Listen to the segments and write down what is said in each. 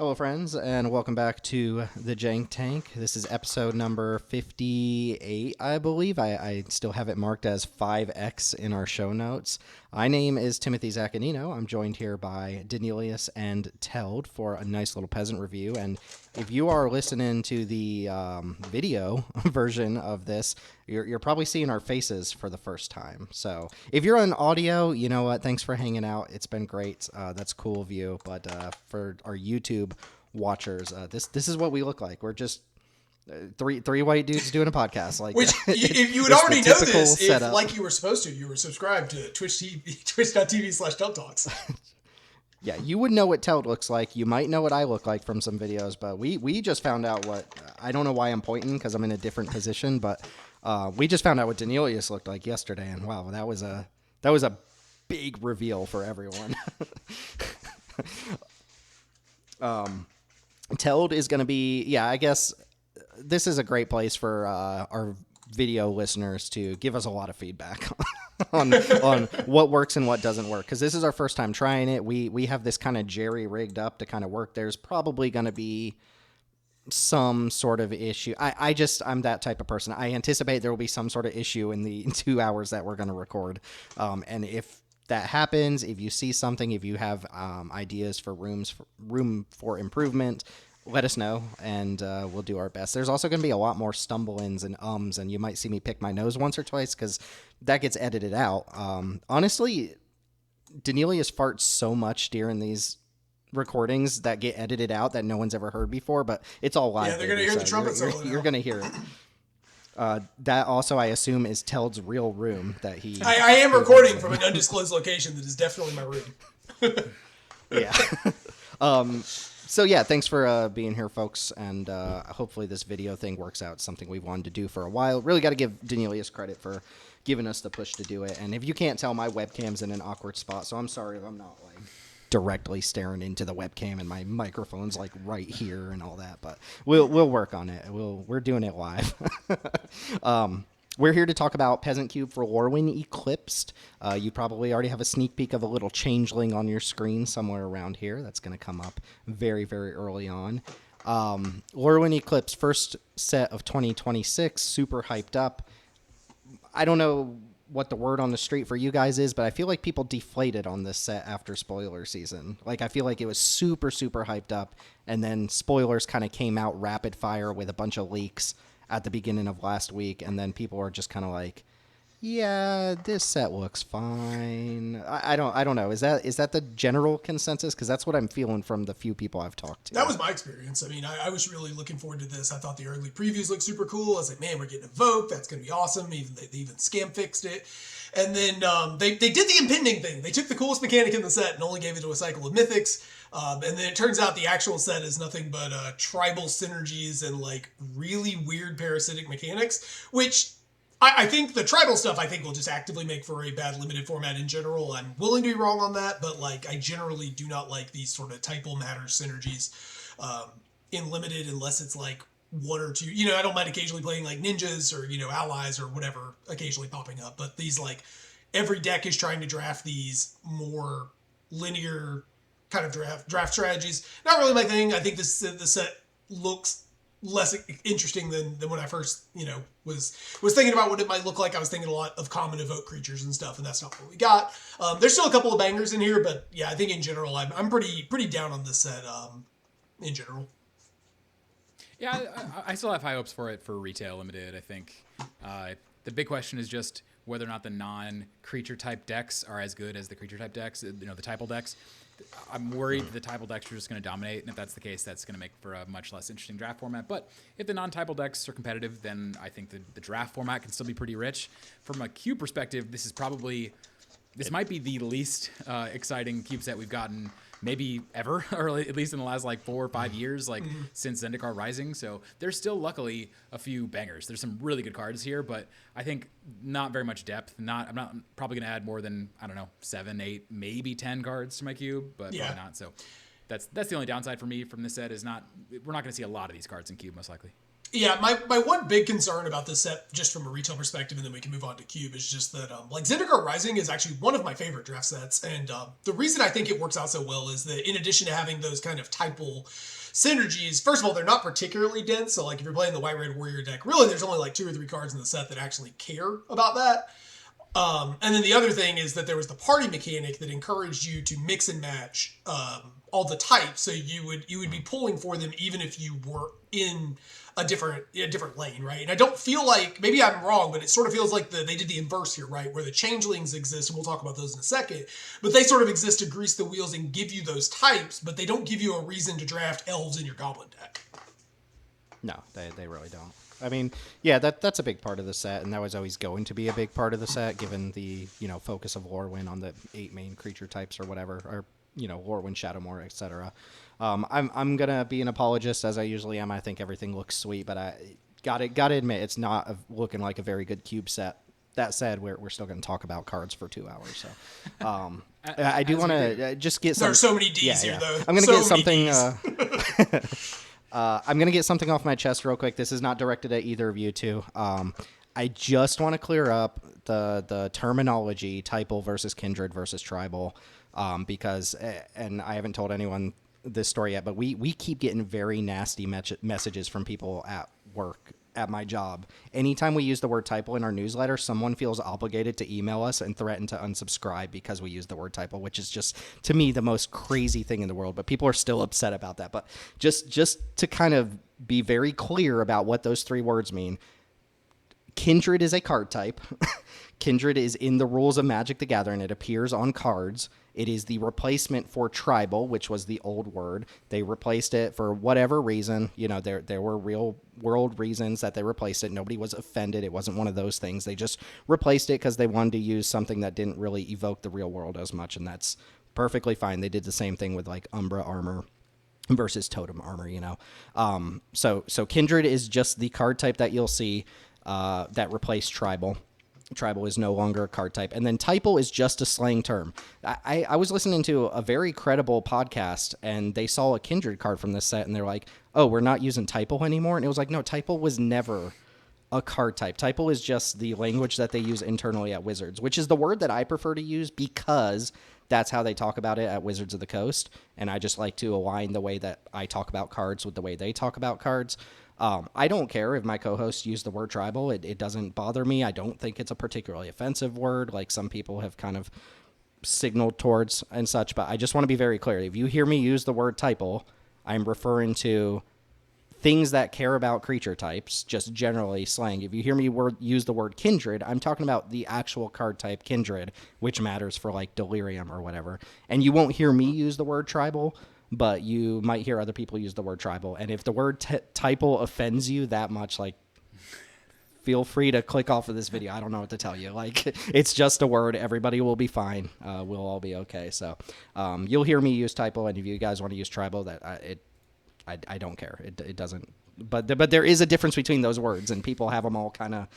Hello, friends, and welcome back to the Jank Tank. This is episode number 58, I believe. I still have it marked as 5X in our show notes. My name is Timothy Zaccanino. I'm joined here by Daneelius and Teld for a nice little Peasant review. And if you are listening to the video version of this, you're probably seeing our faces for the first time. So if you're on audio, you know what? Thanks for hanging out. It's been great. That's cool of you. But for our YouTube watchers, this is what we look like. We're just three white dudes doing a podcast. Like, which if you would already know this, setup. if like you were supposed to, you were subscribed to twitch.tv/Teld Talks. Yeah, you would know what Teld looks like. You might know what I look like from some videos, but we just found out what I don't know why I'm pointing because I'm in a different position, but we just found out what Daneelius looked like yesterday, and wow, that was a big reveal for everyone. Teld is going to be, I guess this is a great place for our video listeners to give us a lot of feedback on what works and what doesn't work, because this is our first time trying it. We have this kind of jerry-rigged up to kind of work. There's probably going to be some sort of issue. I'm that type of person. I anticipate there will be some sort of issue in the 2 hours that we're going to record, and if that happens, if you see something, if you have ideas for room for improvement, let us know, and we'll do our best. There's also going to be a lot more stumble-ins and ums, and you might see me pick my nose once or twice because that gets edited out. Honestly, Daneelius farts so much during these recordings that get edited out that no one's ever heard before, but it's all live. Yeah, they're going to hear the trumpet solo. You're going to hear it. That also, I assume, is Teld's real room that he... I am recording from an undisclosed location that is definitely my room. Yeah. So yeah, thanks for being here, folks, and hopefully this video thing works out. It's something we've wanted to do for a while. Really got to give Daneelius credit for giving us the push to do it. And if you can't tell, my webcam's in an awkward spot, so I'm sorry if I'm not like directly staring into the webcam and my microphone's like right here and all that. But we'll work on it. We're doing it live. We're here to talk about Peasant Cube for Lorwyn Eclipsed. You probably already have a sneak peek of a little changeling on your screen somewhere around here. That's going to come up very, very early on. Lorwyn Eclipsed, first set of 2026, super hyped up. I don't know what the word on the street for you guys is, but I feel like people deflated on this set after spoiler season. Like, I feel like it was super, super hyped up, and then spoilers kind of came out rapid fire with a bunch of leaks at the beginning of last week, and then people are just kind of like, yeah, this set looks fine. I don't know. Is that the general consensus? Because that's what I'm feeling from the few people I've talked to. That was my experience. I mean, I was really looking forward to this. I thought the early previews looked super cool. I was like, man, we're getting evoked. That's going to be awesome. They even scam fixed it. And then they did the impending thing. They took the coolest mechanic in the set and only gave it to a cycle of mythics. And then it turns out the actual set is nothing but tribal synergies and like really weird parasitic mechanics, which I think the tribal stuff will just actively make for a bad limited format in general. I'm willing to be wrong on that, but like I generally do not like these sort of typal matter synergies in limited unless it's like one or two. I don't mind occasionally playing like ninjas or allies or whatever occasionally popping up, but these like every deck is trying to draft these more linear kind of draft strategies. Not really my thing. I think the set looks less interesting than when I first was thinking about what it might look like. I was thinking a lot of common evoke creatures and stuff, and that's not what we got. There's still a couple of bangers in here, but yeah, I think in general I'm pretty down on this set in general. Yeah, I still have high hopes for it for retail limited. I think the big question is just whether or not the non-creature type decks are as good as the creature type decks, the typal decks. I'm worried that the typal decks are just going to dominate, and if that's the case, that's going to make for a much less interesting draft format. But if the non-typal decks are competitive, then I think the draft format can still be pretty rich. From a cube perspective, this might be the least exciting cube set we've gotten maybe ever, or at least in the last like 4 or 5 years, since Zendikar Rising. So there's still luckily a few bangers. There's some really good cards here, but I think not very much depth. I'm not probably going to add more than, 7, 8, maybe 10 cards to my cube, but probably not. So that's the only downside for me from this set is we're not going to see a lot of these cards in cube most likely. Yeah, my one big concern about this set, just from a retail perspective, and then we can move on to Cube, is just that like Zendikar Rising is actually one of my favorite draft sets, and the reason I think it works out so well is that in addition to having those kind of typal synergies, first of all, they're not particularly dense. So like if you're playing the White Red Warrior deck, really there's only like 2 or 3 cards in the set that actually care about that. And then the other thing is that there was the party mechanic that encouraged you to mix and match all the types, so you would be pulling for them even if you were in a different lane, right? And I don't feel like, maybe I'm wrong, but it sort of feels like they did the inverse here, right? Where the changelings exist, and we'll talk about those in a second, but they sort of exist to grease the wheels and give you those types, but they don't give you a reason to draft elves in your goblin deck. No, they really don't. I mean, yeah, that's a big part of the set, and that was always going to be a big part of the set, given the focus of Lorwyn on the 8 main creature types or whatever, or Lorwyn, Shadowmoor, etc. I'm gonna be an apologist, as I usually am. I think everything looks sweet, but I gotta admit it's not looking like a very good cube set. That said, we're still gonna talk about cards for 2 hours, so I do want to just get some. There are so many D's here, though. I'm gonna get something. I'm going to get something off my chest real quick. This is not directed at either of you two. I just want to clear up the terminology, typal versus kindred versus tribal, because, and I haven't told anyone this story yet, but we keep getting very nasty messages from people at work, at my job. Anytime we use the word typal in our newsletter, someone feels obligated to email us and threaten to unsubscribe because we use the word typal, which is just, to me, the most crazy thing in the world. But people are still upset about that. But just to kind of be very clear about what those 3 words mean, kindred is a card type. Kindred is in the rules of Magic the Gathering. It appears on cards. It is the replacement for tribal, which was the old word. They replaced it for whatever reason. There were real world reasons that they replaced it. Nobody was offended. It wasn't one of those things. They just replaced it because they wanted to use something that didn't really evoke the real world as much, and that's perfectly fine. They did the same thing with like Umbra armor versus totem armor, So kindred is just the card type that you'll see that replaced tribal. Tribal is no longer a card type. And then typal is just a slang term. I was listening to a very credible podcast, and they saw a kindred card from this set, and they're like, oh, we're not using typal anymore? And it was like, no, typal was never a card type. Typal is just the language that they use internally at Wizards, which is the word that I prefer to use because that's how they talk about it at Wizards of the Coast. And I just like to align the way that I talk about cards with the way they talk about cards. I don't care if my co-hosts use the word tribal. It doesn't bother me. I don't think it's a particularly offensive word like some people have kind of signaled towards and such. But I just want to be very clear. If you hear me use the word typal, I'm referring to things that care about creature types, just generally slang. If you hear me use the word kindred, I'm talking about the actual card type kindred, which matters for like delirium or whatever. And you won't hear me use the word tribal, but you might hear other people use the word tribal. And if the word typal offends you that much, like, feel free to click off of this video. I don't know what to tell you. Like, it's just a word. Everybody will be fine. We'll all be okay. So you'll hear me use typal, and if you guys want to use tribal, I don't care. It doesn't. But there is a difference between those words, and people have them all kind of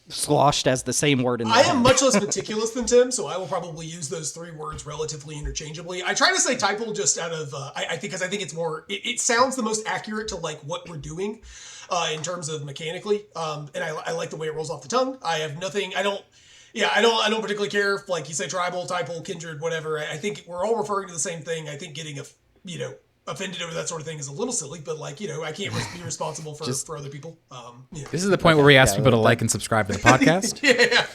sloshed as the same word in the I am much less meticulous than Tim, so I will probably use those 3 words relatively interchangeably. I try to say typal just out of I think it's more it sounds the most accurate to like what we're doing in terms of mechanically, and I like the way it rolls off the tongue. I have nothing. I don't particularly care if like you say tribal, typal, kindred, whatever. I think we're all referring to the same thing. I think getting offended over that sort of thing is a little silly, but like, I can't be responsible for other people. This is the point where we ask people to like and subscribe to the podcast. Yeah.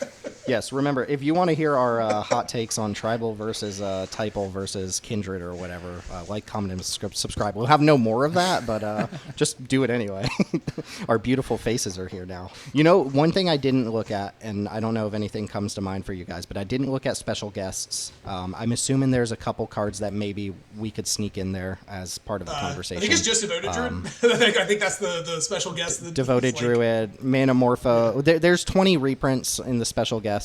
Yes, remember, if you want to hear our hot takes on tribal versus typal versus kindred or whatever, like, comment, and subscribe. We'll have no more of that, but just do it anyway. Our beautiful faces are here now. One thing I didn't look at, and I don't know if anything comes to mind for you guys, but I didn't look at special guests. I'm assuming there's a couple cards that maybe we could sneak in there as part of the conversation. I think it's just Devoted Druid. I think that's the special guest. Devoted Druid, Manamorpho. There's 20 reprints in the special guests.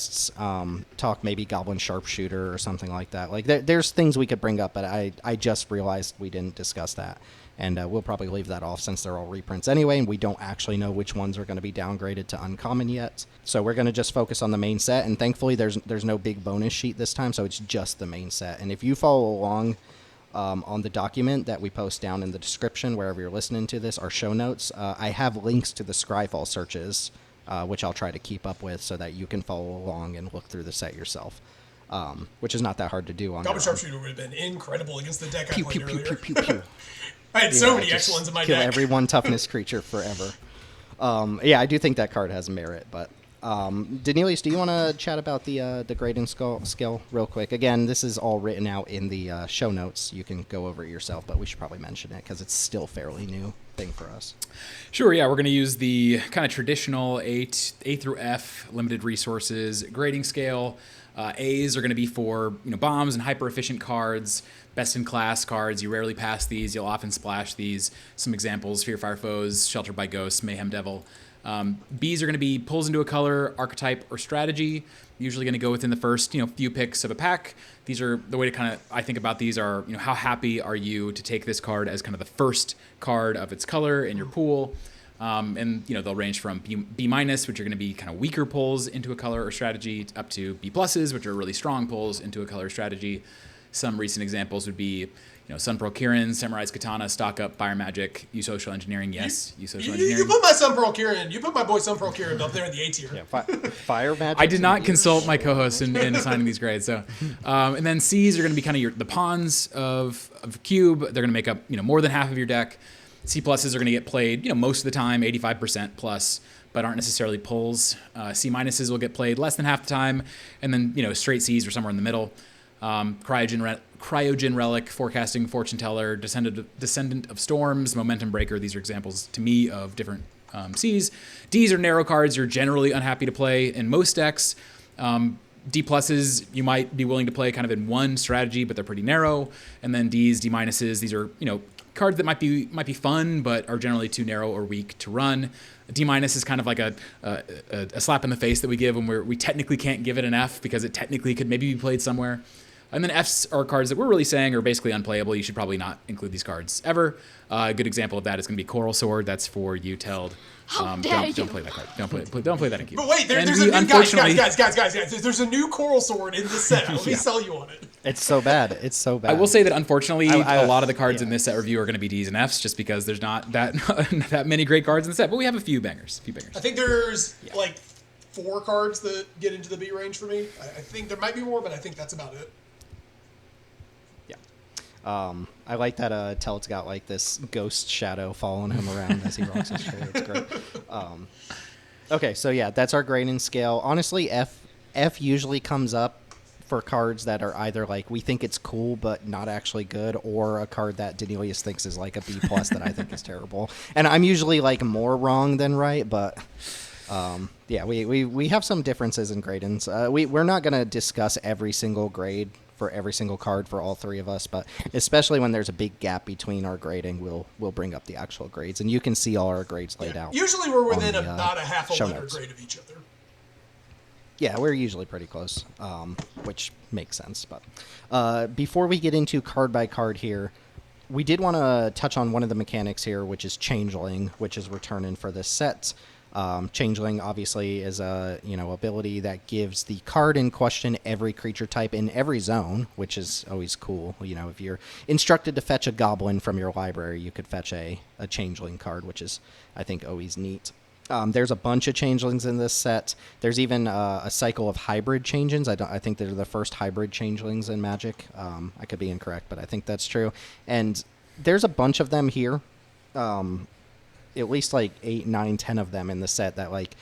Talk maybe Goblin Sharpshooter or something like that. Like there's things we could bring up, but I just realized we didn't discuss that. And we'll probably leave that off since they're all reprints anyway, and we don't actually know which ones are going to be downgraded to uncommon yet. So we're going to just focus on the main set, and thankfully there's no big bonus sheet this time, so it's just the main set. And if you follow along on the document that we post down in the description wherever you're listening to this, our show notes. I have links to the Scryfall searches, which I'll try to keep up with so that you can follow along and look through the set yourself, which is not that hard to do on Goblin your own. Sharpshooter would have been incredible against the deck I Pew, played pew, pew, earlier. pew, pew, pew. I had so many just excellents in my kill deck. every one toughness creature forever. Yeah, I do think that card has merit, but Daneelius, do you want to chat about the grading skill real quick? Again, this is all written out in the show notes. You can go over it yourself, but we should probably mention it because it's still fairly new thing for us. Sure, yeah, we're going to use the kind of traditional A through F limited resources grading scale. A's are going to be for bombs and hyper efficient cards, best in class cards. You rarely pass these. You'll often splash these. Some examples: Fear Fire Foes, Shelter by Ghosts, Mayhem Devil. B's are going to be pulls into a color, archetype, or strategy. Usually going to go within the first few picks of a pack. These are the way to kind of I think about these are how happy are you to take this card as kind of the first card of its color in your pool. And they'll range from B minus, which are going to be kind of weaker pulls into a color or strategy, up to B pluses, which are really strong pulls into a color or strategy. Some recent examples would be, Sunpearl Kirin, Samurai's Katana, Stock Up, Fire Magic, Use Social Engineering. Yes, Use Social Engineering. You put my Sunpearl Kirin, you put my boy Sunpearl Kirin up there in the A tier. Yeah, Fire Magic. I did not consult my co-hosts in assigning these grades. So, and then C's are going to be kind of the pawns of Cube. They're going to make up more than half of your deck. C pluses are going to get played most of the time, 85% plus, but aren't necessarily pulls. C minuses will get played less than half the time, and then straight C's are somewhere in the middle. Cryogen Relic, Forecasting, Fortune Teller, Descendant of Storms, Momentum Breaker. These are examples to me of different C's. D's are narrow cards you're generally unhappy to play in most decks. D pluses you might be willing to play kind of in one strategy, but they're pretty narrow. And then D's, D minuses, these are cards that might be fun, but are generally too narrow or weak to run. A D minus is kind of like a slap in the face that we give when we technically can't give it an F because it technically could maybe be played somewhere. And then Fs are cards that we're really saying are basically unplayable. You should probably not include these cards ever. A good example of that is going to be Coral Sword. That's for you, Teld. Don't play that card. Don't play that in Cube. But wait, there's a new guys. There's a new Coral Sword in this set. Let me sell you on it. It's so bad. It's so bad. I will say that unfortunately, a lot of the cards in this set review are going to be Ds and Fs, just because there's not that many great cards in the set. But we have a few bangers. I think there's like 4 cards that get into the B range for me. I think there might be more, but I think that's about it. I like that Teld's got like this ghost shadow following him around as he rocks his tree. It's great. Okay, so yeah, that's our grading scale. Honestly, F usually comes up for cards that are either like we think it's cool but not actually good, or a card that Daneelius thinks is like a B plus that I think is terrible. And I'm usually like more wrong than right, but yeah, we have some differences in gradings. We're not gonna discuss every single grade for every single card for all 3 of us, but especially when there's a big gap between our grading, we'll bring up the actual grades, and you can see all our grades laid out. Usually we're within about a half a letter notes. grade of each other. Yeah, we're usually pretty close, which makes sense. But before we get into card by card here, we did want to touch on one of the mechanics here, which is Changeling, which is returning for this set. Changeling obviously is a ability that gives the card in question every creature type in every zone, which is always cool. If you're instructed to fetch a goblin from your library, you could fetch a Changeling card, which is, I think, always neat. There's a bunch of Changelings in this set. There's even a cycle of hybrid Changelings. I think they're the first hybrid Changelings in Magic. I could be incorrect, but I think that's true. And there's a bunch of them here. At least like 8, 9, 10 of them in the set that like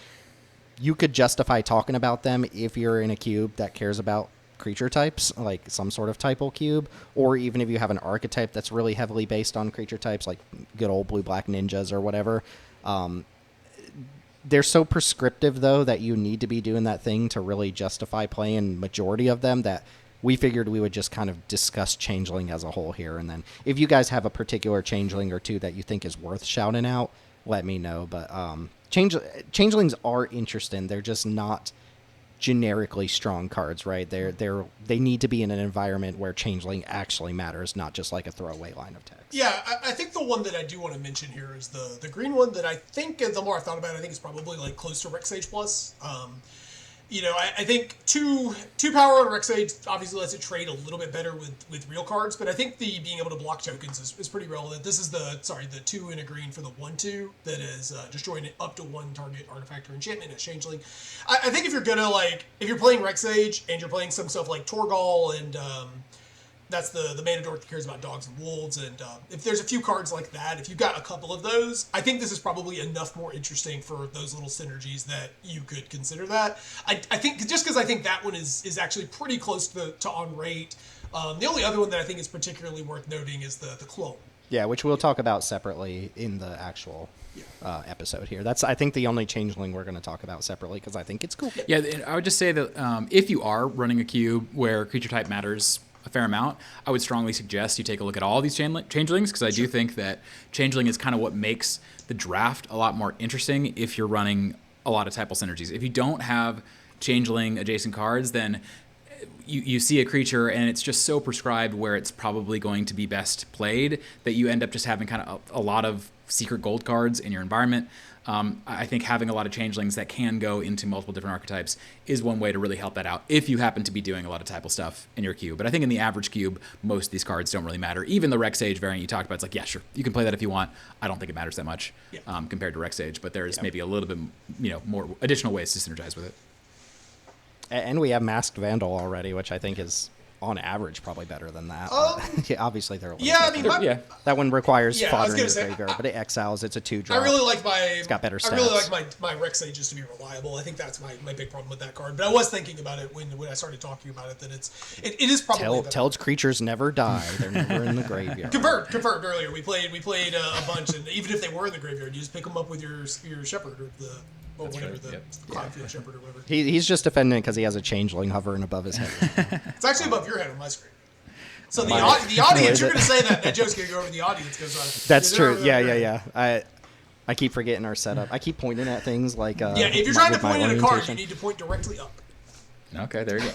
you could justify talking about them if you're in a cube that cares about creature types, like some sort of typal cube, or even if you have an archetype that's really heavily based on creature types, like good old blue-black ninjas or whatever. They're so prescriptive, though, that you need to be doing that thing to really justify playing majority of them, that we figured we would just kind of discuss Changeling as a whole here. And then if you guys have a particular Changeling or two that you think is worth shouting out, let me know. But Changelings are interesting. They're just not generically strong cards, right? They need to be in an environment where Changeling actually matters, not just like a throwaway line of text. Yeah, I think the one that I do want to mention here is the green one that I think, the more I thought about it, I think it's probably like close to Rec Sage Plus. I think two power on Rek'Sage obviously lets it trade a little bit better with real cards, but I think the being able to block tokens is pretty relevant. This is the 2 and a green for the 1/2 that is destroying it up to one target artifact or enchantment as Changeling. I think if you're gonna if you're playing Rek'Sage and you're playing some stuff like Torgal and that's the mana dork that cares about dogs and wolves, and if there's a few cards like that, if you've got a couple of those, I think this is probably enough more interesting for those little synergies that you could consider that. I think, just because I think that one is actually pretty close to on rate. The only other one that I think is particularly worth noting is the clone. Yeah, which we'll talk about separately in the actual episode here. That's, I think, the only changeling we're going to talk about separately because I think it's cool. Yeah, I would just say that if you are running a cube where creature type matters a fair amount, I would strongly suggest you take a look at all these changelings, because I do think that changeling is kind of what makes the draft a lot more interesting if you're running a lot of typal synergies. If you don't have changeling adjacent cards, then you see a creature and it's just so prescribed where it's probably going to be best played that you end up just having kind of a lot of secret gold cards in your environment. I think having a lot of changelings that can go into multiple different archetypes is one way to really help that out if you happen to be doing a lot of typal stuff in your cube. But I think in the average cube, most of these cards don't really matter. Even the Rek'Sage variant you talked about, it's like, yeah, sure, you can play that if you want. I don't think it matters that much compared to Rek'Sage, but there's maybe a little bit more additional ways to synergize with it. And we have Masked Vandal already, which I think is, on average, probably better than that. Yeah, obviously, they're a little that one requires fodder in the graveyard, but it exiles. It's a 2-drop. I really like it's got better stats. I really like my Rek'Sages to be reliable. I think that's my big problem with that card. But I was thinking about it when I started talking about it, that it is probably Teld's creatures never die. They're never in the graveyard. Confirmed earlier. We played a bunch, and even if they were in the graveyard, you just pick them up with your Shepherd or the Cloudfield Shepherd or whatever. He's just defending it because he has a changeling hovering above his head. It's actually above your head on my screen. So the audience, you're going to say that joke's going to go over the audience. That's true. Yeah. I keep forgetting our setup. I keep pointing at things like... if you're trying to point at a card, you need to point directly up. Okay, there you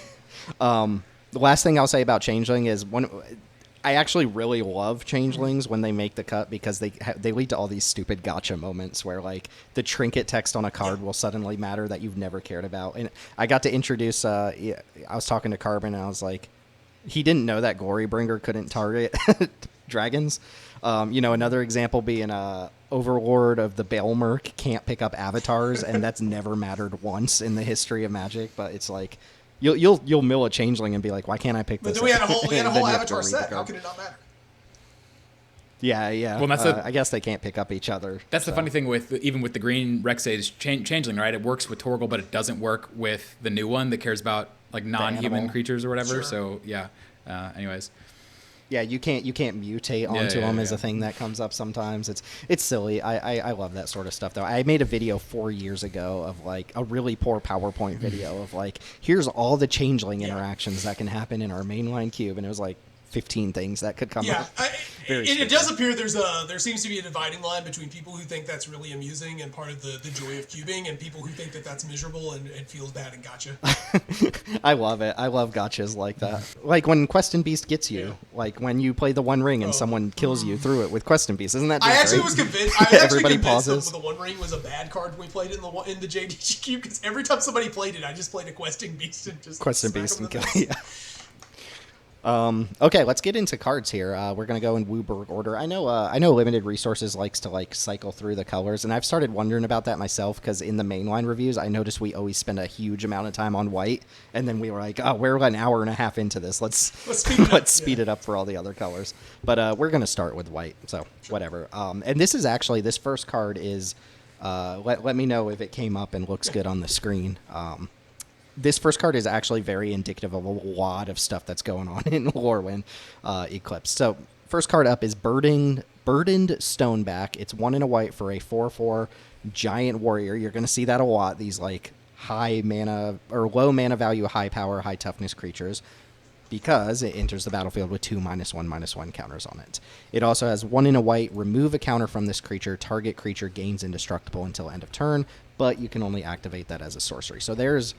go. The last thing I'll say about changeling is I actually really love changelings when they make the cut, because they lead to all these stupid gotcha moments where like the trinket text on a card will suddenly matter that you've never cared about. And I got to introduce I was talking to Carbon and I was like, he didn't know that Glorybringer couldn't target dragons. Another example being Overlord of the Baelmerk can't pick up avatars, and that's never mattered once in the history of Magic, but it's like You'll mill a changeling and be like, why can't I pick this? But then we had a whole avatar set. How can it not matter? Yeah. Well, I guess they can't pick up each other. That's the funny thing with the green Rek'Sage changeling, right? It works with Torgal, but it doesn't work with the new one that cares about like non-human creatures or whatever. Sure. So yeah. Anyways. Yeah, you can't mutate onto them is a thing that comes up sometimes. It's silly. I love that sort of stuff though. I made a video 4 years ago of like a really poor PowerPoint video of like, here's all the changeling interactions that can happen in our mainline cube, and it was like 15 things that could come up. It does appear there seems to be a dividing line between people who think that's really amusing and part of the joy of cubing, and people who think that that's miserable and feels bad and gotcha. I love it. I love gotchas like that. Like when Quest and Beast gets you, like when you play the One Ring and someone kills you through it with Quest and Beast. Isn't that just I actually great? was convinced. Everybody pauses. The One Ring was a bad card when we played it in the JDG cube, because every time somebody played it, I just played a Questing Beast and just Quest and Beast and kill. Yeah. Okay, let's get into cards here. We're gonna go in Wooburg order. I know Limited Resources likes to like cycle through the colors, and I've started wondering about that myself, because in the mainline reviews, I noticed we always spend a huge amount of time on white, and then we were like, oh, we're an hour and a half into this. Let's speed it up for all the other colors. But we're gonna start with white, so whatever. And this first card is. Let me know if it came up and looks good on the screen. This first card is actually very indicative of a lot of stuff that's going on in Lorwyn Eclipsed. So first card up is Burdened Stoneback. It's 1 and a white for a 4/4 giant warrior. You're going to see that a lot, these like high mana or low mana value, high power, high toughness creatures, because it enters the battlefield with 2 -1/-1 counters on it. It also has 1 and a white, remove a counter from this creature. Target creature gains indestructible until end of turn, but you can only activate that as a sorcery. So there's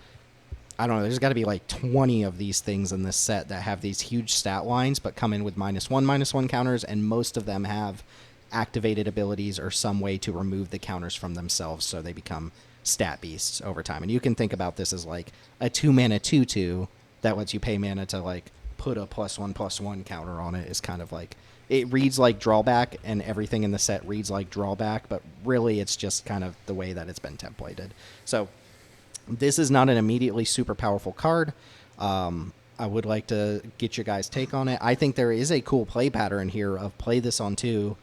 got to be like 20 of these things in this set that have these huge stat lines, but come in with -1/-1 counters, and most of them have activated abilities or some way to remove the counters from themselves, so they become stat beasts over time. And you can think about this as like a 2-mana 2/2 that lets you pay mana to like put a +1/+1 counter on it. Is kind of like, it reads like drawback, and everything in the set reads like drawback, but really it's just kind of the way that it's been templated. So this is not an immediately super powerful card. I would like to get your guys' take on it. I think there is a cool play pattern here of play this on 2,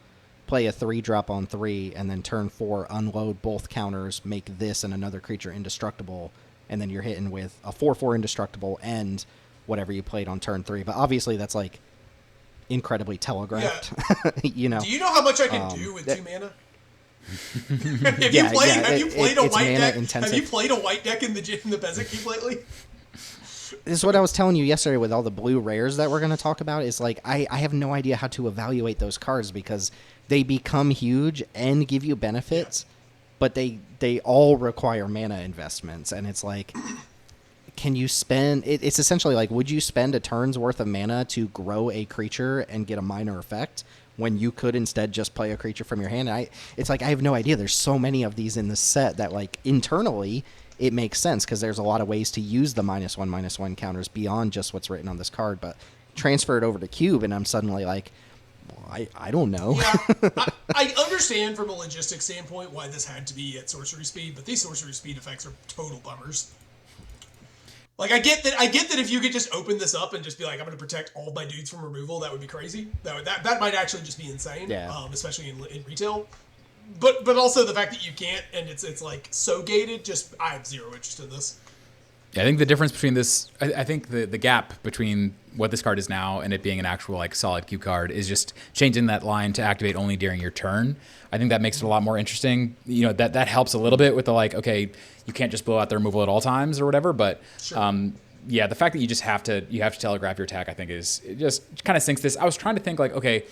play a 3-drop on 3, and then turn 4, unload both counters, make this and another creature indestructible, and then you're hitting with a 4/4 indestructible and whatever you played on turn 3. But obviously that's like incredibly telegraphed. You know. Do you know how much I can do with 2 mana? Have you played a white deck in the Peasant Cube lately? This is what I was telling you yesterday with all the blue rares that we're going to talk about. Is like I have no idea how to evaluate those cards because they become huge and give you benefits, but they all require mana investments, and it's like, can you spend? It's essentially like, would you spend a turn's worth of mana to grow a creature and get a minor effect when you could instead just play a creature from your hand? It's like, I have no idea. There's so many of these in the set that like internally it makes sense because there's a lot of ways to use the -1/-1 counters beyond just what's written on this card. But transfer it over to Cube, and I'm suddenly like, well, I don't know. Yeah, I understand from a logistics standpoint why this had to be at sorcery speed, but these sorcery speed effects are total bummers. Like, I get that if you could just open this up and just be like, I'm going to protect all my dudes from removal, that would be crazy. That might actually just be insane, especially in retail. But also the fact that you can't, and it's like so gated, just I have zero interest in this. Yeah, I think the difference between this, I think the gap between what this card is now and it being an actual like solid Q card is just changing that line to activate only during your turn. I think that makes it a lot more interesting. You know, that helps a little bit with the like, okay, you can't just blow out the removal at all times or whatever. But yeah, the fact that you just have to telegraph your attack, I think it just kind of sinks this. I was trying to think like, okay,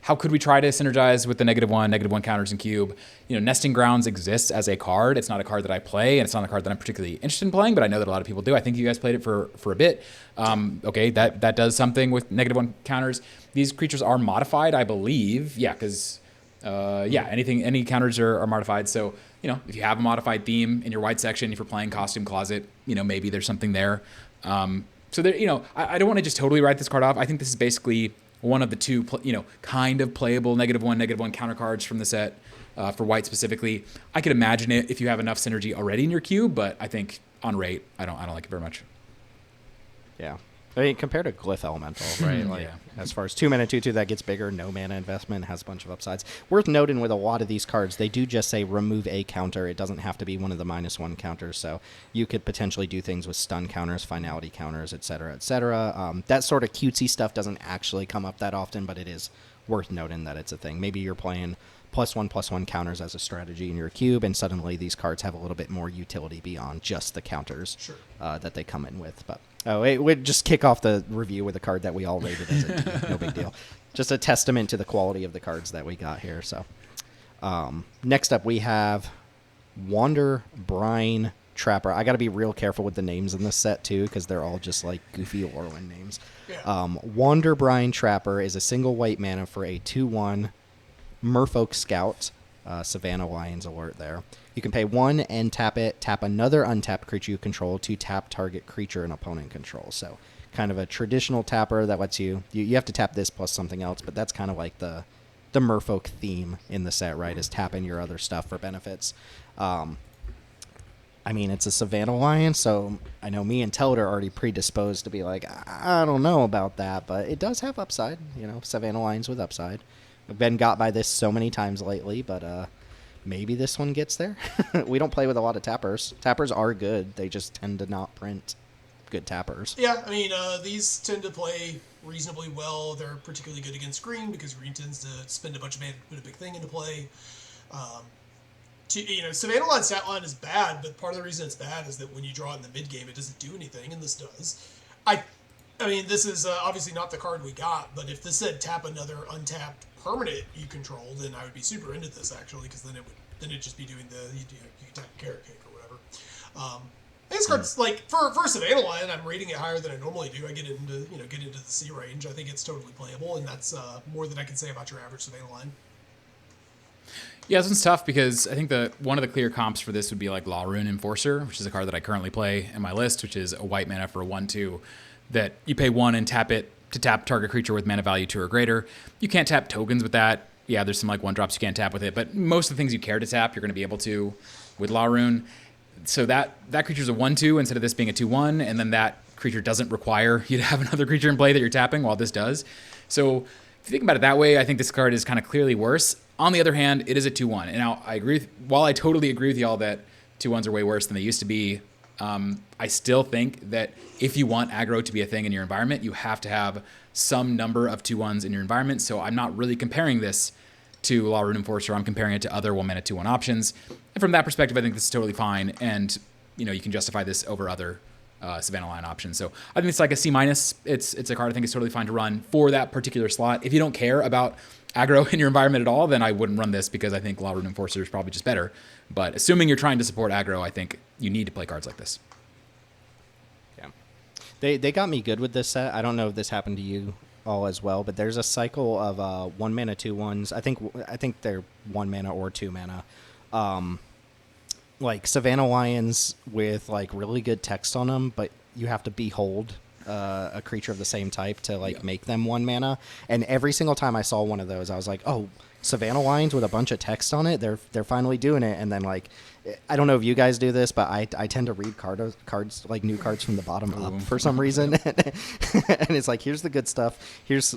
how could we try to synergize with the -1 counters in Cube? You know, Nesting Grounds exists as a card. It's not a card that I play, and it's not a card that I'm particularly interested in playing, but I know that a lot of people do. I think you guys played it for a bit. Okay, that does something with -1 counters. These creatures are modified, I believe. Yeah, because, any counters are modified. So, you know, if you have a modified theme in your white section, if you're playing Costume Closet, you know, maybe there's something there. So there, you know, I don't want to just totally write this card off. I think this is basically one of the two, you know, kind of playable -1 counter cards from the set for white specifically. I could imagine it if you have enough synergy already in your cube, but I think on rate, I don't like it very much. Yeah. I mean, compared to Glyph Elemental, right? Like, as far as 2 mana 2/2, that gets bigger, no mana investment, has a bunch of upsides. Worth noting with a lot of these cards, they do just say remove a counter. It doesn't have to be one of the -1 counters, so you could potentially do things with stun counters, finality counters, etc., etc. That sort of cutesy stuff doesn't actually come up that often, but it is worth noting that it's a thing. Maybe you're playing +1/+1 counters as a strategy in your cube, and suddenly these cards have a little bit more utility beyond just the counters that they come in with. But we'd just kick off the review with a card that we all rated as a D. No big deal. Just a testament to the quality of the cards that we got here. So next up we have Wander Brine Trapper. I got to be real careful with the names in this set too, because they're all just like goofy Lorwyn names. Wander Brine Trapper is a single white mana for a 2/1 Merfolk Scout. Savannah Lions alert there. You can pay 1 and tap it. Tap another untapped creature you control to tap target creature an opponent controls. So kind of a traditional tapper that lets you have to tap this plus something else, but that's kind of like the Merfolk theme in the set, right? Is tapping your other stuff for benefits. I mean, it's a Savannah Lion, so I know me and Teld are already predisposed to be like, I don't know about that, but it does have upside. You know, Savannah Lions with upside. I've been got by this so many times lately, but maybe this one gets there. We don't play with a lot of tappers. Tappers are good. They just tend to not print good tappers. Yeah, I mean, these tend to play reasonably well. They're particularly good against green because green tends to spend a bunch of mana to put a big thing into play. Savannah Line stat line is bad, but part of the reason it's bad is that when you draw it in the mid game, it doesn't do anything, and this does. I mean, this is obviously not the card we got, but if this said tap another untapped permanent you control, then I would be super into this actually, because then it'd just be doing you can tap Carrot Cake or whatever. This card's like for Savannah Lion, I'm rating it higher than I normally do. I get into the C range. I think it's totally playable, and that's more than I can say about your average Savannah Lion. Yeah, this one's tough because I think one of the clear comps for this would be like Lorwyn Enforcer, which is a card that I currently play in my list, which is a white mana for a 1/2 that you pay 1 and tap it to tap target creature with mana value 2 or greater. You can't tap tokens with that. Yeah, there's some like 1-drops you can't tap with it, but most of the things you care to tap, you're going to be able to with Lorwyn. So that creature's a 1/2 instead of this being a 2/1, and then that creature doesn't require you to have another creature in play that you're tapping, while this does. So if you think about it that way, I think this card is kind of clearly worse. On the other hand, it is a 2/1. And now I agree while I totally agree with y'all that 2/1s are way worse than they used to be, I still think that if you want aggro to be a thing in your environment, you have to have some number of 2/1s in your environment. So I'm not really comparing this to Lorwyn Enforcer. I'm comparing it to other 1-mana 2/1 options. And from that perspective, I think this is totally fine. And, you can justify this over other Savannah Line options. So I think it's like a C-. It's a card I think is totally fine to run for that particular slot. If you don't care about aggro in your environment at all, then I wouldn't run this because I think Lorwyn Enforcer is probably just better. But assuming you're trying to support aggro, I think you need to play cards like this. Yeah. They got me good with this set. I don't know if this happened to you all as well, but there's a cycle of 1-mana 2/1s. I think they're 1 mana or 2 mana. Like Savannah Lions with like really good text on them, but you have to behold a creature of the same type to make them 1 mana. And every single time I saw one of those, I was like, oh, Savannah Lions with a bunch of text on it, they're finally doing it. And then I don't know if you guys do this, but I tend to read cards like new cards from the bottom up for some reason. And it's like, here's the good stuff. Here's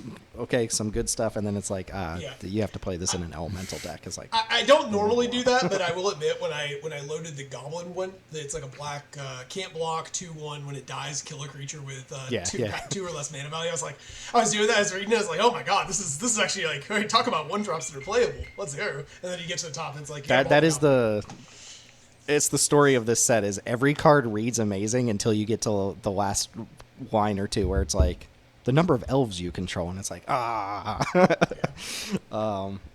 some good stuff, and then it's like you have to play this in an elemental deck. It's like I don't normally do that, but I will admit when I loaded the Goblin one, it's like a black can't block 2/1 when it dies, kill a creature with two or less mana value. I was doing that, I was reading it, I was like, oh my god, this is actually like, hey, talk about 1-drops that are playable. Let's go. And then you get to the top, and it's like that is it's the story of this set. Is every card reads amazing until you get to the last line or two where it's like the number of elves you control, and it's like all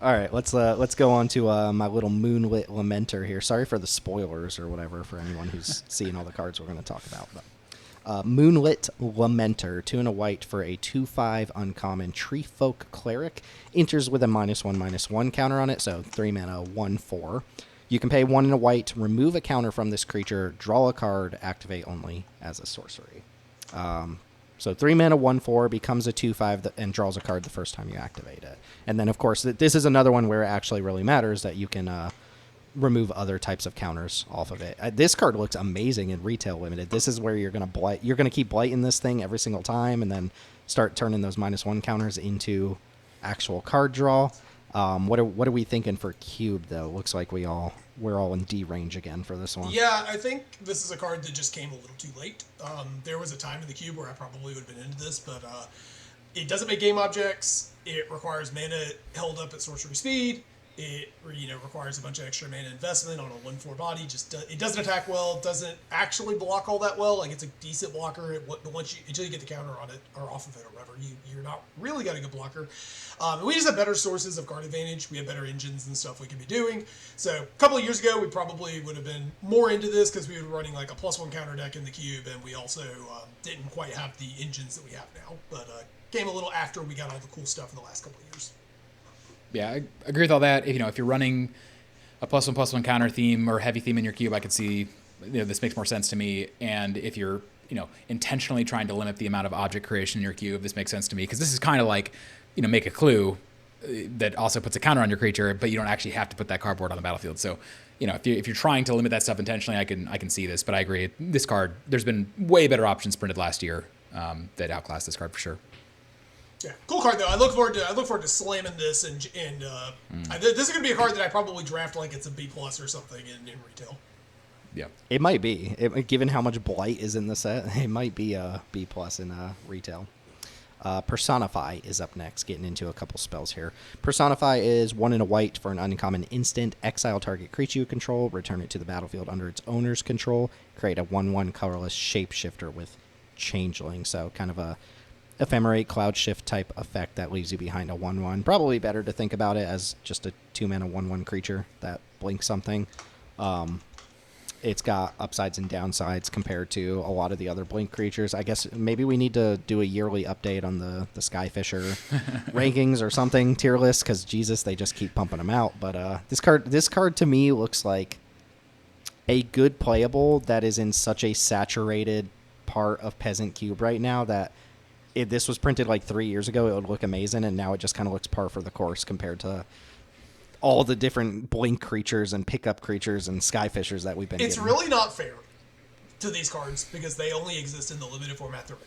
right, let's go on to my little Moonlit Lamenter here. Sorry for the spoilers or whatever for anyone who's seeing all the cards we're going to talk about. But Moonlit Lamenter, 2 and a white for a 2/5 uncommon tree folk cleric, enters with a -1/-1 counter on it, so 3 mana 1/4. You can pay 1 and a white, remove a counter from this creature, draw a card, activate only as a sorcery. So 3 mana 1/4 becomes a 2/5 and draws a card the first time you activate it. And then, of course, this is another one where it actually really matters that you can remove other types of counters off of it. This card looks amazing in retail limited. This is where you're going to blight. You're going to keep blighting this thing every single time, and then start turning those -1 counters into actual card draw. What are we thinking for Cube though? Looks like we're all in D range again for this one. Yeah, I think this is a card that just came a little too late. There was a time in the Cube where I probably would have been into this, but it doesn't make game objects. It requires mana held up at sorcery speed. It requires a bunch of extra mana investment on a 1/4 body. It doesn't attack well. Doesn't actually block all that well. Like, it's a decent blocker, but until you get the counter on it or off of it or whatever, you're not really got a good blocker. We just have better sources of card advantage. We have better engines and stuff we can be doing. So a couple of years ago, we probably would have been more into this because we were running like a +1 counter deck in the Cube, and we also didn't quite have the engines that we have now. But came a little after we got all the cool stuff in the last couple of years. Yeah, I agree with all that. If you're running a +1/+1 counter theme or heavy theme in your Cube, I could see this makes more sense to me. And if you're intentionally trying to limit the amount of object creation in your Cube, this makes sense to me, because this is kind of like make a clue that also puts a counter on your creature, but you don't actually have to put that cardboard on the battlefield. So if you're trying to limit that stuff intentionally, I can see this. But I agree, this card, there's been way better options printed last year that outclass this card for sure. Yeah, cool card though. I look forward to slamming this, and this is gonna be a card that I probably draft like it's a B+ or something in retail. Yeah, it might be. Given how much blight is in the set, it might be a B+ in retail. Personify is up next, getting into a couple spells here. Personify is 1 and a white for an uncommon instant. Exile target creature you control, return it to the battlefield under its owner's control. Create a 1/1 colorless shapeshifter with Changeling. So kind of a ephemerate cloud shift type effect that leaves you behind a 1/1. Probably better to think about it as just a 2 mana 1/1 creature that blinks something. it's got upsides and downsides compared to a lot of the other blink creatures. I guess maybe we need to do a yearly update on the Skyfisher rankings or something, tier list, because Jesus, they just keep pumping them out. But this card to me looks like a good playable that is in such a saturated part of Peasant Cube right now that if this was printed like 3 years ago, it would look amazing, and now it just kind of looks par for the course compared to all the different blink creatures and pickup creatures and Skyfishers that we've been It's getting. really not fair to these cards because they only exist in the limited format they're in.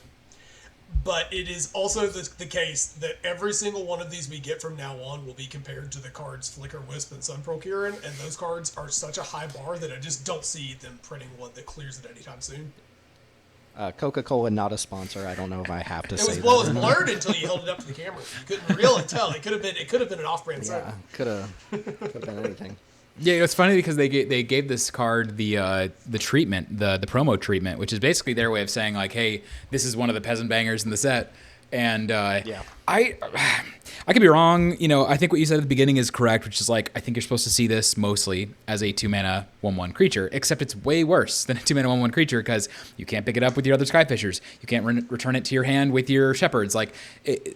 But it is also the case that every single one of these we get from now on will be compared to the cards Flicker, Wisp, and Sun Procuring, and those cards are such a high bar that I just don't see them printing one that clears it anytime soon. Coca-Cola, not a sponsor. I don't know if I have to say that. It was blurred until you held it up to the camera. You couldn't really tell. It could have been an off-brand Yeah, site. could have been anything. Yeah, it's funny because they gave this card the treatment, the promo treatment, which is basically their way of saying like, hey, this is one of the peasant bangers in the set. And Yeah. I could be wrong. You know, I think what you said at the beginning is correct, which is like I think you're supposed to see this mostly as a 2-mana 1/1 creature, except it's way worse than a 2-mana 1/1 creature because you can't pick it up with your other Skyfishers. You can't return it to your hand with your Shepherds. Like,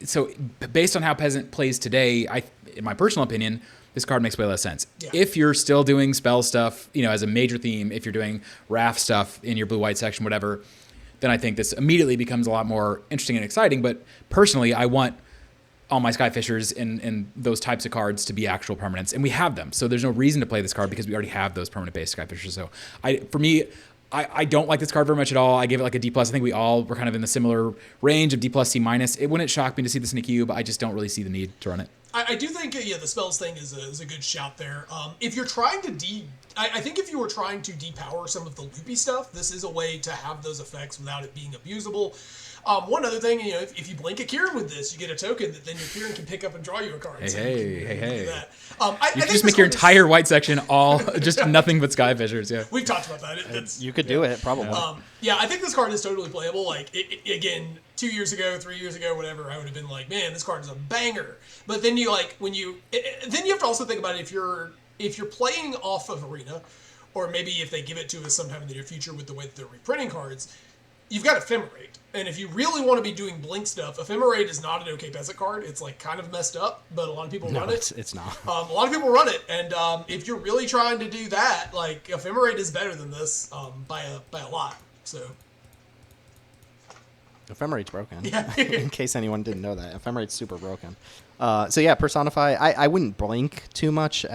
so based on how Peasant plays today, in my personal opinion, this card makes way less sense. Yeah. If you're still doing spell stuff, you know, as a major theme, if you're doing Wrath stuff in your blue-white section, whatever, then I think this immediately becomes a lot more interesting and exciting. But personally, I want all my Skyfishers and those types of cards to be actual permanents, and we have them. So there's no reason to play this card because we already have those permanent-based Skyfishers. So for me, I don't like this card very much at all. I gave it like a D+. I think we all were kind of in the similar range of D+, C-. It wouldn't shock me to see this in a cube. I just don't really see the need to run it. I do think, the spells thing is a good shout there. If you're trying to I think if you were trying to depower some of the loopy stuff, this is a way to have those effects without it being abusable. One other thing, if you blink a Kieran with this, you get a token that then your Kieran can pick up and draw you a card. Hey. That. You can just make your entire white section all just nothing but Skyfishers, yeah. We've talked about that. You could do it, probably. Yeah, I think this card is totally playable. Like, again, 2 years ago, 3 years ago, whatever, I would have been like, man, this card is a banger. But then you then you have to also think about it if you're playing off of Arena, or maybe if they give it to us sometime in the near future with the way that they're reprinting cards, you've got Ephemerate. And if you really want to be doing blink stuff, Ephemerate is not an okay Peasant card. It's like kind of messed up, but a lot of people run it. It's not. A lot of people run it, and if you're really trying to do that, like Ephemerate is better than this by a lot. So Ephemerate's broken. Yeah. In case anyone didn't know that, Ephemerate's super broken. So yeah, Personify. I wouldn't blink too much.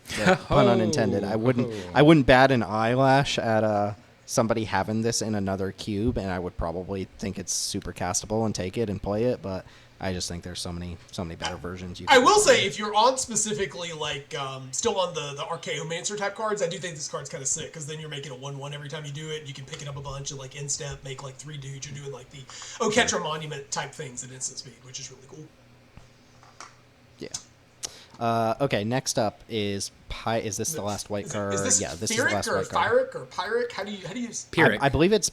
Pun unintended. I wouldn't bat an eyelash at somebody having this in another cube, and I would probably think it's super castable and take it and play it. But I just think there's so many better versions. I will say, if you're on specifically like still on the Archaeomancer type cards, I do think this card's kind of sick because then you're making a 1/1 every time you do it. You can pick it up a bunch and like instep, make like 3 dudes. You're doing like the Oketra Monument type things at instant speed, which is really cool. Yeah. Okay, next up is Is this the last white card? Is this yeah, this is Pyrrhic the last or white card. Pyrrhic or Pyrrhic? How do you Pyrrhic. I believe it's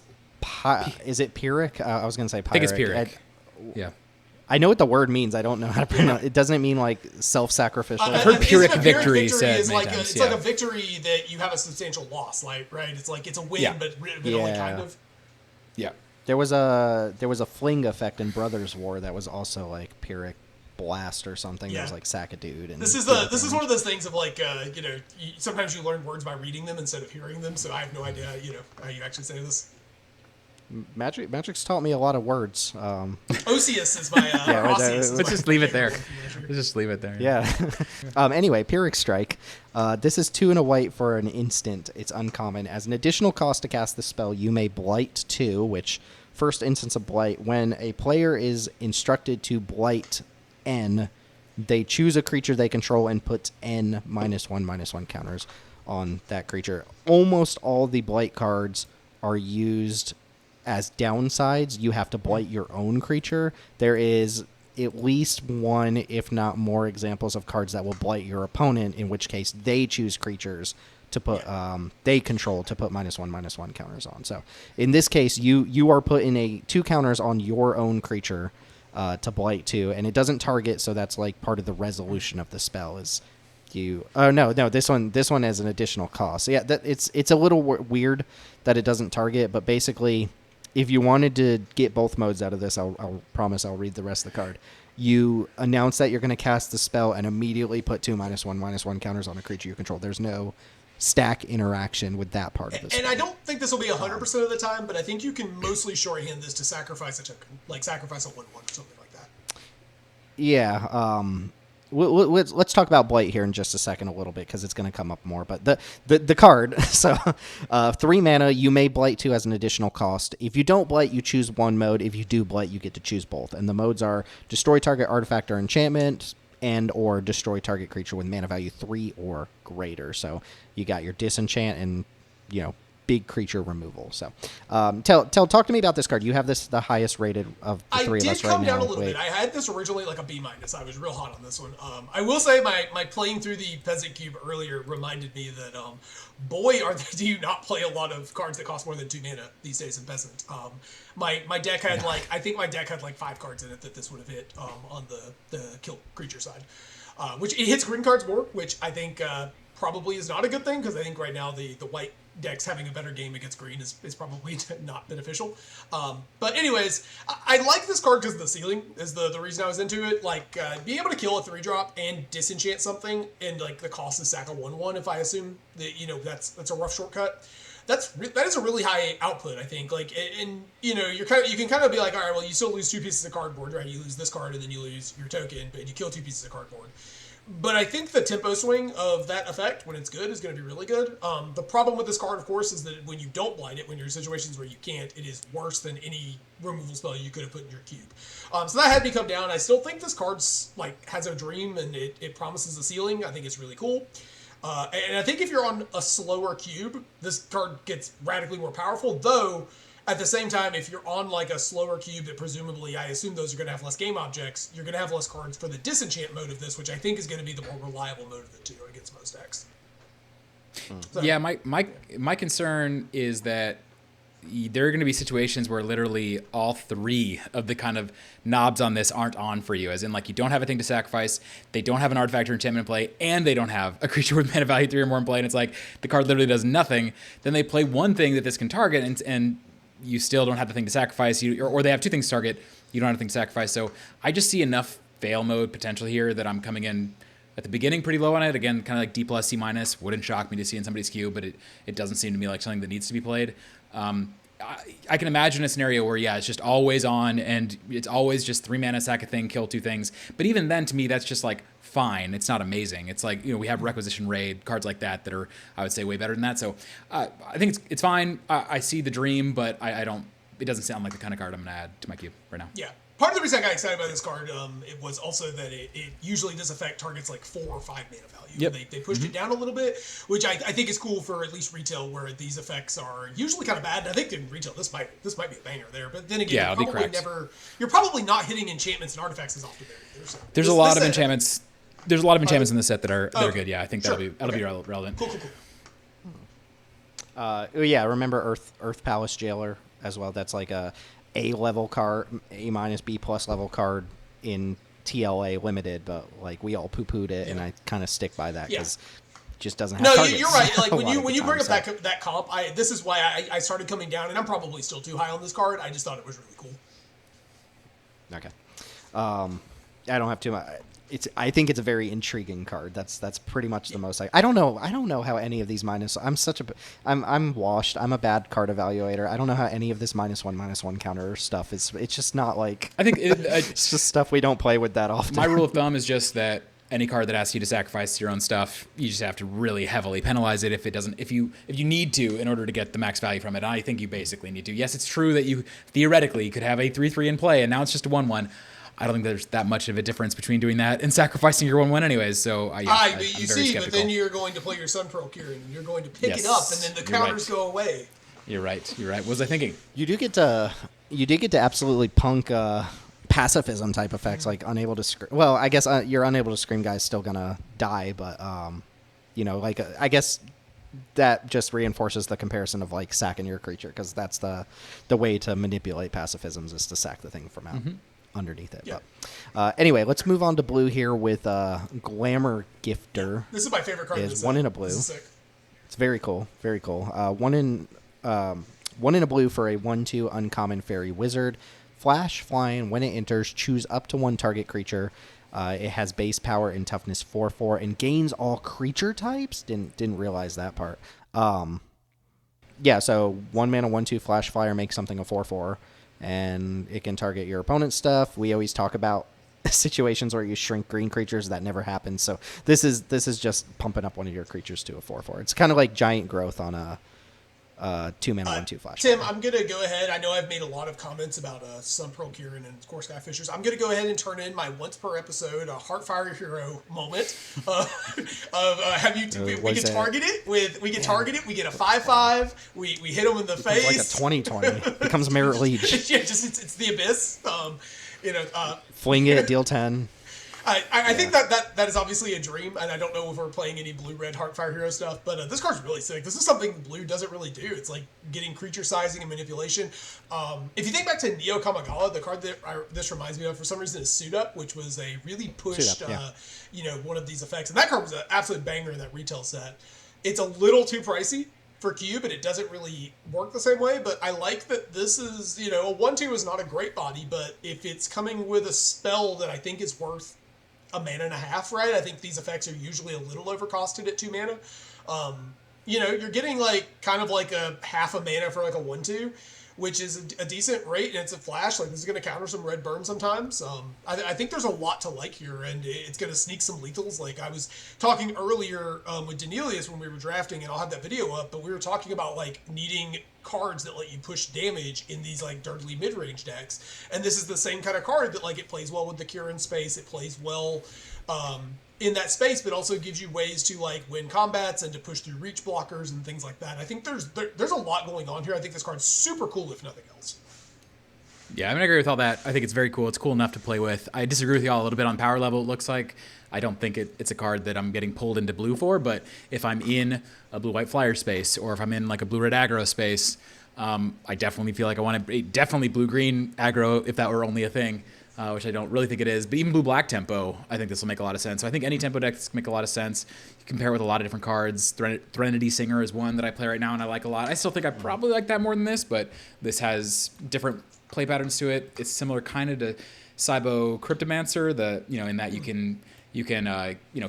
is it Pyrrhic? I was going to say Pyrrhic. I think it's Pyrrhic. Yeah. I know what the word means. I don't know how to pronounce it. It doesn't mean like self-sacrificial. I've heard Pyrrhic Isn't a victory said is many like times, it's like a victory that you have a substantial loss, like, right? It's like it's a win, Yeah. but only kind of. Yeah. There was a fling effect in Brothers War that was also like Pyrrhic Blast or something. Yeah. It was like sack a dude. And This is one of those things of like sometimes you learn words by reading them instead of hearing them. So I have no idea how you actually say this. Magic's taught me a lot of words. Osseous is my Osseous is Let's my just leave it there. measure. Let's just leave it there. Yeah. Anyway, Pyrrhic Strike. This is 2 and a white for an instant. It's uncommon. As an additional cost to cast the spell, you may Blight 2, which first instance of Blight. When a player is instructed to Blight N, they choose a creature they control and puts N -1/-1 counters on that creature. Almost all the Blight cards are used as downsides. You have to Blight your own creature. There is at least one, if not more, examples of cards that will Blight your opponent, in which case they choose creatures to put they control to put -1/-1 counters on. So in this case, you are putting 2 counters on your own creature to Blight 2, and it doesn't target, so that's like part of the resolution of the spell is No, this one has an additional cost. So yeah, it's a little weird that it doesn't target, but basically, if you wanted to get both modes out of this, I'll promise I'll read the rest of the card. You announce that you're going to cast the spell and immediately put 2/1/1 counters on a creature you control. There's no stack interaction with that part of the spell. And I don't think this will be 100% of the time, but I think you can mostly shorthand this to sacrifice a token, like sacrifice a 1/1 or something like that. Yeah. Let's talk about Blight here in just a second a little bit because it's going to come up more. But the card, so 3 mana, you may Blight 2 as an additional cost. If you don't Blight, you choose one mode. If you do Blight, you get to choose both. And the modes are destroy target artifact or enchantment and or destroy target creature with mana value 3 or greater. So you got your disenchant and, big creature removal. So, Teld, talk to me about this card. You have the highest rated of the three of us right now. I did come down a little bit. I had this originally like a B-. I was real hot on this one. I will say my playing through the Peasant Cube earlier reminded me that, boy, do you not play a lot of cards that cost more than 2 mana these days in Peasant. My deck had I think my deck had 5 cards in it that this would have hit on the kill creature side. Which it hits green cards more, which I think probably is not a good thing because I think right now the white decks having a better game against green is probably not beneficial. But anyways, I like this card because the ceiling is the reason I was into it. Being able to kill a 3-drop and disenchant something and the cost is sack a 1/1 if I assume that that's a rough shortcut. That is a really high output, I think. You can kind of be like, all right, well, you still lose 2 pieces of cardboard, right? You lose this card and then you lose your token, but you kill 2 pieces of cardboard. But I think the tempo swing of that effect, when it's good, is going to be really good. The problem with this card, of course, is that when you don't blind it, when you're in situations where you can't, it is worse than any removal spell you could have put in your cube. So that had me come down. I still think this card's has a dream and it promises a ceiling. I think it's really cool. And I think if you're on a slower cube, this card gets radically more powerful, though at the same time, if you're on a slower cube that presumably, I assume those are going to have less game objects, you're going to have less cards for the disenchant mode of this, which I think is going to be the more reliable mode of the two against most decks. So. Yeah, my concern is that there are going to be situations where literally all 3 of the kind of knobs on this aren't on for you, as in you don't have a thing to sacrifice, they don't have an artifact or enchantment in play, and they don't have a creature with mana value 3 or more in play, and it's the card literally does nothing. Then they play one thing that this can target, and you still don't have the thing to sacrifice, or they have 2 things to target, you don't have a thing to sacrifice. So I just see enough fail mode potential here that I'm coming in at the beginning pretty low on it. Again, kind of D+, C-. Wouldn't shock me to see in somebody's queue, but it doesn't seem to me like something that needs to be played. I can imagine a scenario where, it's just always on, and it's always just 3 mana, sack a thing, kill 2 things. But even then, to me, that's just fine. It's not amazing. It's we have Requisition Raid, cards like that are, I would say, way better than that. So I think it's fine. I see the dream, but I don't, it doesn't sound like the kind of card I'm going to add to my queue right now. Yeah. Part of the reason I got excited about this card, it was also that it usually this effect targets 4 or 5 mana value. Yep. They pushed it down a little bit, which I think is cool for at least retail, where these effects are usually kind of bad. And I think in retail this might be a banger there, but then again, you're probably not hitting enchants and artifacts as often there either. So There's a lot of enchantments. There's a lot of enchantments in this set that are good. Yeah, I think that'll be relevant. Cool. Yeah, remember Earth Palace Jailer as well. That's a level card, A- B+ level card in TLA limited, but we all poo-pooed it, and I kind of stick by that because it just doesn't have targets. You're right. When you bring up that comp, this is why I started coming down, and I'm probably still too high on this card. I just thought it was really cool. Okay. I don't have too much. I think it's a very intriguing card. That's pretty much the most. I don't know how any of these I'm washed. I'm a bad card evaluator. I don't know how any of this -1/-1 counter stuff is. It's just not I think it's just stuff we don't play with that often. My rule of thumb is just that any card that asks you to sacrifice your own stuff, you just have to really heavily penalize it if you need to in order to get the max value from it. And I think you basically need to. Yes, it's true that you theoretically could have a 3/3 in play, and now it's just a 1/1. I don't think there's that much of a difference between doing that and sacrificing your 1/1 anyways. So I'm very skeptical. But then you're going to play your Sun Pearl Kieran, and you're going to pick it up, and then the counters go away. You're right. What was I thinking? You do get to absolutely punk pacifism type effects, unable to scream. Well, I guess you're unable to scream guy's still gonna die, but I guess that just reinforces the comparison of sacking your creature, because that's the way to manipulate pacifisms is to sack the thing from out. Mm-hmm. underneath it. Yeah. But anyway, let's move on to blue here with Glamour Gifter. This is my favorite card. Is one in a blue. This is sick. It's very cool. Very cool. One in a blue for a 1/2 uncommon fairy wizard. Flash, flying. When it enters, choose up to one target creature. It has base power and toughness 4/4 and gains all creature types. Didn't realize that part. Yeah, so 1 mana, 1/2 flash flyer makes something a 4/4, and it can target your opponent's stuff. We always talk about situations where you shrink green creatures. That never happens. So this is just pumping up one of your creatures to a 4/4. It's kind of like giant growth on a 2 mana, 1/2 flash. Tim, I'm going to go ahead. I know I've made a lot of comments about Sun Pearl Kieran and, of course, Skyfishers. I'm going to go ahead and turn in my once per episode Heartfire Hero moment of have you. We can target it with. We can target it. We get a 5/5. We hit them in the face. Like a 20/20 becomes Merit Leech. Yeah, just it's the abyss. Fling it, deal 10. I think that is obviously a dream, and I don't know if we're playing any blue-red Heartfire Hero stuff, but this card's really sick. This is something blue doesn't really do. It's like getting creature sizing and manipulation. If you think back to Neo Kamigawa, the card that this reminds me of for some reason is Suit Up, which was a really pushed, one of these effects. And that card was an absolute banger in that retail set. It's a little too pricey for Cube, and it doesn't really work the same way, but I like that this is, a 1/2 is not a great body, but if it's coming with a spell that I think is worth a mana and a half, right? I think these effects are usually a little overcosted at 2 mana. You're getting kind of like a half a mana for like a 1/2, which is a decent rate, and it's a flash. Like, this is going to counter some red burn sometimes. I think there's a lot to like here, and it's going to sneak some lethals. Like, I was talking earlier with Daneelius when we were drafting, and I'll have that video up, but we were talking about needing cards that let you push damage in these dirtly mid-range decks, and this is the same kind of card that it plays well with the Kieran space. It plays well in that space, but also gives you ways to win combats and to push through reach blockers and things like that. I think there's a lot going on here. I think this card's super cool if nothing else. Yeah, I'm gonna agree with all that. I think it's very cool. It's cool enough to play with. I disagree with y'all a little bit on power level. It looks like I don't think it's a card that I'm getting pulled into blue for. But if I'm in a blue-white flyer space, or if I'm in a blue-red aggro space, I definitely feel like I want to definitely blue-green aggro if that were only a thing, which I don't really think it is. But even blue-black tempo, I think this will make a lot of sense. So I think any tempo decks make a lot of sense. You compare it with a lot of different cards. Threnody Singer is one that I play right now and I like a lot. I still think I probably like that more than this, but this has different play patterns to it. It's similar kind of to Cybo Cryptomancer, in that you can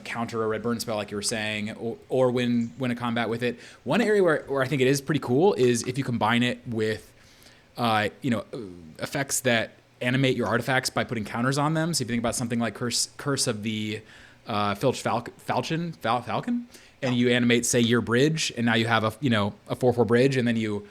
counter a red burn spell like you were saying, or win a combat with it. One area where I think it is pretty cool is if you combine it with effects that animate your artifacts by putting counters on them. So if you think about something like Curse of the Filch Falcon, and you animate, say, your bridge, and now you have a 4/4 bridge, and then you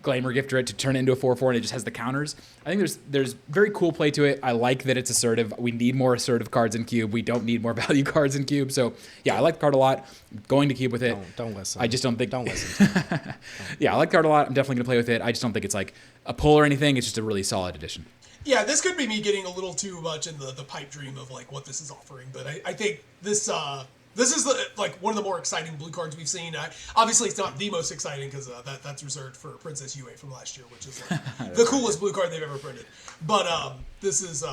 Glamour Gifter it to turn it into a 4/4, and it just has the counters. I think there's very cool play to it. I like that it's assertive. We need more assertive cards in Cube. We don't need more value cards in Cube. So yeah, I like the card a lot. I'm going to Cube with it. Don't listen. I just don't think. Don't listen. Yeah, I like the card a lot. I'm definitely going to play with it. I just don't think it's like a pull or anything. It's just a really solid addition. Yeah, this could be me getting a little too much in the pipe dream of what this is offering, but I think this is one of the more exciting blue cards we've seen. Obviously, it's not the most exciting because that's reserved for Princess Yue from last year, which is the coolest blue card they've ever printed. But this is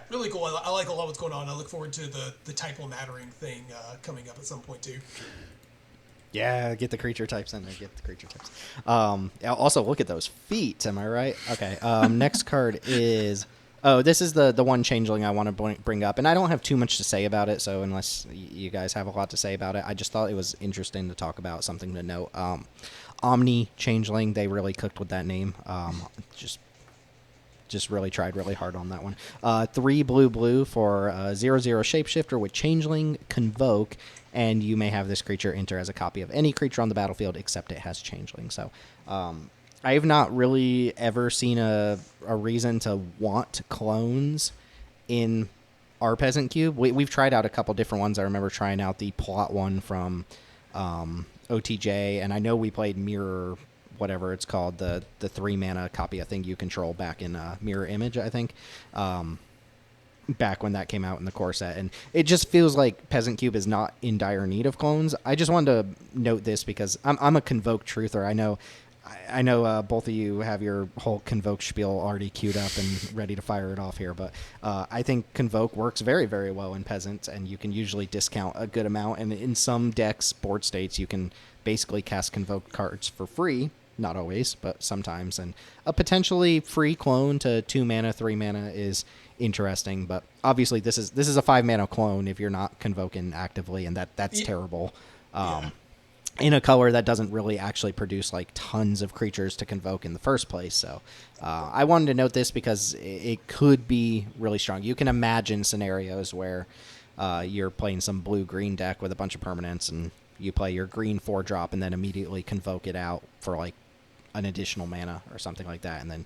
really cool. I like a lot what's going on. I look forward to the Typo Mattering thing coming up at some point too. Yeah, get the creature types in there. Get the creature types. Also, look at those feet. Am I right? Okay. Next card is... Oh, this is the one changeling I want to bring up. And I don't have too much to say about it, so unless you guys have a lot to say about it, I just thought it was interesting to talk about, something to note. Omni Changeling, they really cooked with that name. Just really tried really hard on that one. 3 blue for 0/0 Shapeshifter with Changeling, Convoke, and you may have this creature enter as a copy of any creature on the battlefield except it has Changeling. So I have not really ever seen a reason to want clones in our Peasant Cube. We've tried out a couple different ones. I remember trying out the plot one from OTJ, and I know we played Mirror, whatever it's called, the 3 mana copy, I think you control back in Mirror Image, I think. Back when that came out in the core set, and it just feels like Peasant Cube is not in dire need of clones. I just wanted to note this because I'm a Convoke truther. I know I know both of you have your whole Convoke spiel already queued up and ready to fire it off here, but I think Convoke works very, very well in Peasant, and you can usually discount a good amount. And in some decks, board states, you can basically cast Convoke cards for free. Not always, but sometimes. And a potentially free clone to 2 mana, 3 mana is interesting. But obviously, this is a 5 mana clone if you're not convoking actively, and that's terrible. In a color that doesn't really actually produce like tons of creatures to convoke in the first place. So I wanted to note this because it could be really strong. You can imagine scenarios where you're playing some blue-green deck with a bunch of permanents, and you play your green 4-drop and then immediately convoke it out for like an additional mana or something like that, and then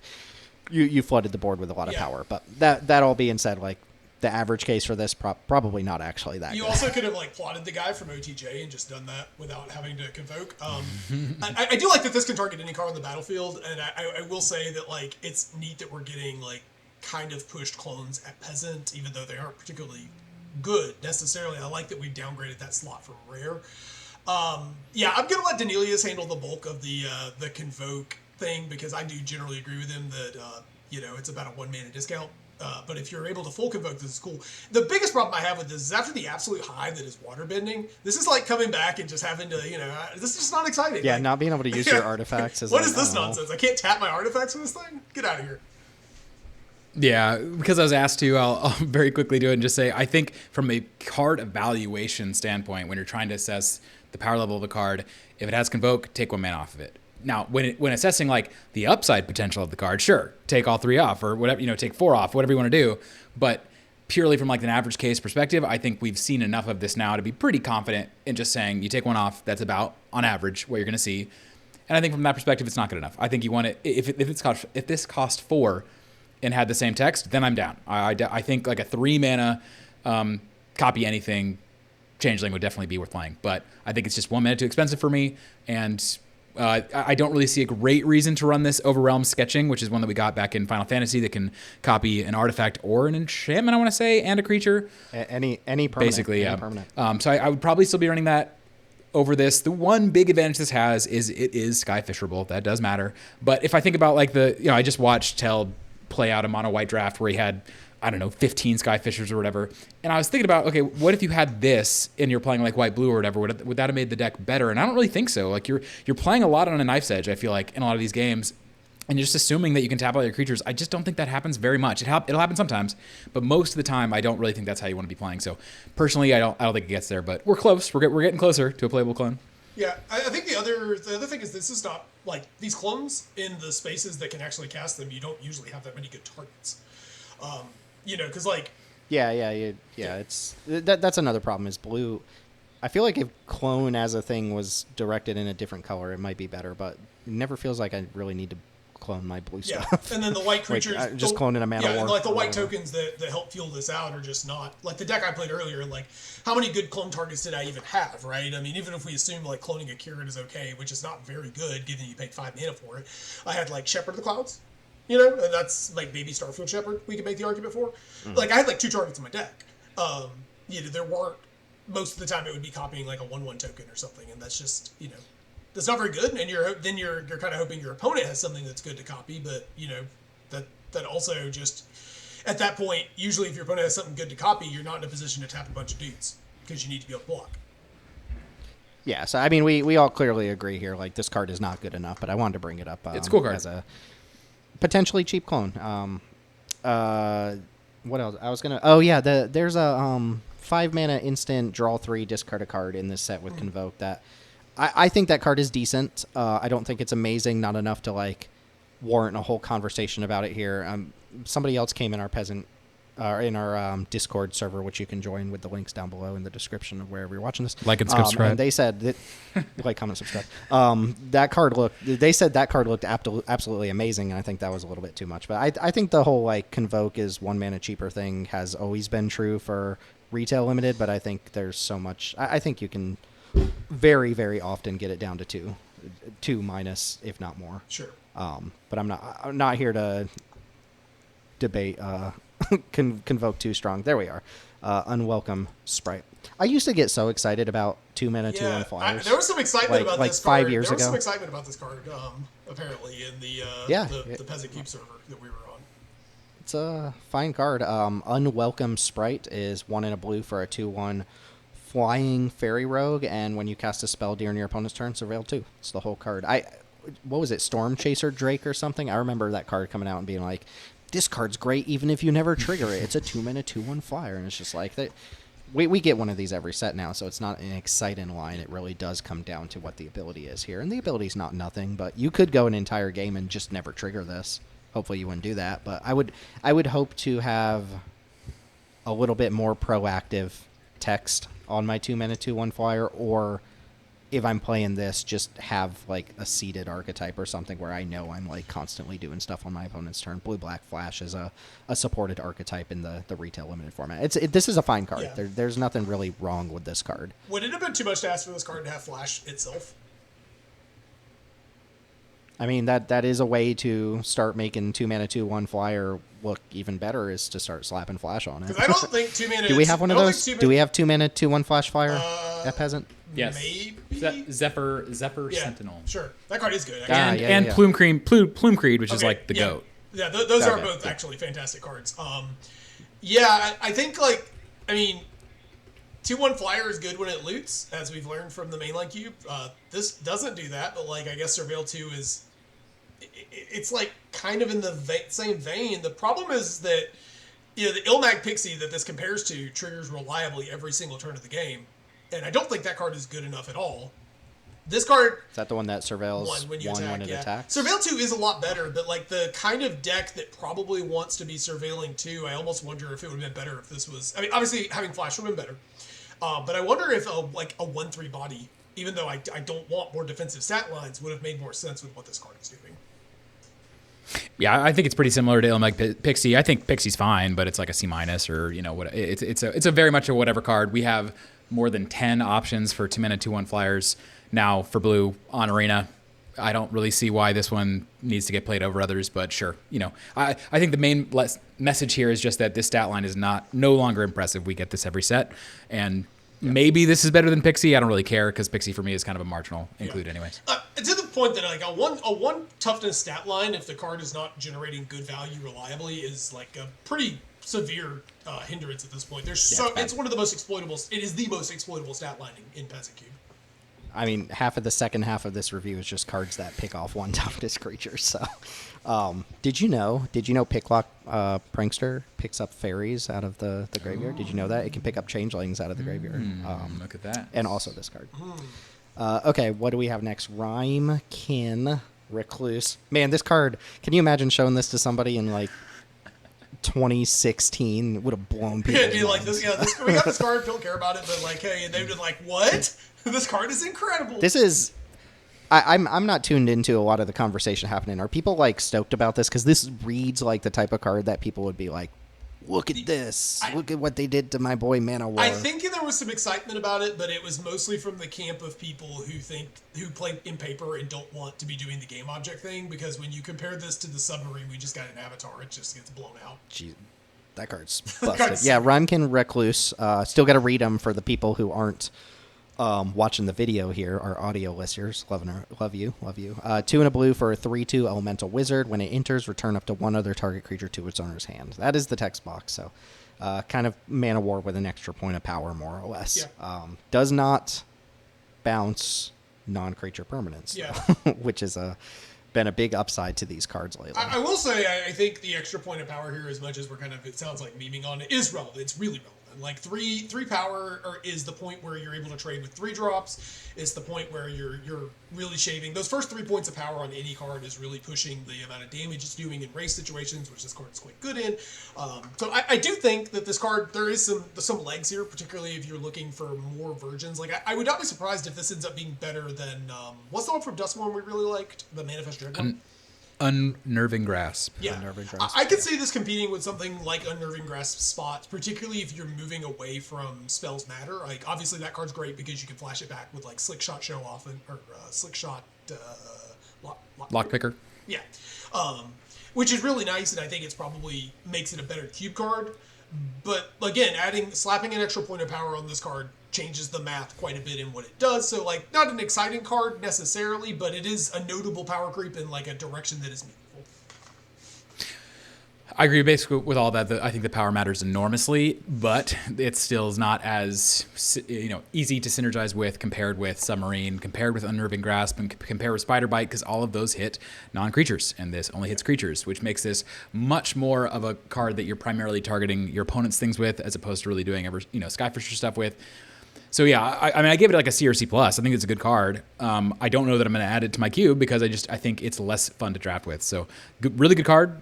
you flooded the board with a lot of power. But that all being said, like, the average case for this probably not actually that you good. also could have like plotted the guy from OTJ and just done that without having to convoke. I do like that this can target any card on the battlefield, and I will say that like it's neat that we're getting like kind of pushed clones at Peasant, even though they aren't particularly good necessarily. I like that we've downgraded that slot from rare. Yeah, I'm gonna let Daneelius handle the bulk of the convoke thing, because I do generally agree with him that it's about a 1 mana discount. But if you're able to full convoke, this is cool. The biggest problem I have with this is after the absolute high that is waterbending, this is like coming back and just having to, this is just not exciting. Yeah, like, not being able to use your artifacts. What is this nonsense? I can't tap my artifacts with this thing? Get out of here. Yeah, because I was asked to, I'll very quickly do it and just say, I think from a card evaluation standpoint, when you're trying to assess the power level of a card, if it has Convoke, take 1 mana off of it. Now, when assessing like the upside potential of the card, sure, take all 3 off, or whatever, take 4 off, whatever you want to do. But purely from like an average case perspective, I think we've seen enough of this now to be pretty confident in just saying you take 1 off, that's about on average what you're going to see. And I think from that perspective, it's not good enough. I think you want it if this cost 4 and had the same text, then I'm down. I think like a 3 mana copy anything changeling would definitely be worth playing. But I think it's just 1 mana too expensive for me, and I don't really see a great reason to run this Overwhelm Sketching, which is one that we got back in Final Fantasy that can copy an artifact or an enchantment, I want to say, and a creature. Any permanent. Basically, any yeah. Permanent. So I would probably still be running that over this. The one big advantage this has is it is skyfisherable. That does matter. But if I think about like I just watched Teld play out a mono white draft where he had, I don't know, 15 skyfishers or whatever. And I was thinking about, okay, what if you had this and you're playing like white blue or whatever? Would that have made the deck better? And I don't really think so. Like you're playing a lot on a knife's edge, I feel like, in a lot of these games. And you're just assuming that you can tap all your creatures. I just don't think that happens very much. It'll happen sometimes, but most of the time, I don't really think that's how you want to be playing. So personally, I don't think it gets there, but we're close. We're getting closer to a playable clone. Yeah, I think the other thing is this is not like these clones in the spaces that can actually cast them. You don't usually have that many good targets. Because like Yeah. It's that's another problem is blue. I feel like if clone as a thing was directed in a different color, it might be better, but it never feels like I really need to clone my blue stuff. And then the white creatures, like, just cloning a mana yeah, war. and like the white tokens that help fuel this out are just not like the deck I played earlier. Like, how many good clone targets did I even have? Right? I mean, even if we assume like cloning a Curate is okay, which is not very good given you paid 5 mana for it, I had like Shepherd of the Clouds. And that's like maybe Starfield Shepherd we could make the argument for. Like, I had like 2 targets in my deck. There weren't, most of the time it would be copying like a 1/1 token or something, and that's just, that's not very good. And you're kind of hoping your opponent has something that's good to copy, but that also just, at that point, usually if your opponent has something good to copy, you're not in a position to tap a bunch of dudes because you need to be able to block. Yeah, so I mean, we all clearly agree here. Like, this card is not good enough, but I wanted to bring it up. It's a cool card. As a potentially cheap clone. What else? I was gonna. Oh yeah, there's a 5 mana instant draw 3 discard a card in this set with Convoke that I think that card is decent. I don't think it's amazing, not enough to like warrant a whole conversation about it here. Somebody else came in our in our Discord server, which you can join with the links down below in the description of wherever you're watching this. Like and subscribe. And they said that like, comment, subscribe. They said that card looked absolutely amazing, and I think that was a little bit too much. But I think the whole like Convoke is 1 mana cheaper thing has always been true for retail limited, but I think there's so much. I think you can very, very often get it down to 2 minus, if not more. Sure. But I'm not here to debate Convoke too strong. There we are. Unwelcome Sprite. I used to get so excited about 2 mana 2/1 flyers. There was some excitement about like this 5 card. years There was ago. some excitement about this card. apparently, in Yeah. the Peasant Cube server that we were on. It's a fine card. Unwelcome Sprite is 1 and a blue for a 2/1 flying fairy rogue, and when you cast a spell during your opponent's turn, surveil 2. It's the whole card. What was it, Storm Chaser Drake or something? I remember that card coming out and being like, this card's great even if you never trigger it. It's a 2-mana 2/1 flyer, and it's just like that. We get one of these every set now, so it's not an exciting line. It really does come down to what the ability is here, and the ability's not nothing, but you could go an entire game and just never trigger this. Hopefully you wouldn't do that, but I would hope to have a little bit more proactive text on my 2-mana 2/1 flyer, or if I'm playing this, just have like a seeded archetype or something where I know I'm like constantly doing stuff on my opponent's turn. Blue-black flash is a supported archetype in the retail limited format. This is a fine card. Yeah. There's nothing really wrong with this card. Would it have been too much to ask for this card to have flash itself? I mean, that is a way to start making 2-mana 2/1 flyer look even better, is to start slapping flash on it. Because I don't think 2-mana... Do we have one of those? Do we have 2-mana 2/1 flash flyer at Peasant? Yes. Maybe? Zephyr Yeah, Sentinel. Sure. That card is good. And Plume Creed, which is Okay, like the yeah. GOAT. Yeah, those are Okay, both yeah. actually fantastic cards. Yeah, I think, like, I mean, 2/1 flyer is good when it loots, as we've learned from the mainline cube. This doesn't do that, but, like, I guess Surveil 2 is... It's, like, kind of in the same vein. The problem is that, you know, the Ilmag Pixie that this compares to triggers reliably every single turn of the game. And I don't think that card is good enough at all. This card... Is that the one that surveils when it yeah. attacks? Surveil 2 is a lot better, but like the kind of deck that probably wants to be surveilling 2, I almost wonder if it would have been better if this was... I mean, obviously having flash would have been better. But I wonder if a 1/3 body, even though I don't want more defensive stat lines, would have made more sense with what this card is doing. Yeah, I think it's pretty similar to Ilmag Pixie. I think Pixie's fine, but it's like a C- or, you know, what it's a very much a whatever card. We have more than 10 options for 2-mana 2/1 flyers now for blue on Arena. I don't really see why this one needs to get played over others, but sure. You know, I think the main message here is just that this stat line is no longer impressive. We get this every set, and maybe this is better than Pixie. I don't really care, because Pixie for me is kind of a marginal include anyways. To the point that like a one toughness stat line, if the card is not generating good value reliably, is like a pretty severe hindrance at this point. It's one of the most exploitable. It is the most exploitable stat line in Peasant Cube. I mean, half of the second half of this review is just cards that pick off one toughness creature. So, did you know Picklock Prankster picks up fairies out of the graveyard? Did you know that? It can pick up changelings out of the graveyard. Look at that. And also this card. Okay, what do we have next? Rhymekin Recluse. Man, this card, can you imagine showing this to somebody in like 2016? It would have blown people. It'd be like this, we got this card, don't care about it, but like, hey, and they'd be like, what? This card is incredible. This is... I'm not tuned into a lot of the conversation happening. Are people like stoked about this? Because this reads like the type of card that people would be like, look at this. Look at what they did to my boy Mana War. I think there was some excitement about it, but it was mostly from the camp of people who play in paper and don't want to be doing the game object thing, because when you compare this to the submarine we just got in Avatar, it just gets blown out. Jeez, that card's busted. Yeah, Rhymekin Recluse. Still got to read them for the people who aren't watching the video here, our audio listeners. Love you. 2 and a blue for a 3/2 elemental wizard. When it enters, return up to one other target creature to its owner's hand. That is the text box. So kind of Mana War with an extra point of power, more or less. Yeah. Does not bounce non-creature permanents, which is been a big upside to these cards lately. I will say, I think the extra point of power here, as much as we're kind of, it sounds like memeing on it, is relevant. It's really relevant. Like three power is the point where you're able to trade with 3 drops. It's the point where you're really shaving. Those first 3 points of power on any card is really pushing the amount of damage it's doing in race situations, which this card is quite good in. So I do think that this card, there is some legs here, particularly if you're looking for more versions. Like I would not be surprised if this ends up being better than what's the one from Dustmourne we really liked, the Manifest Dread one. Unnerving Grasp. Yeah, I could see this competing with something like Unnerving Grasp spots, particularly if you're moving away from Spells Matter. Like, obviously that card's great because you can flash it back with, like, Slick Shot Show Off, or Slick Shot... Lockpicker. Yeah. Which is really nice, and I think it's probably makes it a better cube card. But again, slapping an extra point of power on this card changes the math quite a bit in what it does. So like, not an exciting card necessarily, but it is a notable power creep in like a direction that is meaningful. I agree basically with all that. I think the power matters enormously, but it still is not as easy to synergize with compared with Submarine, compared with Unnerving Grasp, and compared with Spider Bite, because all of those hit non-creatures, and this only hits creatures, which makes this much more of a card that you're primarily targeting your opponent's things with, as opposed to really doing Skyfisher stuff with. So yeah, I mean, I gave it like a C or C+. I think it's a good card. I don't know that I'm going to add it to my cube because I think it's less fun to draft with. So really good card.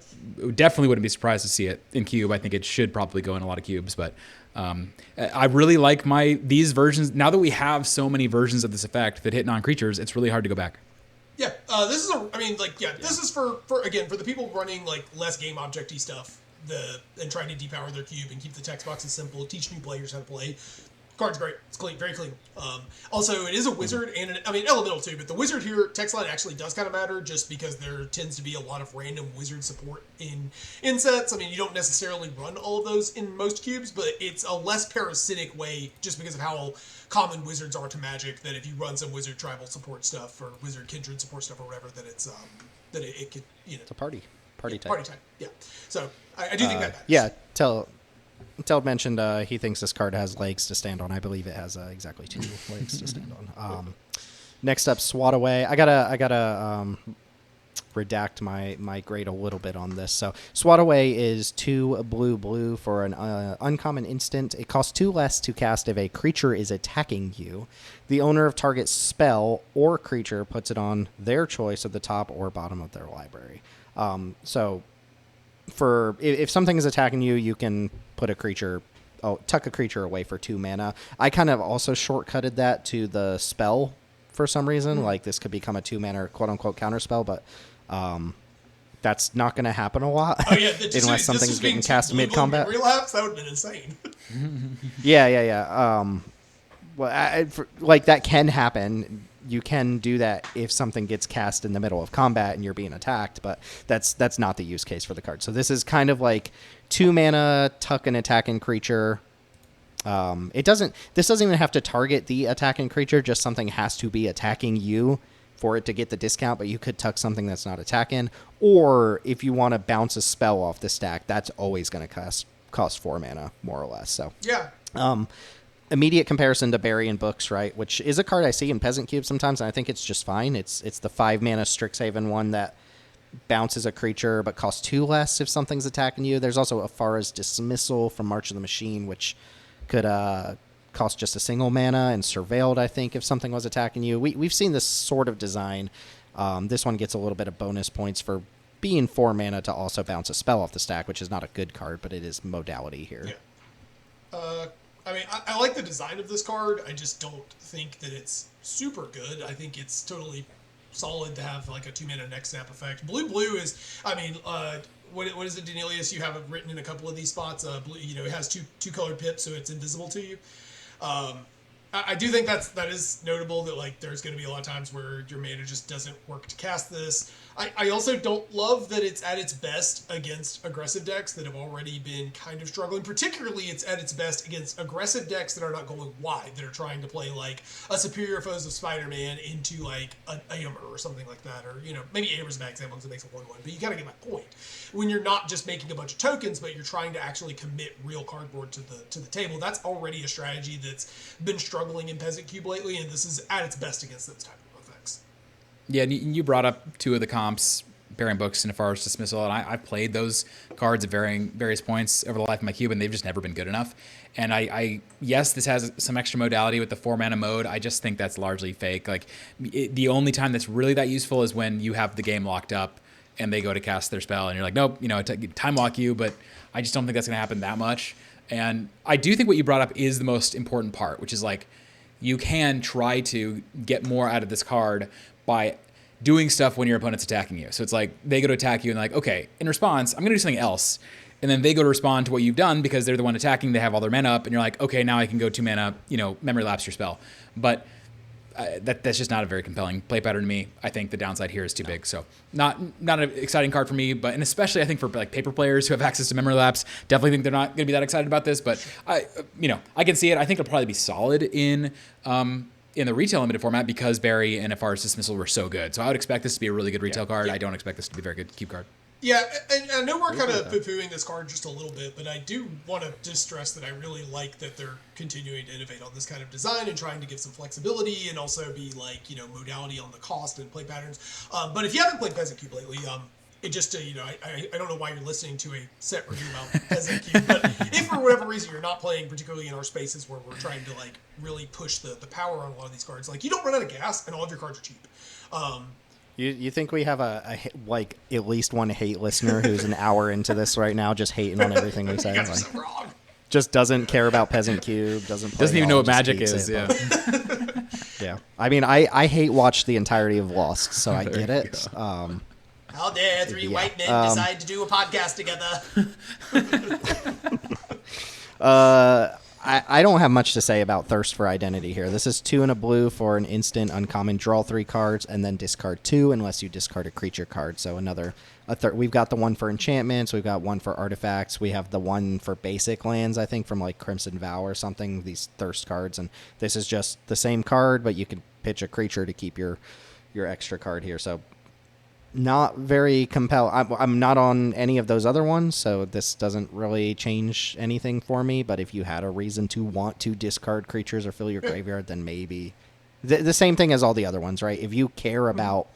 Definitely wouldn't be surprised to see it in cube. I think it should probably go in a lot of cubes. But I really like these versions. Now that we have so many versions of this effect that hit non-creatures, it's really hard to go back. Yeah, this is for the people running like less game objecty stuff, and trying to depower their cube and keep the text boxes simple, teach new players how to play. Card's great. It's clean, very clean. Also, it is a wizard and elemental too, but the wizard here, text line actually does kind of matter just because there tends to be a lot of random wizard support in sets. I mean, you don't necessarily run all of those in most cubes, but it's a less parasitic way just because of how common wizards are to Magic, that if you run some wizard tribal support stuff or wizard kindred support stuff or whatever, that it's it could, It's a party type. Party type. Yeah. So I do think that matters. Yeah, Teld mentioned he thinks this card has legs to stand on. I believe it has exactly 2 legs to stand on. Next up, Swat Away. I gotta redact my grade a little bit on this. So Swat Away is 2 blue for an uncommon instant. It costs 2 less to cast if a creature is attacking you. The owner of target spell or creature puts it on their choice of the top or bottom of their library. So for if something is attacking you, you can put tuck a creature away for 2 mana. I kind of also shortcutted that to the spell for some reason. Like this could become a 2 mana quote unquote counter spell, but that's not going to happen a lot. Oh, yeah, unless something's getting cast mid combat. Relapse, that would have been insane. Yeah. Well, like that can happen. You can do that if something gets cast in the middle of combat and you're being attacked, but that's not the use case for the card. So this is kind of like 2 mana, tuck an attacking creature. This doesn't even have to target the attacking creature, just something has to be attacking you for it to get the discount, but you could tuck something that's not attacking. Or if you want to bounce a spell off the stack, that's always going to cost 4 mana, more or less. So yeah. Immediate comparison to Bury in Books, right? Which is a card I see in Peasant Cube sometimes, and I think it's just fine. It's the 5 mana Strixhaven one that bounces a creature but costs 2 less if something's attacking you. There's also Afara's Dismissal from March of the Machine, which could cost just a single mana, and Surveilled, I think, if something was attacking you. We've seen this sort of design. This one gets a little bit of bonus points for being 4 mana to also bounce a spell off the stack, which is not a good card, but it is modality here. Yeah. I mean, I like the design of this card. I just don't think that it's super good. I think it's totally solid to have like a 2 mana next snap effect. Blue is, I mean, what is it, Daneelius? You have it written in a couple of these spots. Blue, it has two colored pips, so it's invisible to you. I do think that is notable, that like there's going to be a lot of times where your mana just doesn't work to cast this. I also don't love that it's at its best against aggressive decks that have already been kind of struggling. Particularly, it's at its best against aggressive decks that are not going wide, that are trying to play like a Superior Foes of Spider-Man into like an Aemir or something like that, or maybe Aemir's a bad example because it makes a 1/1. But you gotta get my point. When you're not just making a bunch of tokens, but you're trying to actually commit real cardboard to the table, that's already a strategy that's been struggling in Peasant Cube lately, and this is at its best against those type of effects. Yeah, and you brought up 2 of the comps, Bury in Books and Afara's Dismissal, and I've played those cards at various points over the life of my cube, and they've just never been good enough. And yes, this has some extra modality with the 4 mana mode. I just think that's largely fake. Like the only time that's really that useful is when you have the game locked up and they go to cast their spell, and you're like, nope, time lock you, but I just don't think that's going to happen that much. And I do think what you brought up is the most important part, which is like, you can try to get more out of this card by doing stuff when your opponent's attacking you. So it's like they go to attack you and like, okay, in response, I'm going to do something else. And then they go to respond to what you've done because they're the one attacking. They have all their mana up, and you're like, okay, now I can go 2 mana, memory lapse your spell. But that's just not a very compelling play pattern to me. I think the downside here is too big. So not an exciting card for me, but and especially I think for like paper players who have access to memory lapse, definitely think they're not going to be that excited about this. But I can see it. I think it'll probably be solid in the retail limited format because Barry and FR's Dismissal were so good. So I would expect this to be a really good retail card. I don't expect this to be a very good cube card. Yeah, and I know we're kind of poo-pooing this card just a little bit, but I do want to just stress that I really like that they're continuing to innovate on this kind of design and trying to give some flexibility and also be like, modality on the cost and play patterns. But if you haven't played Peasant Cube lately, it just, I don't know why you're listening to a set review about Peasant Cube, but if for whatever reason you're not playing, particularly in our spaces where we're trying to like really push the power on a lot of these cards, like you don't run out of gas and all of your cards are cheap. You think we have like at least one hate listener who's an hour into this right now, just hating on everything we say? You guys are so wrong. Just doesn't care about Peasant Cube, doesn't even know what Magic hates is. It, yeah. I mean, I hate watch the entirety of Lost, so I get it. How dare three white men decide to do a podcast together? I don't have much to say about Thirst for Identity here. This is 2 and a blue for an instant uncommon. Draw 3 cards and then discard 2 unless you discard a creature card. So we've got the one for enchantments. We've got one for artifacts. We have the one for basic lands, I think, from like Crimson Vow or something, these Thirst cards. And this is just the same card, but you can pitch a creature to keep your extra card here. So not very compelling. I'm not on any of those other ones, so this doesn't really change anything for me. But if you had a reason to want to discard creatures or fill your graveyard, then maybe the same thing as all the other ones, right? If you care about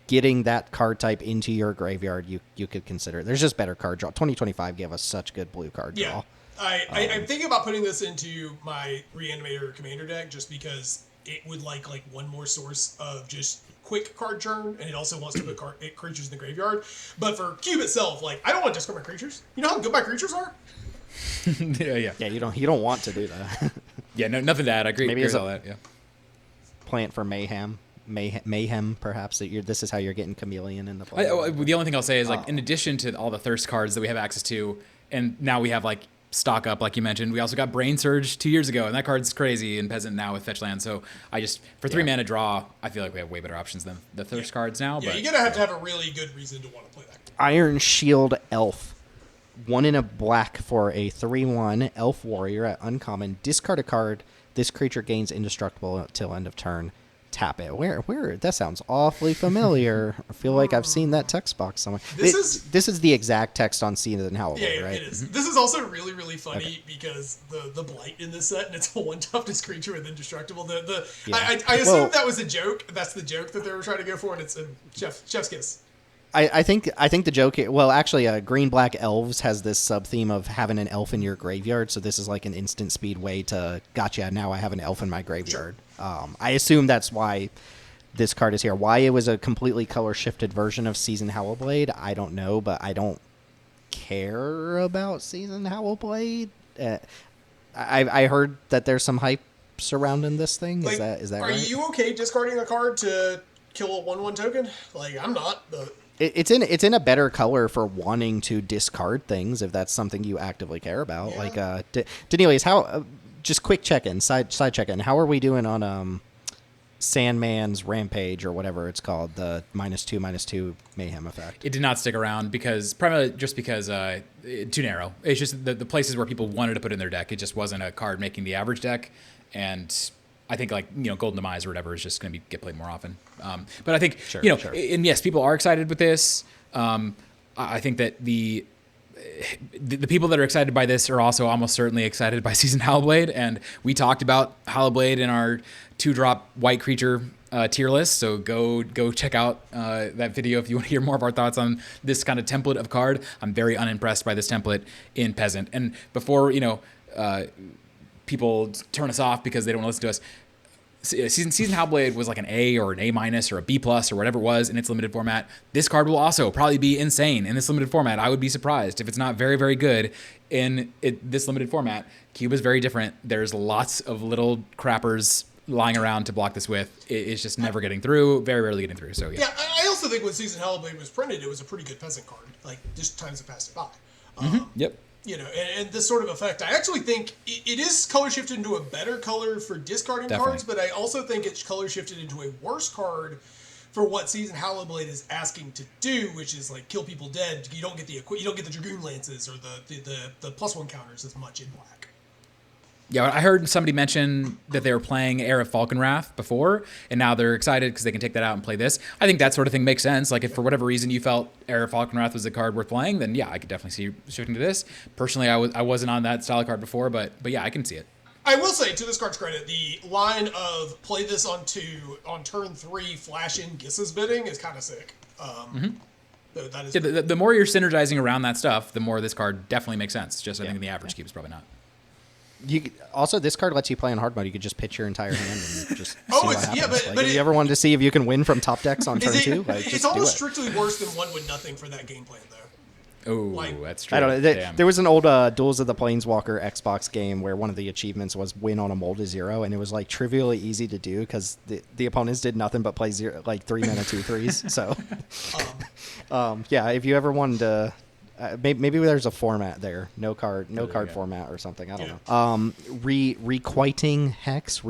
getting that card type into your graveyard, you could consider it. There's just better card draw. 2025 gave us such good blue card draw. I'm thinking about putting this into my Reanimator Commander deck just because it would like one more source of just quick card churn, and it also wants to put creatures in the graveyard. But for Cube itself, like I don't want to discard my creatures. You know how good my creatures are? Yeah. You don't want to do that. Yeah, no, nothing to add. I agree. Maybe with it's all that. Yeah. Plant for mayhem, perhaps. This is how you're getting Chameleon in the play. The only thing I'll say is like in addition to all the Thirst cards that we have access to, and now we have like stock up, like you mentioned. We also got Brain Surge 2 years ago, and that card's crazy in Peasant now with fetch land. So for 3 mana draw, I feel like we have way better options than the Thirst cards now. Yeah, but you're gonna have to have a really good reason to want to play that. Iron Shield Elf. 1 in a black for a 3/1 Elf Warrior at uncommon. Discard a card. This creature gains indestructible until end of turn. Tap it. Where? That sounds awfully familiar. I feel like I've seen that text box somewhere. This is the exact text on Season Howled, yeah, right? it is. This is also really, really funny because the blight in this set, and it's a 1 toughness creature with indestructible. I assume that was a joke. That's the joke that they were trying to go for, and it's a chef's kiss. I think the joke here, well, actually, Green Black Elves has this sub theme of having an elf in your graveyard, so this is like an instant speed way to gotcha. Now I have an elf in my graveyard. Sure. I assume that's why this card is here. Why it was a completely color shifted version of Season Howlblade, I don't know, but I don't care about Season Howlblade. I heard that there's some hype surrounding this thing. Is that right? Are you okay discarding a card to kill a 1/1 token? Like I'm not, but it's in a better color for wanting to discard things if that's something you actively care about. Yeah. Like Daneelius, how just quick check-in, side check-in. How are we doing on Sandman's Rampage or whatever it's called, the -2/-2 mayhem effect? It did not stick around primarily because too narrow. It's just the places where people wanted to put in their deck. It just wasn't a card making the average deck, and I think Golden Demise or whatever is just going to get played more often. But I think sure. And yes, people are excited with this. I think that the people that are excited by this are also almost certainly excited by Season Howlblade, and we talked about Howlblade in our 2-drop white creature tier list. So go check out that video if you want to hear more of our thoughts on this kind of template of card. I'm very unimpressed by this template in Peasant. And before people turn us off because they don't want to listen to us, Season Howlblade was like an A or an A- or a B+ or whatever it was in its limited format. This card will also probably be insane in this limited format. I would be surprised if it's not very, very good in this limited format. Cube is very different. There's lots of little crappers lying around to block this with. It's just never getting through, very rarely getting through. So yeah. I also think when Season Howlblade was printed, it was a pretty good Peasant card. Like just times have passed it by. Yep. and this sort of effect, I actually think it is color shifted into a better color for discarding cards, but I also think it's color shifted into a worse card for what Seasoned Hallowblade is asking to do, which is like kill people dead. You don't get the Dragoon Lances or the +1 counters as much in black. Yeah, I heard somebody mention that they were playing Heir of Falconwrath before, and now they're excited because they can take that out and play this. I think that sort of thing makes sense. Like, if for whatever reason you felt Heir of Falconwrath was a card worth playing, then yeah, I could definitely see you shifting to this. Personally, I wasn't on that style of card before, but yeah, I can see it. I will say, to this card's credit, the line of play this on turn 3, flash in Gissa's bidding is kind of sick. That is the more you're synergizing around that stuff, the more this card definitely makes sense. Just I think in the average cube is probably not. Also, this card lets you play in hard mode. You could just pitch your entire hand and just see what happens. Yeah, but if you ever wanted to see if you can win from top decks on turn 2, it's almost strictly worse than 1 with nothing for that game plan, though. Oh, that's true. I don't know. There was an old Duels of the Planeswalker Xbox game where one of the achievements was win on a mold 0, and it was like trivially easy to do because the opponents did nothing but play 3 mana 2/3s. So, yeah, if you ever wanted to. Maybe there's a format there, no card format or something. I don't know. Requiting Hex,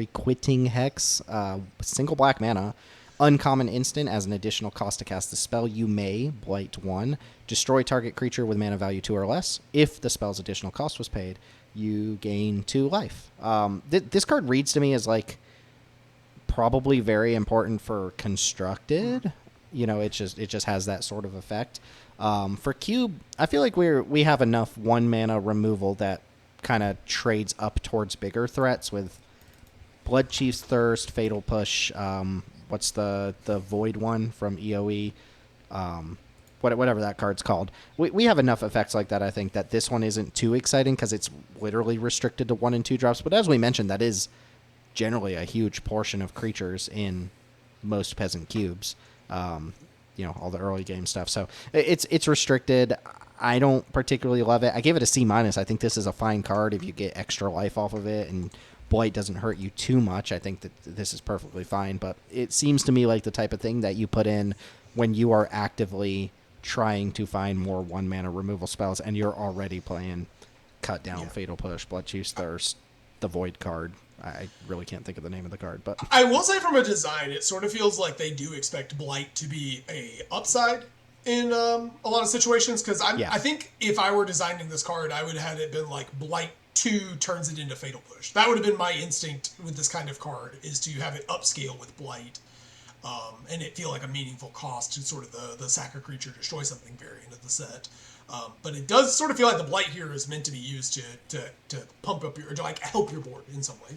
single black mana, uncommon instant. As an additional cost to cast the spell, you may blight 1, destroy target creature with mana value 2 or less. If the spell's additional cost was paid, you gain 2 life. This card reads to me as like probably very important for constructed. It just has that sort of effect. For Cube, I feel like we have enough 1 mana removal that kind of trades up towards bigger threats with Blood Chief's Thirst, Fatal Push. What's the Void one from EOE? Whatever that card's called. We have enough effects like that, I think, that this one isn't too exciting because it's literally restricted to 1 and 2 drops. But as we mentioned, that is generally a huge portion of creatures in most Peasant cubes. All the early game stuff. So it's restricted. I don't particularly love it. I gave it a C-. I think this is a fine card if you get extra life off of it and Blight doesn't hurt you too much. I think that this is perfectly fine, but it seems to me like the type of thing that you put in when you are actively trying to find more 1 mana removal spells and you're already playing Cut Down, Fatal Push, Blood Chief's Thirst, the Void card. I really can't think of the name of the card, but I will say from a design, it sort of feels like they do expect Blight to be a upside in a lot of situations. Because I think if I were designing this card, I would have it been like Blight 2 turns it into Fatal Push. That would have been my instinct with this kind of card, is to have it upscale with Blight, and it feel like a meaningful cost to sort of the sack a creature, destroy something variant of the set. But it does sort of feel like the Blight here is meant to be used to pump up to like help your board in some way.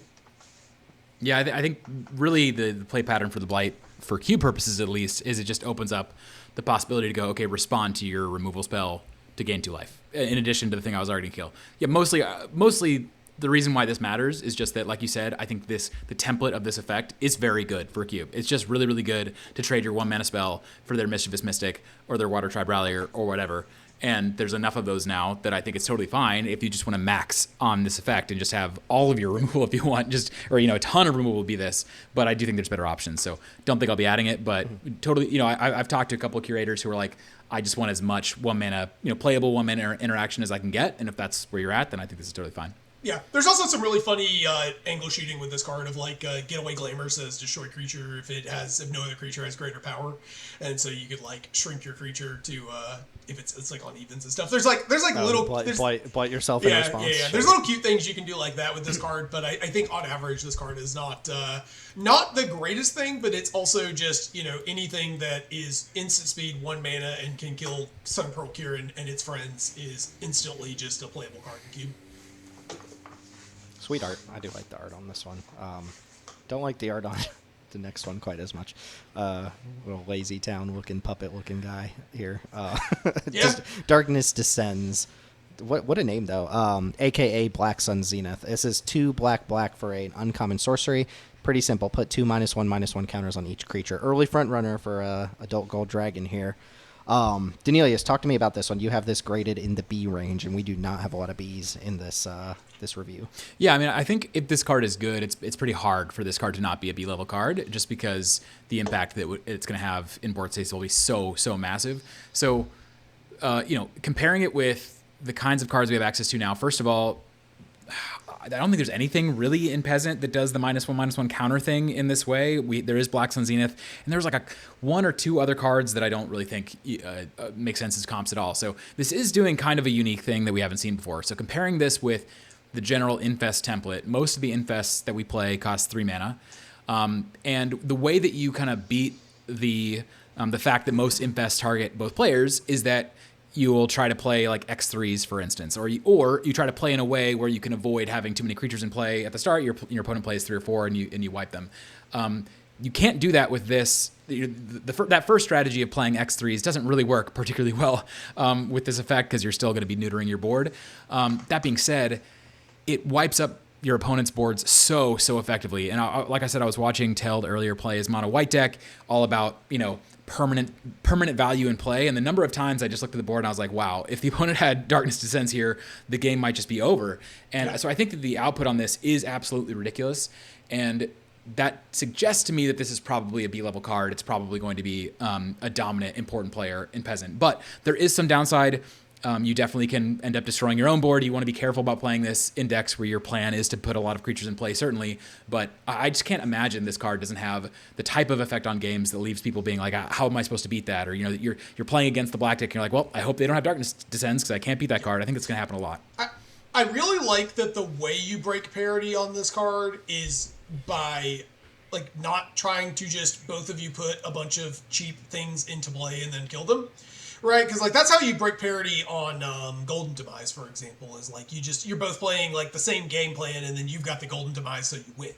Yeah, I think really the play pattern for the Blight, for cube purposes at least, is it just opens up the possibility to go, okay, respond to your removal spell to gain 2 life, in addition to the thing I was already going to kill. Yeah, mostly the reason why this matters is just that, like you said, I think the template of this effect is very good for a cube. It's just really, really good to trade your 1 mana spell for their Mischievous Mystic or their Water Tribe Rallier or whatever. And there's enough of those now that I think it's totally fine if you just want to max on this effect and just have all of your removal if you want, or a ton of removal would be this. But I do think there's better options. So don't think I'll be adding it, but totally, I've talked to a couple of curators who are like, I just want as much 1 mana, playable 1 mana interaction as I can get. And if that's where you're at, then I think this is totally fine. Yeah, there's also some really funny angle shooting with this card of like Getaway Glamour says destroy creature if no other creature has greater power, and so you could like shrink your creature to if it's like on evens and stuff. There's little blight yourself in response. Yeah. There's little cute things you can do like that with this card, but I think on average this card is not the greatest thing, but it's also just anything that is instant speed 1 mana and can kill Sun Pearl Cure and its friends is instantly just a playable card in Cube. Sweet art. I do like the art on this one. Don't like the art on the next one quite as much. Little lazy town looking puppet looking guy here. Just Darkness Descends. What a name though. AKA Black Sun Zenith. This is 2 black for an uncommon sorcery. Pretty simple. Put 2 -1/-1 counters on each creature. Early front runner for Adult Gold Dragon here. Daneelius, talk to me about this one. You have this graded in the B range, and we do not have a lot of Bs in this this review. Yeah, I mean, I think if this card is good, it's pretty hard for this card to not be a B level card, just because the impact that it's going to have in board states will be so massive. So, comparing it with the kinds of cards we have access to now, first of all, I don't think there's anything really in Peasant that does the -1/-1 counter thing in this way. There is Black Sun Zenith, and there's like one or two other cards that I don't really think make sense as comps at all. So this is doing kind of a unique thing that we haven't seen before. So comparing this with the general Infest template, most of the Infests that we play cost 3 mana. And the way that you kind of beat the fact that most Infests target both players is that you will try to play like X3s, for instance, or you try to play in a way where you can avoid having too many creatures in play at the start. Your opponent plays 3 or 4, and you wipe them. You can't do that with this. That first strategy of playing X3s doesn't really work particularly well with this effect because you're still going to be neutering your board. That being said, it wipes up your opponent's boards so effectively. And like I said, I was watching Teld earlier play his mono white deck, all about permanent value in play. And the number of times I just looked at the board and I was like, wow, if the opponent had Darkness Descends here, the game might just be over. And so I think that the output on this is absolutely ridiculous. And that suggests to me that this is probably a B-level card. It's probably going to be a dominant, important player in Peasant. But there is some downside. You definitely can end up destroying your own board. You want to be careful about playing this index where your plan is to put a lot of creatures in play, certainly. But I just can't imagine this card doesn't have the type of effect on games that leaves people being like, how am I supposed to beat that? Or, you're playing against the black deck and you're like, well, I hope they don't have Darkness Descends because I can't beat that card. I think it's going to happen a lot. I really like that the way you break parity on this card is by not trying to just both of you put a bunch of cheap things into play and then kill them. Right, because that's how you break parity on Golden Demise, for example. Is you're both playing the same game plan, and then you've got the Golden Demise, so you win.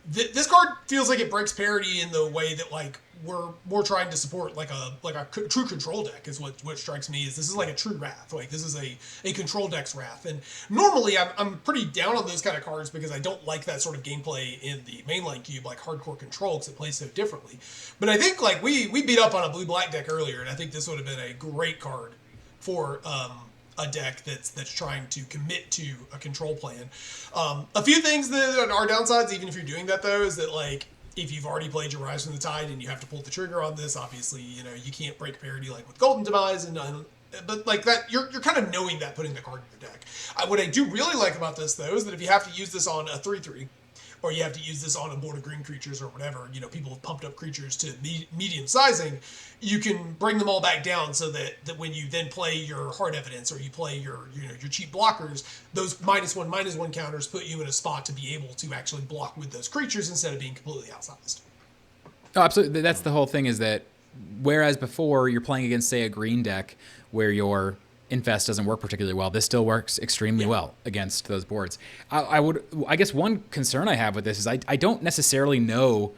This card feels like it breaks parity in the way that we're trying to support a true control deck is what strikes me is this is like a true Wrath. This is a control deck's Wrath, and normally I'm pretty down on those kind of cards because I don't like that sort of gameplay in the mainline cube hardcore control because it plays so differently. But I think we beat up on a blue-black deck earlier, and I think this would have been a great card for a deck that's trying to commit to a control plan. A few things that are downsides, even if you're doing that though, is that if you've already played your Rise from the Tide and you have to pull the trigger on this, obviously you can't break parity with Golden Demise, but that you're kind of knowing that putting the card in your deck. What I do really like about this though is that if you have to use this on a 3/3. Or you have to use this on a board of green creatures or whatever, people have pumped up creatures to medium sizing, you can bring them all back down so that when you then play your hard evidence or you play your cheap blockers, those -1/-1 counters put you in a spot to be able to actually block with those creatures instead of being completely outsized. Oh, absolutely. That's the whole thing is that whereas before you're playing against, say, a green deck where your Infest doesn't work particularly well, this still works extremely well against those boards. I guess one concern I have with this is I don't necessarily know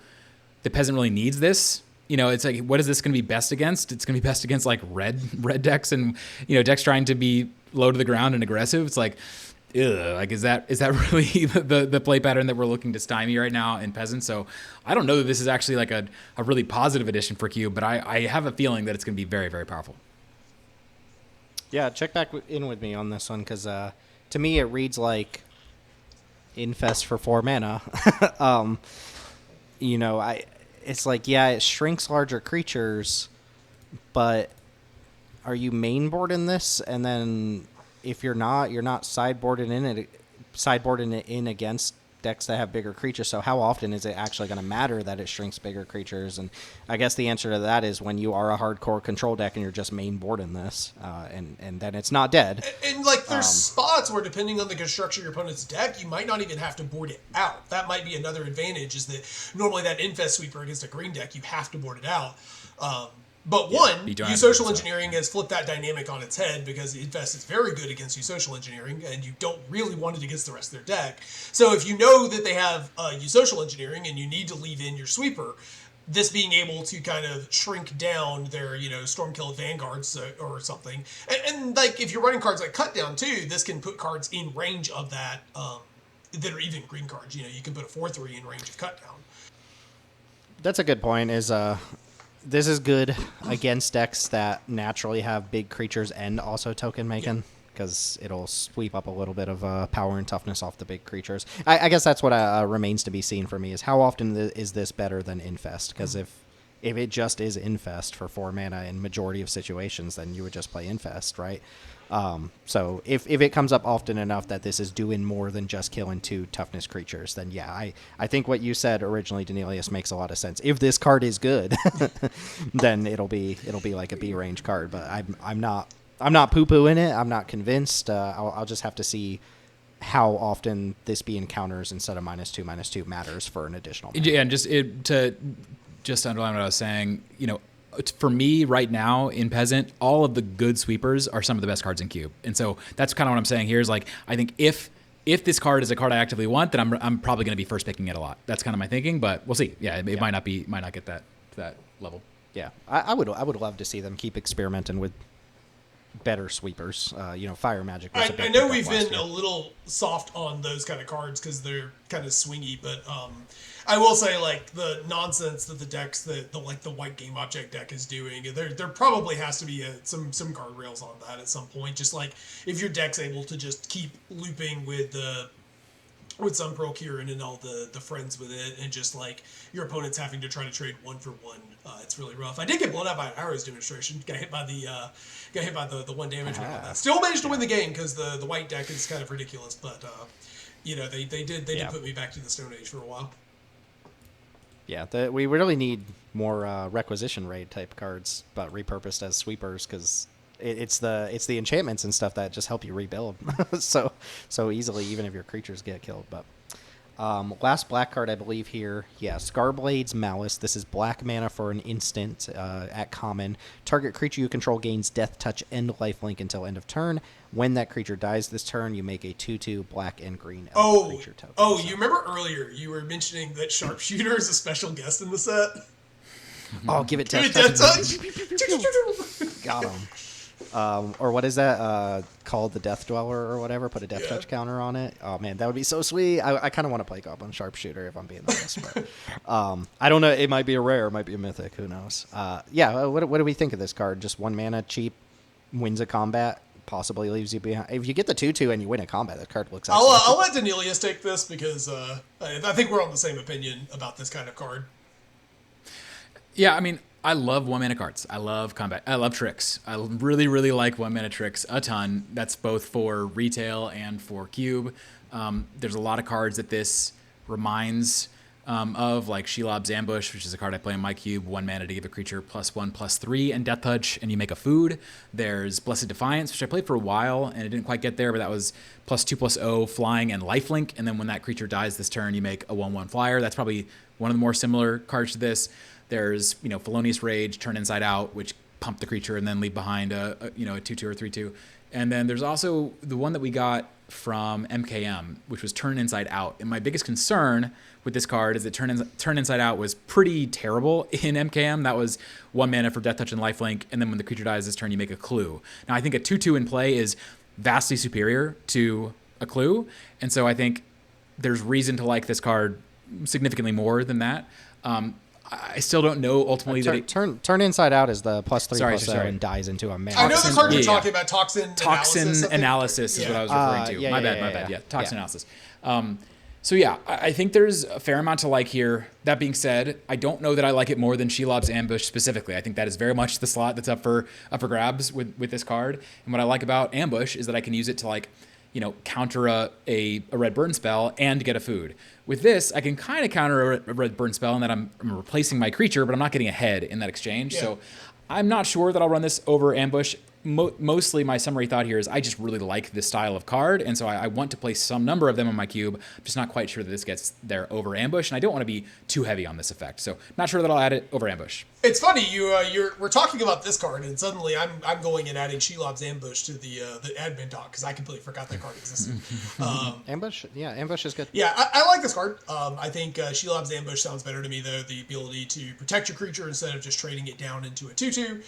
the Peasant really needs this. It's what is this going to be best against? It's going to be best against red decks and decks trying to be low to the ground and aggressive. It's is that really the play pattern that we're looking to stymie right now in Peasant? So I don't know that this is actually a really positive addition for Cube, but I have a feeling that it's going to be very, very powerful. Yeah, check back in with me on this one because to me it reads like Infest for 4 mana. It's it shrinks larger creatures, but are you mainboarding this? And then if you're not sideboarding it in against decks that have bigger creatures. So how often is it actually going to matter that it shrinks bigger creatures? And I guess the answer to that is when you are a hardcore control deck and you're just main boarding this, and then it's not dead. And there's spots where depending on the construction of your opponent's deck, you might not even have to board it out. That might be another advantage is that normally that Infest sweeper against a green deck, you have to board it out. But you social engineering has flipped that dynamic on its head because Infest is very good against you social engineering, and you don't really want it against the rest of their deck. So if you know that they have you social engineering and you need to leave in your sweeper, this being able to kind of shrink down their Stormkill Vanguards or something, and if you're running cards like Cut Down too, this can put cards in range of that that are even green cards. You can put a 4/3 in range of Cut Down. That's a good point. This is good against decks that naturally have big creatures and also token making because it'll sweep up a little bit of power and toughness off the big creatures. I guess that's what remains to be seen for me is how often is this better than Infest? Because if If it just is Infest for 4 mana in majority of situations, then you would just play Infest, right? So if it comes up often enough that this is doing more than just killing 2 toughness creatures, then yeah, I think what you said originally, Daneelius, makes a lot of sense. If this card is good, then it'll be like a B range card. But I'm not poo-pooing it. I'm not convinced. I'll just have to see how often this be encounters instead of -2/-2 matters for an additional mana. Yeah, and to underline what I was saying, for me right now in Peasant, all of the good sweepers are some of the best cards in Cube. And so that's kind of what I'm saying here is like, I think if this card is a card I actively want, then I'm probably going to be first picking it a lot. That's kind of my thinking, but we'll see. Yeah, it might not get that to that level. Yeah, I would love to see them keep experimenting with better sweepers. Fire Magic was a big I know pickup we've last been year. a little soft on those kind of cards because they're kind of swingy, but I will say like the nonsense that the decks the white game object deck is doing, there probably has to be some guardrails on that at some point. Just like if your deck's able to just keep looping with some Procure and all the friends with it, and just like your opponent's having to try to trade 1 for 1, it's really rough. I did get blown out by an Arrows demonstration. Got hit by the 1 damage roll. Still managed to win the game because the white deck is kind of ridiculous, but they did put me back to the Stone Age for a while. Yeah, we really need more requisition raid type cards, but repurposed as sweepers, because it's the enchantments and stuff that just help you rebuild so easily, even if your creatures get killed. But last black card I believe here, yeah, Scarblade's Malice. This is black mana for an instant at common. Target creature you control gains Death Touch and Lifelink until end of turn. When that creature dies this turn, you make a 2/2 black and green elf creature token. Oh, you remember earlier you were mentioning that Sharpshooter is a special guest in the set? Oh, give it Give Death it Touch. Death Touch! Got him. Or what is that called? The Death Dweller or whatever? Put a Death Touch counter on it. Oh man, that would be so sweet. I kind of want to play Goblin Sharpshooter if I'm being honest. But, I don't know. It might be a rare. It might be a mythic. Who knows? What do we think of this card? Just 1 mana, cheap, wins a combat, possibly leaves you behind. If you get the 2/2 and you win a combat, the card looks excellent. I'll let Daneelius take this because I think we're on the same opinion about this kind of card. Yeah, I mean, I love 1 mana cards. I love combat. I love tricks. I really, really like 1 mana tricks a ton. That's both for retail and for Cube. There's a lot of cards that this reminds of, like Shelob's Ambush, which is a card I play in my Cube. 1 mana to give a creature +1/+3 and Death Touch, and you make a food. There's Blessed Defiance, which I played for a while, and it didn't quite get there, but that was +2/+0 flying and lifelink. And then when that creature dies this turn, you make a 1/1 flyer. That's probably one of the more similar cards to this. There's, Felonious Rage, turn inside out, which pump the creature and then leave behind a 2/2 or 3/2. And then there's also the one that we got from MKM, which was turn inside out. And my biggest concern with this card is that turn inside out was pretty terrible in MKM. That was 1 mana for Death Touch and Lifelink, and then when the creature dies this turn, you make a clue. Now I think a 2/2 in play is vastly superior to a clue, and so I think there's reason to like this card significantly more than that. I still don't know ultimately that it... Turn inside out is the +3/+7 sorry. and dies into a mana. I know the card you're yeah. talking about, Toxin Analysis is what I was referring to. Yeah, my bad. Yeah, Toxin Analysis. So yeah, I think there's a fair amount to like here. That being said, I don't know that I like it more than Shelob's Ambush specifically. I think that is very much the slot that's up for grabs with this card. And what I like about Ambush is that I can use it to counter a red burn spell and get a food. With this, I can kind of counter a red burn spell in that I'm replacing my creature, but I'm not getting ahead in that exchange. Yeah. So I'm not sure that I'll run this over Ambush. Mostly my summary thought here is I just really like this style of card, and so I want to place some number of them on my cube. I'm just not quite sure that this gets there over Ambush, and I don't want to be too heavy on this effect. So not sure that I'll add it over Ambush. It's funny we're talking about this card, and suddenly I'm going and adding Shelob's Ambush to the admin doc because I completely forgot that card existed. Ambush is good. Yeah, I like this card. I think Shelob's Ambush sounds better to me though. The ability to protect your creature instead of just trading it down into a 2/2.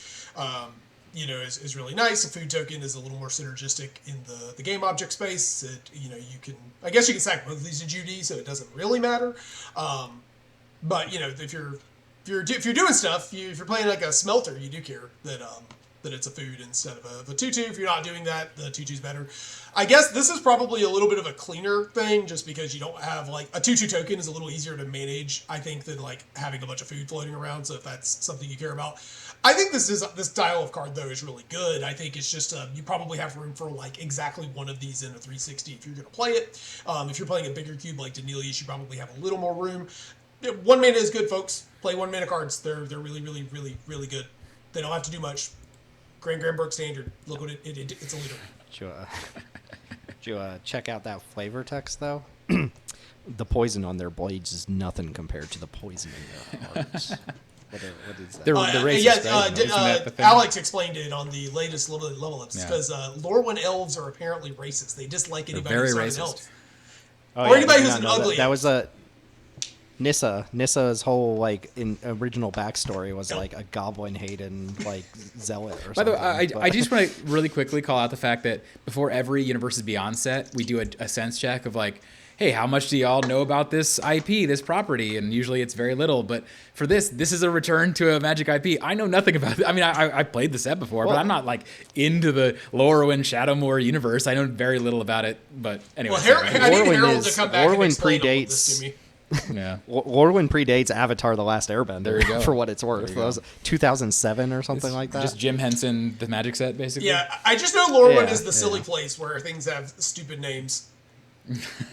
Is really nice. A food token is a little more synergistic in the game object space. You can sack both of these to Judy, so it doesn't really matter. But if you're doing stuff, if you're playing like a smelter, you do care that that it's a food instead of a tutu. If you're not doing that, the tutu's better. I guess this is probably a little bit of a cleaner thing, just because you don't have, like, a tutu token is a little easier to manage, I think, than, like, having a bunch of food floating around, so if that's something you care about. I think this style of card, though, is really good. I think it's just, you probably have room for, like, exactly one of these in a 360 if you're going to play it. If you're playing a bigger cube like Daneelius, you probably have a little more room. 1 mana is good, folks. Play 1 mana cards. They're really, really, really, really good. They don't have to do much. Graham standard. Look what it's a leader. Did you check out that flavor text, though? The poison on their blades is nothing compared to the poison in their hearts. What is that? They're racist, yes, right? Isn't that the thing? Alex explained it on the latest level ups, because Lorwyn elves are apparently racist. They dislike anybody who's not an elf. Or anybody who's an ugly elf. That was a... Nissa's whole, like, original backstory was like a goblin hating, like, zealot or something. By the way, I just want to really quickly call out the fact that before every Universes Beyond set, we do a sense check of, like, hey, how much do y'all know about this IP, this property? And usually it's very little. But for this is a return to a Magic IP. I know nothing about it. I mean, I played the set before, but I'm not, like, into the Lorwyn Shadowmoor universe. I know very little about it. But anyway. Well, I need Harold to come back and explain this to me. Yeah, Lorwyn predates Avatar: The Last Airbender. There you go. For what it's worth, that was 2007 or something like that. Just Jim Henson, the Magic set, basically. Yeah, I just know Lorwyn is the silly place where things have stupid names.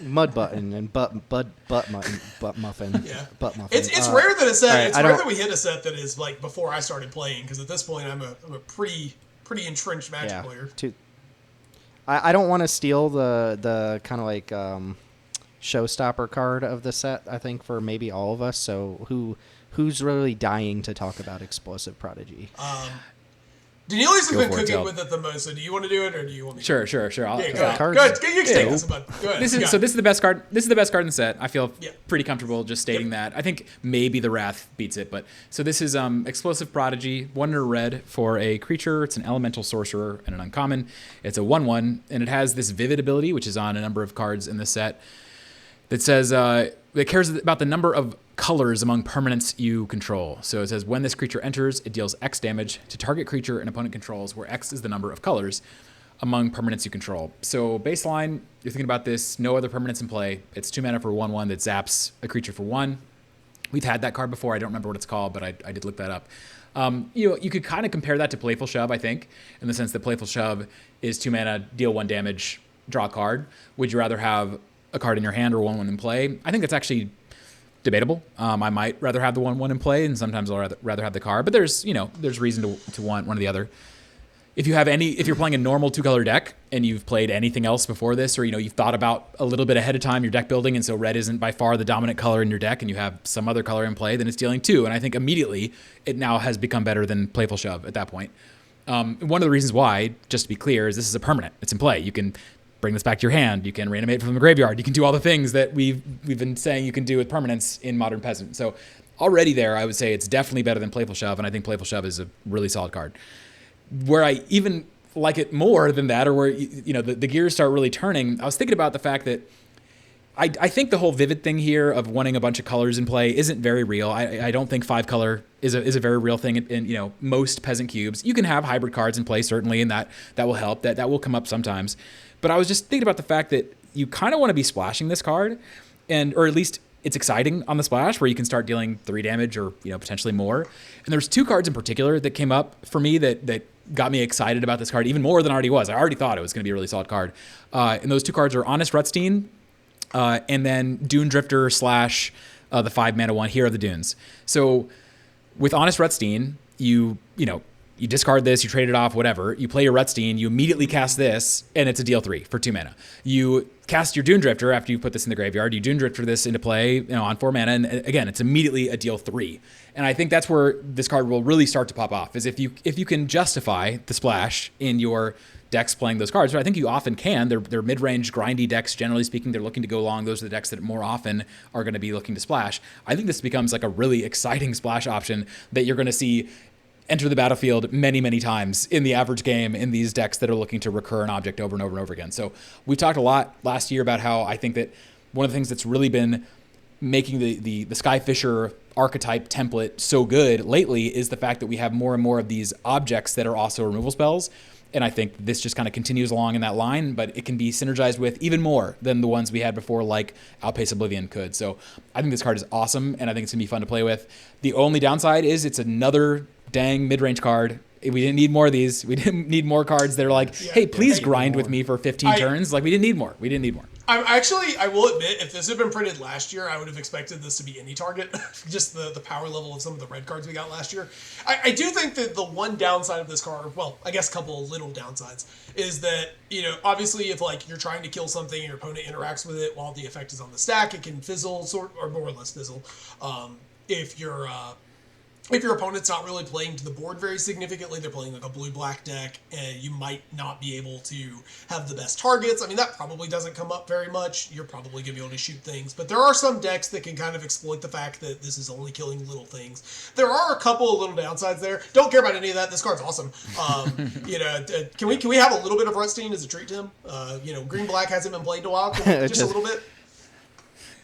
Mud Button and Butt Muffin. Yeah, Butt Muffin. It's rare that a set. Right, it's rare that we hit a set that is like before I started playing, because at this point I'm a pretty entrenched Magic player. I don't want to steal the kind of like showstopper card of the set, I think, for maybe all of us. So who's really dying to talk about Explosive Prodigy? Daneelius has been cooking with it the most. So do you want to do it, or do you want me to? Sure. Go ahead. You can take this, bud. Go ahead. This is the best card. This is the best card in the set. I feel pretty comfortable just stating that. I think maybe the Wrath beats it, but so this is Explosive Prodigy, 1 red for a creature. It's an elemental sorcerer and an uncommon. It's a 1/1, and it has this Vivid ability, which is on a number of cards in the set, that says it cares about the number of colors among permanents you control. So it says when this creature enters, it deals X damage to target creature an opponent controls, where X is the number of colors among permanents you control. So baseline, you're thinking about this, no other permanents in play. It's 2 mana for 1/1 that zaps a creature for 1. We've had that card before. I don't remember what it's called, but I did look that up. You could kind of compare that to Playful Shove, I think, in the sense that Playful Shove is 2 mana, deal 1 damage, draw a card. Would you rather have a card in your hand or 1/1 in play? I think that's actually debatable. I might rather have the 1/1 in play, and sometimes I'll rather have the card. But there's reason to want one or the other. If you're playing a normal 2-color deck and you've played anything else before this, or you've thought about a little bit ahead of time your deck building, and so red isn't by far the dominant color in your deck, and you have some other color in play, then it's dealing 2. And I think immediately it now has become better than Playful Shove at that point. One of the reasons why, just to be clear, is this is a permanent. It's in play. You can bring this back to your hand. You can reanimate from the graveyard. You can do all the things that we've been saying you can do with permanents in Modern Peasant. So already there, I would say it's definitely better than Playful Shove, and I think Playful Shove is a really solid card. Where I even like it more than that, or where the gears start really turning, I was thinking about the fact that I think the whole Vivid thing here of wanting a bunch of colors in play isn't very real. I don't think 5-color is a very real thing in most Peasant cubes. You can have hybrid cards in play, certainly, and that will help. That will come up sometimes. But I was just thinking about the fact that you kind of want to be splashing this card, or at least it's exciting on the splash where you can start dealing 3 damage or potentially more. And there's 2 cards in particular that came up for me that got me excited about this card even more than I already was. I already thought it was going to be a really solid card. And those 2 cards are Honest Rutstein and then Dune Drifter / the 5-mana one, Hero of the Dunes. So with Honest Rutstein, you discard this, you trade it off, whatever. You play your Rutstein, you immediately cast this, and it's a deal 3 for 2 mana. You cast your Dune Drifter after you put this in the graveyard. You Dune Drifter this into play, on 4 mana, and again, it's immediately a deal 3. And I think that's where this card will really start to pop off, is if you can justify the splash in your decks playing those cards. But I think you often can. They're mid-range, grindy decks, generally speaking. They're looking to go long. Those are the decks that more often are going to be looking to splash. I think this becomes like a really exciting splash option that you're going to see enter the battlefield many, many times in the average game in these decks that are looking to recur an object over and over and over again. So we talked a lot last year about how I think that one of the things that's really been making the Skyfisher archetype template so good lately is the fact that we have more and more of these objects that are also removal spells. And I think this just kind of continues along in that line, but it can be synergized with even more than the ones we had before, like Outpace Oblivion could. So I think this card is awesome, and I think it's going to be fun to play with. The only downside is it's another dang mid-range card. We didn't need more of these. We didn't need more cards that are like, hey, please grind with me for 15 turns. Like, we didn't need more. We didn't need more. I will admit, if this had been printed last year, I would have expected this to be any target. Just the power level of some of the red cards we got last year. I do think that the one downside of this card, well, I guess a couple of little downsides, is that, obviously if like you're trying to kill something and your opponent interacts with it while the effect is on the stack, it can fizzle, or more or less fizzle. If your opponent's not really playing to the board very significantly, they're playing like a blue-black deck, and you might not be able to have the best targets. I mean, that probably doesn't come up very much. You're probably going to be able to shoot things. But there are some decks that can kind of exploit the fact that this is only killing little things. There are a couple of little downsides there. Don't care about any of that. This card's awesome. Can we have a little bit of Rutstein as a treat to him? Green-black hasn't been played in a while. Just a little bit.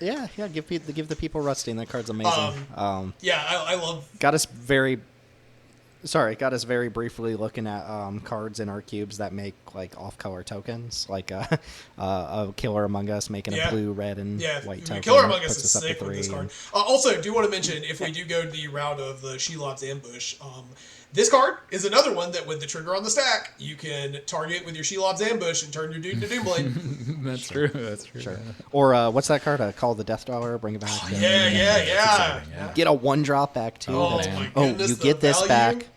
Yeah, give the people Rutstein. That card's amazing. I love. Got us very briefly looking at cards in our cubes that make like off-color tokens, like a Killer Among Us making a blue, red, and white token. Killer Among Us is sick with this card. Also, do want to mention, if we do go the route of the Shelob's Ambush, this card is another one that with the trigger on the stack, you can target with your Shelob's Ambush and turn your dude into Doomblade. That's true. Sure. Or what's that card? Call the Death Dweller, bring it back. Yeah. Get a 1-drop back too. Oh, my goodness, you get this value? back,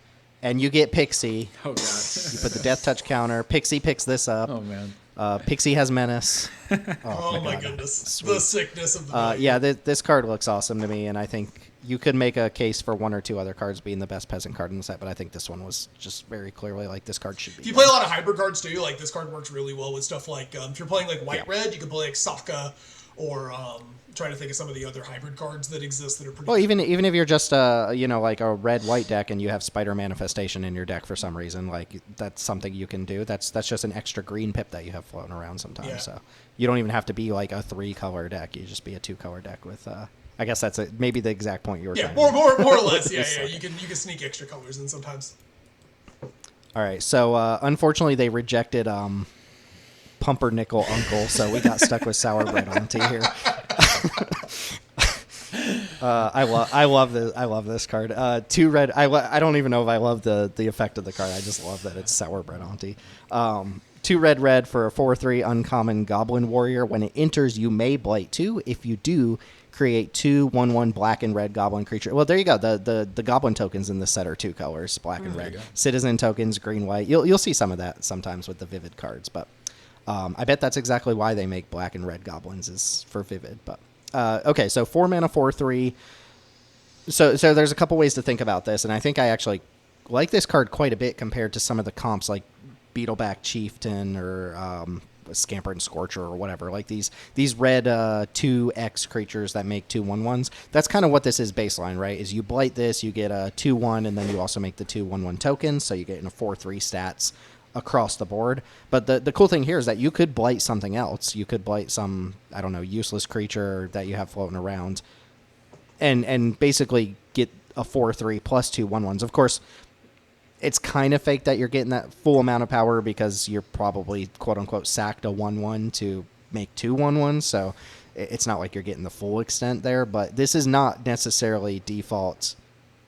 and you get Pixie. Oh, God. You put the Death Touch counter. Pixie picks this up. Oh, man. Pixie has Menace. Oh my goodness. Sweet. The sickness of the this card looks awesome to me, and I think you could make a case for one or two other cards being the best peasant card in the set, but I think this one was just very clearly like this card should be. If you play a lot of hybrid cards too, like this card works really well with stuff like if you're playing like white-red, you can play like Sokka, or trying to think of some of the other hybrid cards that exist that are pretty. Well, even if you're just like a red-white deck and you have Spider Manifestation in your deck for some reason, like that's something you can do. That's just an extra green pip that you have floating around sometimes. Yeah. So you don't even have to be like a 3-color deck. You just be a 2-color deck with. I guess that's maybe the exact point you were. Yeah, more or less. Yeah. You can sneak extra colors in sometimes. All right, so unfortunately they rejected Pumpernickel Uncle, so we got stuck with Sourbread Auntie here. I love this card. 2 red. I don't even know if I love the effect of the card. I just love that it's Sourbread Auntie. 2 red for a 4/3 uncommon Goblin Warrior. When it enters, you may blight 2. If you do, create 2 1/1 black and red goblin creature. Well, there you go. The goblin tokens in this set are 2 colors, black and red. Citizen tokens, green, white. You'll see some of that sometimes with the vivid cards, but I bet that's exactly why they make black and red goblins is for vivid. But okay, so 4 mana 4/3. So there's a couple ways to think about this, and I think I actually like this card quite a bit compared to some of the comps like Beetleback Chieftain or Scamper and Scorcher or whatever, like these red 2x creatures that make 2 1/1s. That's kind of what this is baseline, right? Is you blight this, you get a 2/1, and then you also make the 2 1/1 tokens, so you get in a 4/3 stats across the board. But the cool thing here is that you could blight something else. You could blight some, I don't know, useless creature that you have floating around, and basically get a 4/3 plus 2 1/1s. Of course, it's kind of fake that you're getting that full amount of power because you're probably quote-unquote sacked a 1/1 to make 2 1/1s, so it's not like you're getting the full extent there, but this is not necessarily default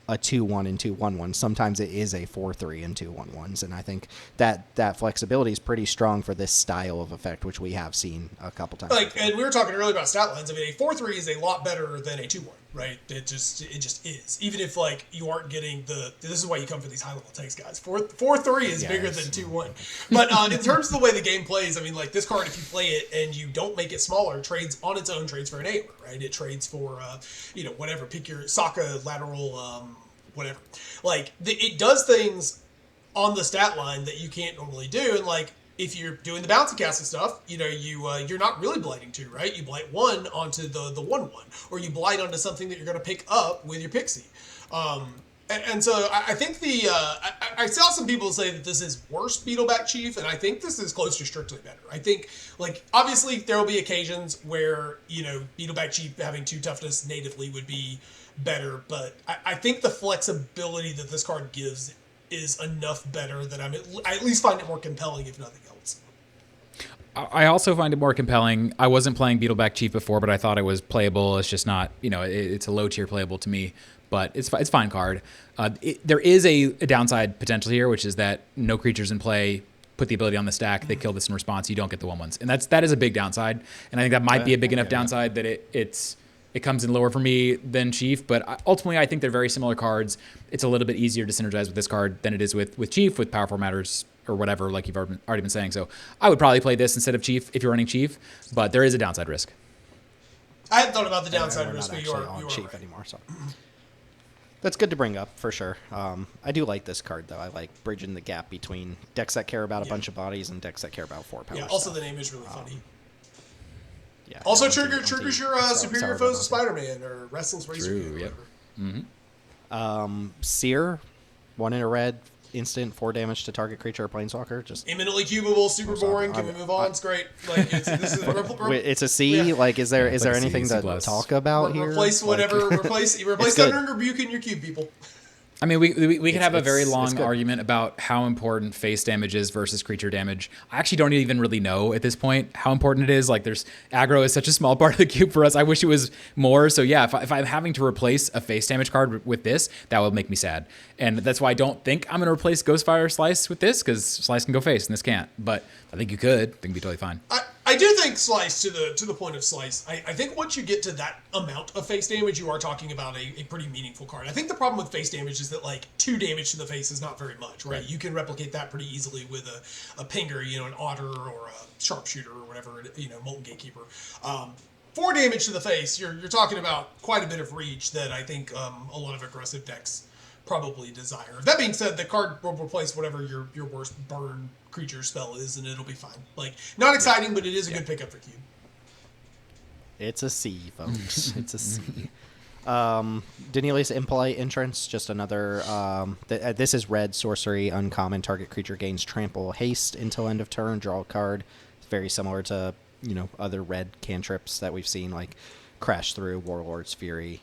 a 2/1 and 2 1/1. Sometimes it is a 4/3 and 2 1/1s, and I think that flexibility is pretty strong for this style of effect, which we have seen a couple times. And we were talking earlier about stat lines. I mean, a 4/3 is a lot better than a 2/1, right? It just is. Even if like you aren't getting this is why you come for these high level takes, guys. 4/3 is bigger than 2/1. But in terms of the way the game plays, I mean, like this card, if you play it and you don't make it smaller, trades on its own, trades for an Aor, right? It trades for whatever. Pick your Sokka lateral. Whatever. Like, it does things on the stat line that you can't normally do. And, like, if you're doing the bouncy castle stuff, you're not really blighting 2, right? You blight 1 onto the 1/1. Or you blight onto something that you're going to pick up with your pixie. And so I think I saw some people say that this is worse Beetleback Chief, and I think this is close to strictly better. I think, like, obviously there will be occasions where, Beetleback Chief having 2 toughness natively would be better, but I think the flexibility that this card gives is enough better that I at least find it more compelling, if nothing else. I also find it more compelling. I wasn't playing Beetleback Chief before, but I thought it was playable. It's just not, it's a low tier playable to me, but it's fine card. There is a downside potential here, which is that no creatures in play put the ability on the stack. They kill this in response. You don't get the 1/1s, and that is a big downside. And I think that might be a big enough downside that it comes in lower for me than Chief. But ultimately, I think they're very similar cards. It's a little bit easier to synergize with this card than it is with Chief, with Powerful Matters or whatever, like you've already been saying. So I would probably play this instead of Chief if you're running Chief, but there is a downside risk. I hadn't thought about the downside We're risk, not but you actually are on Chief right. anymore, so that's good to bring up for sure. I do like this card though. I like bridging the gap between decks that care about a bunch of bodies and decks that care about 4 power. Yeah. Also, stuff. the name is really funny. Yeah. Also, Anti- triggers your anti- superior sour foes bit of Spider-Man or Wrestling's Razor True, Blade or yep. whatever. Seer, 1 in a red, instant, 4 damage to target creature or planeswalker. Just Imminently cubable, super boring. Can we move on? It's great. Like this is wait, it's a C. Yeah. Like, is there like a C, anything C+. to talk about here? replace whatever. Like, replace good. Thunder and Rebuke in your cube, people. I mean, we could have a very it's long good. argument about how important face damage is versus creature damage. I actually don't even really know at this point how important it is. Like, aggro is such a small part of the cube for us. I wish it was more. So yeah, if I'm having to replace a face damage card with this, that would make me sad. And that's why I don't think I'm going to replace Ghostfire Slice with this, because Slice can go face and this can't. But I think you could. I think it'd be totally fine. I do think Slice, to the point of Slice, I think once you get to that amount of face damage, you are talking about a pretty meaningful card. I think the problem with face damage is that, like, 2 damage to the face is not very much, right? You can replicate that pretty easily with a Pinger, an Otter or a Sharpshooter or whatever, Molten Gatekeeper. 4 damage to the face, you're talking about quite a bit of reach that I think a lot of aggressive decks probably desire. That being said, the card will replace whatever your worst burn creature spell is, and it'll be fine. Like, not exciting, but it is a good pickup for cube. It's a C, folks. It's a C. Daneelius Impolite Entrance, just another. This is red sorcery, uncommon. Target creature gains trample, haste until end of turn. Draw a card. It's very similar to other red cantrips that we've seen, like Crash Through, Warlord's Fury,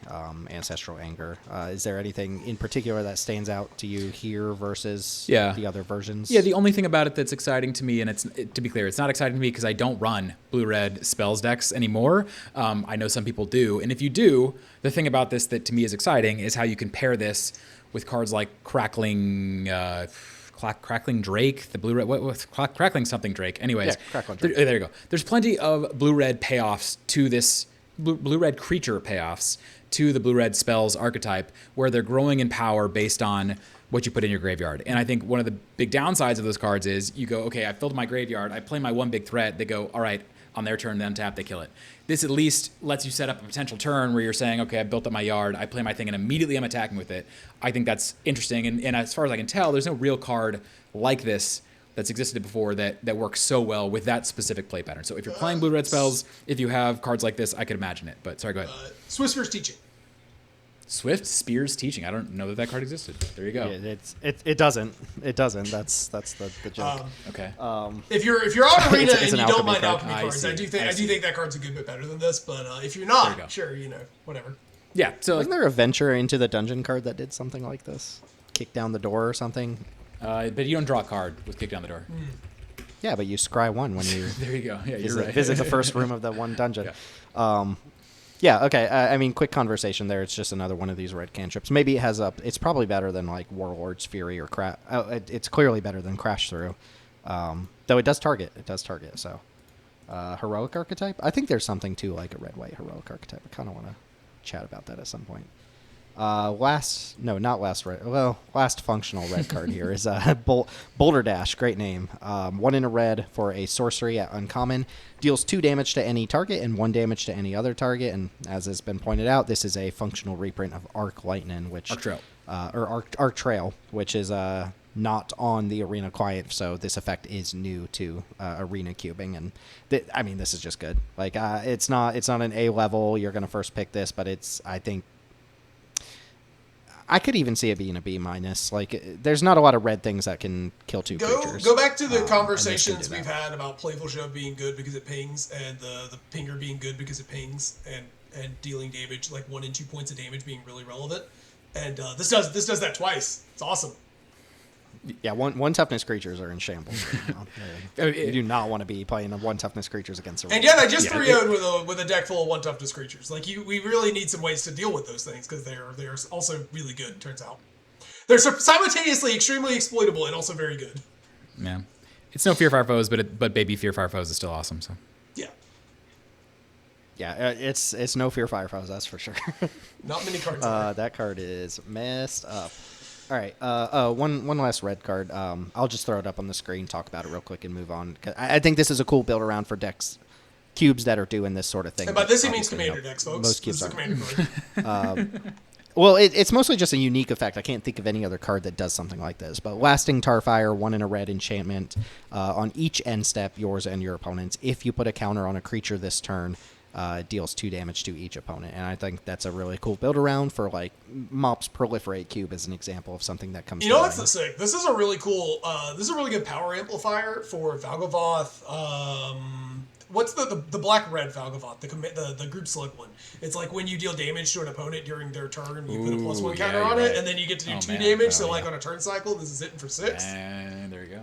Ancestral Anger. Is there anything in particular that stands out to you here versus the other versions? Yeah, the only thing about it that's exciting to me, and to be clear, it's not exciting to me because I don't run blue-red spells decks anymore. I know some people do, and if you do, the thing about this that to me is exciting is how you can pair this with cards like Crackling Drake, the blue-red, Crackling something Drake. Anyways, Yeah, Crackling Drake. There you go. There's plenty of blue-red payoffs to this, blue-red creature payoffs to the blue-red spells archetype, where they're growing in power based on what you put in your graveyard. And I think one of the big downsides of those cards is you go, okay, I filled my graveyard, I play my one big threat, they go, all right, on their turn, then tap, they kill it. This at least lets you set up a potential turn where you're saying, okay, I built up my yard, I play my thing, and immediately I'm attacking with it. I think that's interesting. And as far as I can tell, there's no real card like this that's existed before that works so well with that specific play pattern. So if you're playing blue-red spells, if you have cards like this, I could imagine it. But sorry, go ahead. Swift Spear's Teaching. Swift Spear's Teaching. I don't know that card existed. There you go. Yeah, it doesn't. It doesn't. That's the joke. Okay. If you're on Arena It's and an you don't alchemy mind card. alchemy I cards, see. I do I see. think that card's a good bit better than this. But if you're There you not, go. sure, whatever. Yeah. So Wasn't there a Venture into the Dungeon card that did something like this? Kick down the door or something? but you don't draw a card with Kick Down the Door. Yeah, but you scry 1 when you There you go. Yeah, you're right. visit the first room of the one dungeon. Yeah. Yeah, okay. I mean, quick conversation there. It's just another one of these red cantrips. Maybe it has it's probably better than like Warlord's Fury or it's clearly better than Crash Through. Though it does target. So heroic archetype. I think there's something to like a red-white heroic archetype. I kind of want to chat about that at some point. Last functional red card here is Boulder Dash. Great name. 1 in a red for a sorcery at uncommon. Deals 2 damage to any target and 1 damage to any other target. And as has been pointed out, this is a functional reprint of Arc Lightning, which Arc Trail. or Arc Trail, which is not on the Arena Quiet. So this effect is new to Arena cubing, and I mean, this is just good. Like it's not an A level. You're gonna first pick this, but I think. I could even see it being a B minus. Like, there's not a lot of red things that can kill 2 creatures. Go back to the and conversations this can do we've that. had about Playful Shove being good because it pings, and the Pinger being good because it pings, and and dealing damage, like 1 and 2 points of damage being really relevant. And this does that twice. It's awesome. Yeah, one toughness creatures are in shambles right now. You do not want to be playing 1 toughness creatures against a And yet I just 3-0'd with a deck full of 1 toughness creatures. Like we really need some ways to deal with those things because they're also really good. Turns out they're simultaneously extremely exploitable and also very good. Yeah, it's no Fear Fire Foes, but baby Fear Fire Foes is still awesome. So yeah, it's no Fear Fire Foes, that's for sure. Not many cards. That card is messed up. All right, one last red card. I'll just throw it up on the screen, talk about it real quick, and move on. I think this is a cool build around for decks, cubes that are doing this sort of thing. And by this he means commander decks, folks. Most cubes this is a commander card. Well, it's mostly just a unique effect. I can't think of any other card that does something like this. But Lasting Tarfire, 1 in a red enchantment. On each end step, yours and your opponent's, if you put a counter on a creature this turn, deals 2 damage to each opponent. And I think that's a really cool build around for, like, Mop's Proliferate Cube as an example of something that comes. You know what's the sick? This is a really cool. This is a really good power amplifier for Valgavoth. What's the black red Valgavoth, the group select one? It's like when you deal damage to an opponent during their turn, you put a +1 counter on it, and then you get to do 2 damage. So like on a turn cycle, this is hitting for 6. And there you go.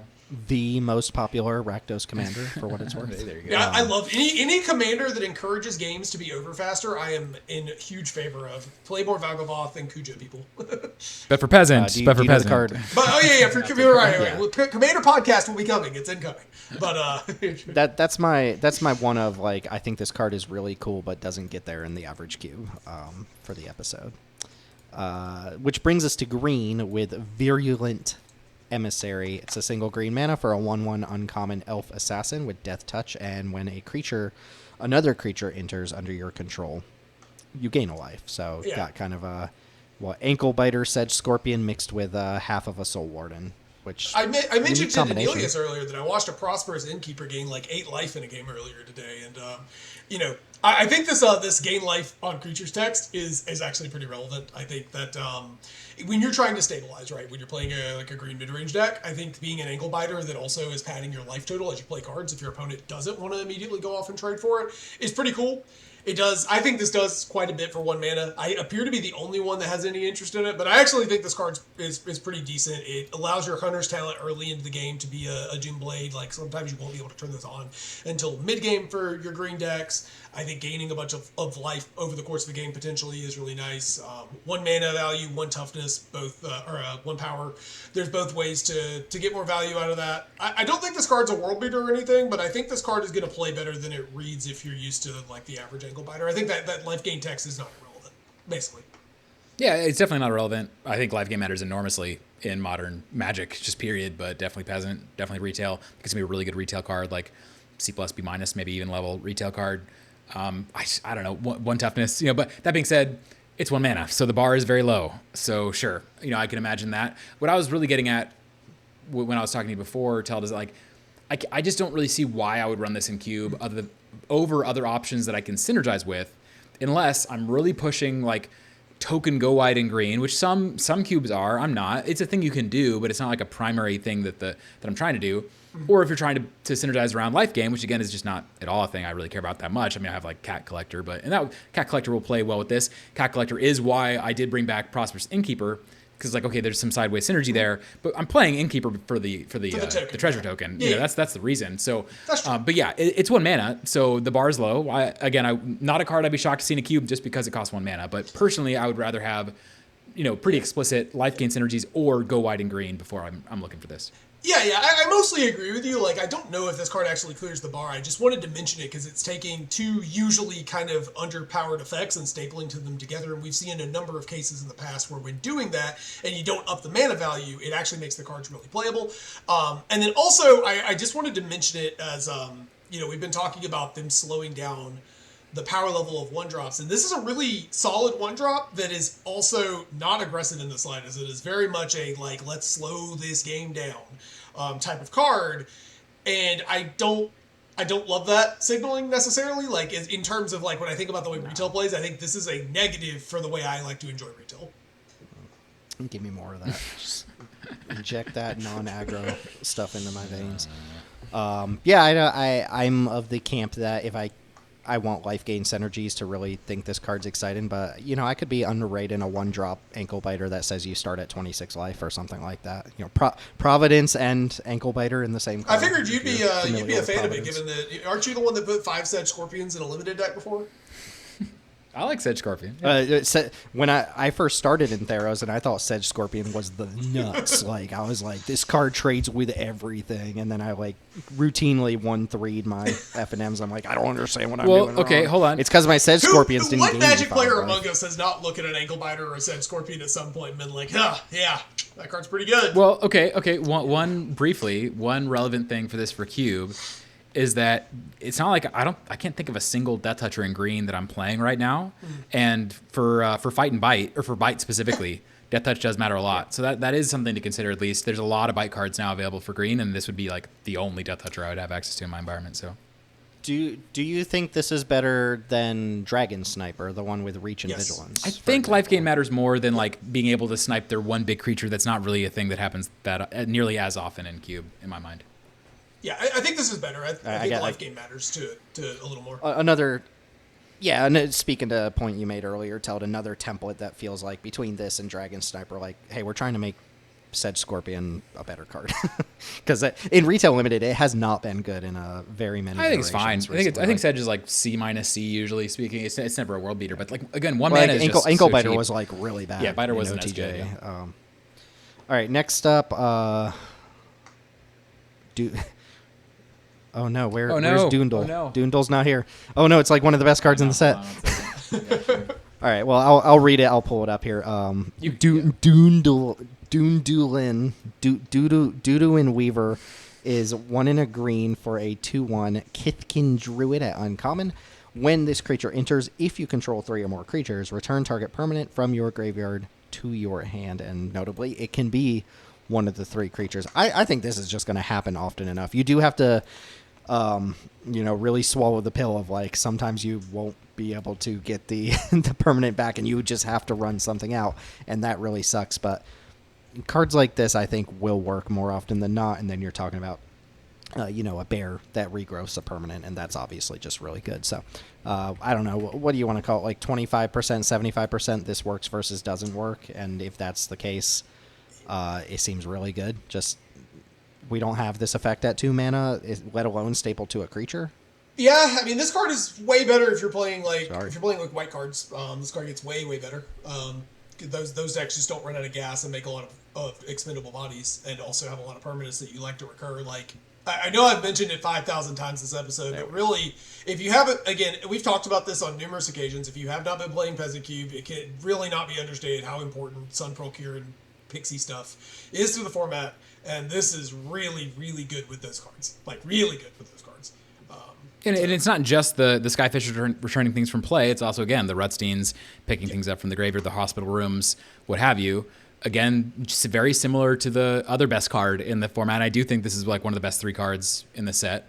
The most popular Rakdos commander, for what it's worth. There you go. Yeah, I love any commander that encourages games to be over faster. I am in huge favor of. Play more Valgavoth and Kuja, people. But for peasants, do you know the card? But for commander, right. Well, Commander podcast will be coming. It's incoming. But that's my one of, like, I think this card is really cool, but doesn't get there in the average cube for the episode. Which brings us to green with Virulent Emissary. It's a single green mana for a 1/1 uncommon elf assassin with Death Touch, and when another creature enters under your control, you gain a life. So got kind of a ankle biter Sedge Scorpion mixed with half of a Soul Warden. Which I mentioned to Daneelius earlier that I watched a Prosperous Innkeeper gain like 8 life in a game earlier today, and I think this gain life on creatures text is actually pretty relevant. I think that when you're trying to stabilize, right, when you're playing a green mid-range deck, I think being an ankle biter that also is padding your life total as you play cards, if your opponent doesn't want to immediately go off and trade for it, is pretty cool. It does. I think this does quite a bit for 1 mana. I appear to be the only one that has any interest in it, but I actually think this card is pretty decent. It allows your Hunter's Talent early into the game to be a Doomblade. Like, sometimes you won't be able to turn this on until mid-game for your green decks. I think gaining a bunch of life over the course of the game potentially is really nice. 1 mana value, 1 toughness, both 1 power. There's both ways to get more value out of that. I don't think this card's a world beater or anything, but I think this card is going to play better than it reads if you're used to like the average ankle biter. I think that life gain text is not irrelevant, basically. Yeah, it's definitely not irrelevant. I think life game matters enormously in modern Magic, just period, but definitely Peasant, definitely retail. It's going to be a really good retail card, like C+, B-, maybe even level retail card. I don't know, 1 toughness, but that being said, it's 1 mana, so the bar is very low. So sure, I can imagine that. What I was really getting at when I was talking to you before, Teld, is like, I just don't really see why I would run this in cube over other options that I can synergize with, unless I'm really pushing like token go wide and green, which some cubes are. I'm not. It's a thing you can do, but it's not like a primary thing that I'm trying to do. Or if you're trying to synergize around life game, which again is just not at all a thing I really care about that much. I mean, I have like Cat Collector, and Cat Collector will play well with this. Cat Collector is why I did bring back Prosperous Innkeeper, because like, okay, there's some sideways synergy there, but I'm playing Innkeeper for the treasure token. Yeah. That's the reason. So, but yeah, it's 1 mana, so the bar is low. I'm not a card I'd be shocked to see in a cube just because it costs 1 mana. But personally, I would rather have, pretty explicit life gain synergies or go wide and green before I'm looking for this. Yeah, I mostly agree with you. Like, I don't know if this card actually clears the bar. I just wanted to mention it because it's taking 2 usually kind of underpowered effects and stapling to them together. And we've seen a number of cases in the past where when doing that and you don't up the mana value, it actually makes the cards really playable. And then also, I just wanted to mention it as, we've been talking about them slowing down the power level of 1-drops. And this is a really solid 1-drop that is also not aggressive in the slightest. It is very much a, like, let's slow this game down type of card. And I don't love that signaling necessarily. Like, in terms of, like, when I think about the way retail plays, I think this is a negative for the way I like to enjoy retail. Give me more of that. Just inject that non-aggro stuff into my veins. I'm of the camp that if I I want life gain synergies to really think this card's exciting, but I could be underrated a 1-drop ankle biter that says you start at 26 life or something like that. Providence and ankle biter in the same card. I figured you'd be a fan of it, Providence. given that aren't you the one that put 5 Sedge Scorpions in a limited deck before? I like Sedge Scorpion. When I first started in Theros, and I thought Sedge Scorpion was the nuts. Like, I was like, this card trades with everything. And then I, like, routinely 1-3'd my FNMs. I'm like, I don't understand what I'm doing okay, wrong. hold on. It's because my Sedge Scorpions didn't What gain Magic 5 player life. among us has not looked at an ankle biter or a Sedge Scorpion at some point and been like, yeah, that card's pretty good. Well, okay. One relevant thing for this for Cube is that it's not like I can't think of a single Death Toucher in green that I'm playing right now, and for Fight and Bite, or for Bite specifically, Death Touch does matter a lot. So that is something to consider at least. There's a lot of Bite cards now available for green, and this would be like the only Death Toucher I would have access to in my environment. So. Do you think this is better than Dragon Sniper, the one with Reach and Yes. Vigilance? I think life gain matters more than like being able to snipe their one big creature. That's not really a thing that happens that nearly as often in Cube, in my mind. Yeah, I think this is better. I think got, the life like, game matters to a little more. And speaking to a point you made earlier, Teld, another template that feels like between this and Dragon Sniper, like, hey, we're trying to make Sedge Scorpion a better card. Because in Retail Limited, it has not been good in very many I think it's fine. iterations I think recently. Sedge is like C-C usually speaking. It's never a world beater, but like again, one Like, mana is ankle, just ankle so biter cheap. was like really bad. Yeah, biter in wasn't as OTJ. good, yeah. All right, next up, oh no, where's Doondle? Oh, no. Doondle's not here. Oh no, it's like one of the best cards in the set. Hold on 1 second. Yeah, sure. All right, well, I'll read it. I'll pull it up here. Doodooin Weaver is 1 in a green for a 2/1 Kithkin Druid at uncommon. When this creature enters, if you control 3 or more creatures, return target permanent from your graveyard to your hand. And notably, it can be one of the 3 creatures. I think this is just going to happen often enough. You do have to, really swallow the pill of like sometimes you won't be able to get the the permanent back, and you just have to run something out, and that really sucks. But cards like this, I think, will work more often than not. And then you're talking about, a bear that regrowths a permanent, and that's obviously just really good. So I don't know. What do you want to call it? Like 25%, 75%? This works versus doesn't work, and if that's the case, it seems really good. Just we don't have this effect at 2 mana, let alone staple to a creature. Yeah, I mean, this card is way better if you're playing like Sorry. white cards. This card gets way better. Those decks just don't run out of gas and make a lot of expendable bodies, and also have a lot of permanents that you like to recur. Like I know I've mentioned it 5,000 times this episode, but really, if you haven't, again, we've talked about this on numerous occasions. If you have not been playing Peasant Cube, it can really not be understated how important Sun Procure and Pixie stuff is to the format. And this is really, really good with those cards. Like, really good with those cards. And it's not just the Skyfish returning things from play. It's also, again, the Rutsteins picking things up from the graveyard, the hospital rooms, what have you. Again, just very similar to the other best card in the format. I do think this is like one of the best 3 cards in the set.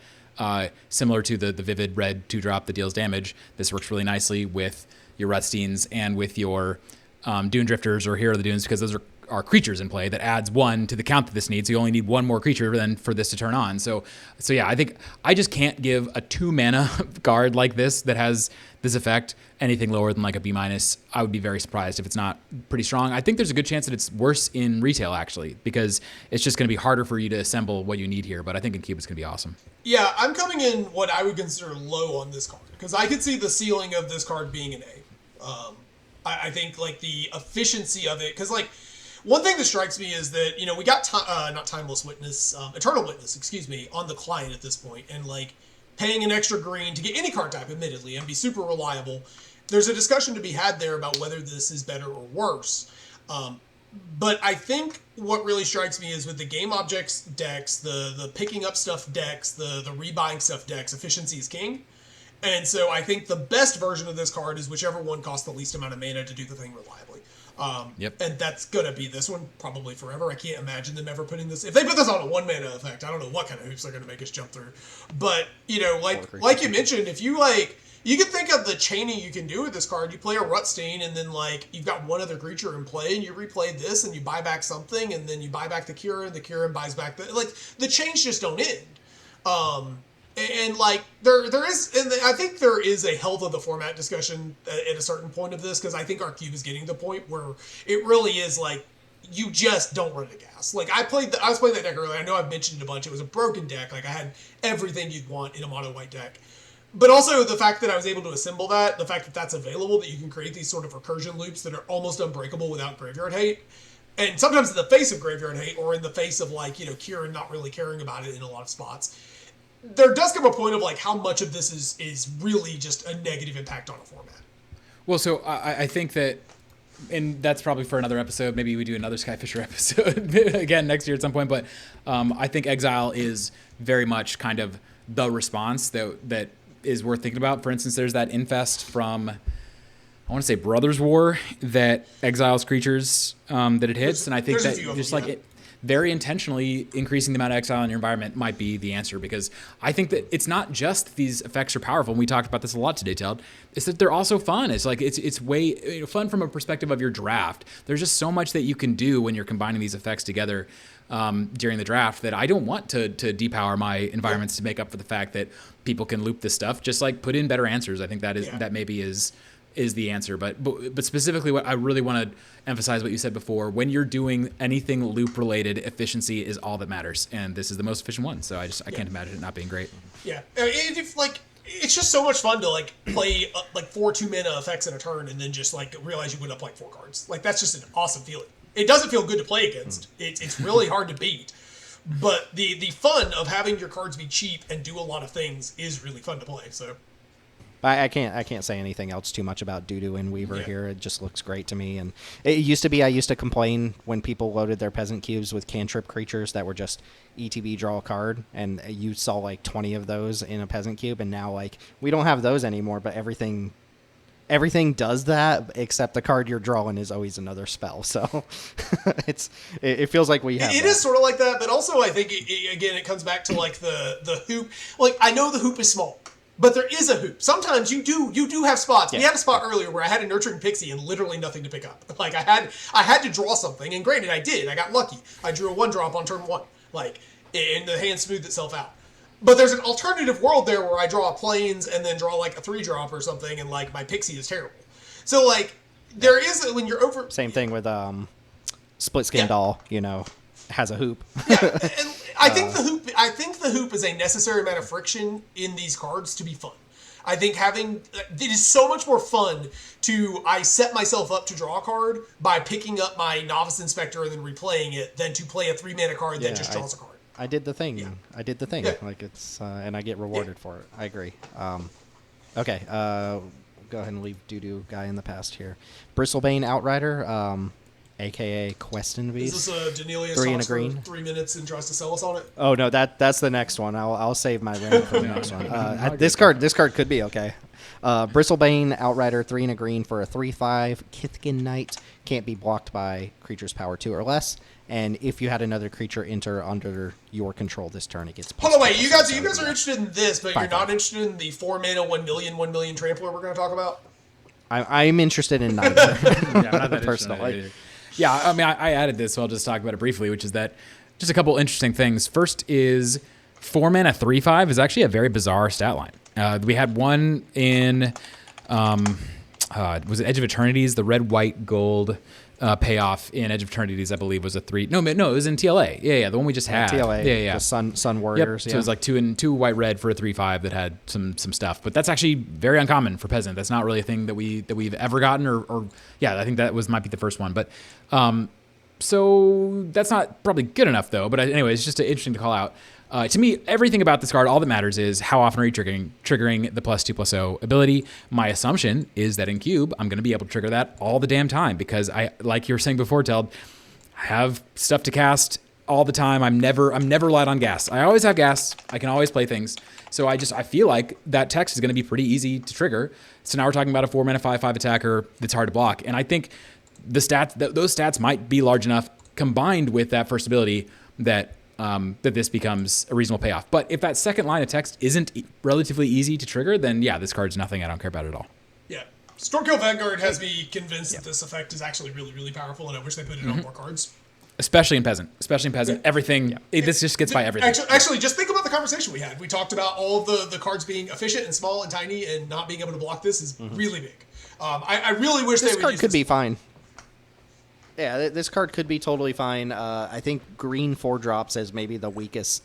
Similar to the Vivid Red 2-drop that deals damage. This works really nicely with your Rutsteins and with your Dune Drifters or Hero of the Dunes, because those are creatures in play that adds 1 to the count that this needs. So you only need 1 more creature then for this to turn on. So yeah, I think I just can't give a 2 mana card like this that has this effect anything lower than like a B-. I would be very surprised if it's not pretty strong. I think there's a good chance that it's worse in retail actually, because it's just going to be harder for you to assemble what you need here. But I think in Cube it's going to be awesome. Yeah, I'm coming in what I would consider low on this card, because I could see the ceiling of this card being an A. I think like the efficiency of it, because like, one thing that strikes me is that, we got not Timeless Witness, Eternal Witness, on the client at this point, and like paying an extra green to get any card type, admittedly, and be super reliable. There's a discussion to be had there about whether this is better or worse. But I think what really strikes me is with the game objects decks, the picking up stuff decks, the rebuying stuff decks, efficiency is king. And so I think the best version of this card is whichever one costs the least amount of mana to do the thing reliably. And that's going to be this one probably forever. I can't imagine them ever putting this. If they put this on a 1 mana effect, I don't know what kind of hoops they're going to make us jump through. But, like you mentioned, if you you can think of the chaining you can do with this card. You play a Rutstein, and then you've got one other creature in play, and you replay this, and you buy back something, and then you buy back the Cure, and the Cure buys back the chains just don't end. And like there is, and I think there is a health of the format discussion at a certain point of this, because I think our cube is getting to the point where it really is like you just don't run out of gas. Like I was playing that deck earlier. I know I've mentioned it a bunch. It was a broken deck. Like I had everything you'd want in a mono white deck. But also the fact that I was able to assemble that, the fact that that's available, that you can create these sort of recursion loops that are almost unbreakable without graveyard hate. And sometimes in the face of graveyard hate, or in the face of like, Kieran not really caring about it in a lot of spots. There does come a point of like how much of this is really just a negative impact on a format. Well, so I think that, and that's probably for another episode. Maybe we do another Skyfisher episode again next year at some point. But I think Exile is very much kind of the response that is worth thinking about. For instance, there's that Infest from, I want to say Brothers War, that exiles creatures that it hits. And I think that just like it, very intentionally increasing the amount of exile in your environment might be the answer, because I think that it's not just these effects are powerful. And we talked about this a lot today, Teld. It's that they're also fun. It's like it's way fun from a perspective of your draft. There's just so much that you can do when you're combining these effects together during the draft that I don't want to depower my environments to make up for the fact that people can loop this stuff. Just like put in better answers. I think that maybe is the answer. But specifically, what I really want to emphasize what you said before: when you're doing anything loop related, efficiency is all that matters, and this is the most efficient one. So I can't imagine it not being great. Yeah, it's just so much fun to like play like 4 2-mana effects in a turn, and then just like realize you went up like 4 cards. Like that's just an awesome feeling. It doesn't feel good to play against. It's really hard to beat. But the fun of having your cards be cheap and do a lot of things is really fun to play. So I can't say anything else too much about Doo-Doo and Weaver here. It just looks great to me. And it used to be, I used to complain when people loaded their Peasant cubes with cantrip creatures that were just ETB draw a card, and you saw like 20 of those in a Peasant cube, and now like we don't have those anymore, but everything does that except the card you're drawing is always another spell. So it feels like we have it is sort of like that, but also I think it comes back to like the hoop. Like I know the hoop is small, but there is a hoop. Sometimes you do have spots. We had a spot earlier where I had a Nurturing Pixie and literally nothing to pick up. Like I had to draw something, and granted I did. I got lucky. I drew a 1-drop on turn 1. Like, and the hand smoothed itself out. But there's an alternative world there where I draw planes and then draw like a 3-drop or something, and like my Pixie is terrible. So like there is when you're over. Same thing with Split Skin Doll. Has a hoop. And I think the hoop is a necessary amount of friction in these cards to be fun. I think it is so much more fun I set myself up to draw a card by picking up my Novice Inspector and then replaying it than to play a 3-mana card that just draws a card. I did the thing. Yeah. I did the thing. Yeah. Like it's and I get rewarded for it. I agree. Okay. Go ahead and leave Doo-Doo guy in the past here. Bristlebane Outrider, aka Questin Beast. Is this a Daneelius 3 and a talks green for 3 minutes and tries to sell us on it? Oh no, that's the next one. I'll save my rant for the next one. This card could be okay. Bristlebane Outrider, 3 and a green for a 3/5. Kithkin Knight, can't be blocked by creature's power 2 or less. And if you had another creature enter under your control this turn, it gets. Hold on, wait. You guys are interested in this, but you're not interested in the 4-mana 1 million trampler we're going to talk about. I'm interested in neither. I'm not that personally. Yeah, I mean, I added this, so I'll just talk about it briefly, which is that just a couple interesting things. First is 4-mana 3/5 is actually a very bizarre stat line. We had one in, was it Edge of Eternities? The red, white, gold payoff in Edge of Eternities, I believe, was a 3. No, it was in TLA. Yeah, the one we just had. TLA. Yeah. The Sun Warriors. Yep. So it was like 2 white, red for a 3/5 that had some stuff. But that's actually very uncommon for Peasant. That's not really a thing that we've ever gotten, or I think that might be the first one. But so that's not probably good enough though. But anyway, it's just interesting to call out. To me, everything about this card, all that matters is how often are you triggering the +2/+0 ability. My assumption is that in Cube, I'm going to be able to trigger that all the damn time because like you were saying before, Teld, I have stuff to cast all the time. I'm never light on gas. I always have gas. I can always play things. So I feel like that text is going to be pretty easy to trigger. So now we're talking about a 4-mana 5/5 attacker that's hard to block, and I think those stats might be large enough combined with that first ability that this becomes a reasonable payoff. But if that second line of text isn't relatively easy to trigger, then yeah, this card's nothing I don't care about at all. Yeah. Stormkill Vanguard has me convinced that this effect is actually really, really powerful, and I wish they put it on more cards. Especially in Peasant. Everything. This just gets by everything. Actually, just think about the conversation we had. We talked about all of the cards being efficient and small and tiny, and not being able to block this is really big. I really wish this they would card use could this. be fine. Yeah, this card could be totally fine. I think green 4-drops is maybe the weakest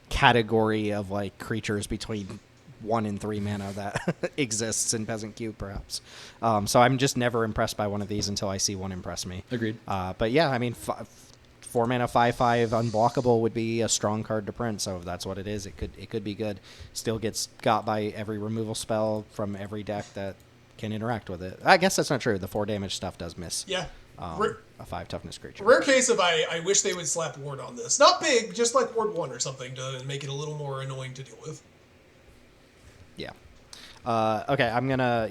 category of like creatures between 1 and 3 mana that exists in Peasant Cube, perhaps. So I'm just never impressed by one of these until I see one impress me. Agreed. But yeah, I mean, 4 mana 5/5 unblockable would be a strong card to print. So if that's what it is, it could be good. Still gets got by every removal spell from every deck that can interact with it. I guess that's not true. The 4 damage stuff does miss. Yeah. A 5 toughness creature. Rare case of I wish they would slap Ward on this. Not big, just like Ward 1 or something to make it a little more annoying to deal with. Yeah. Okay, I'm gonna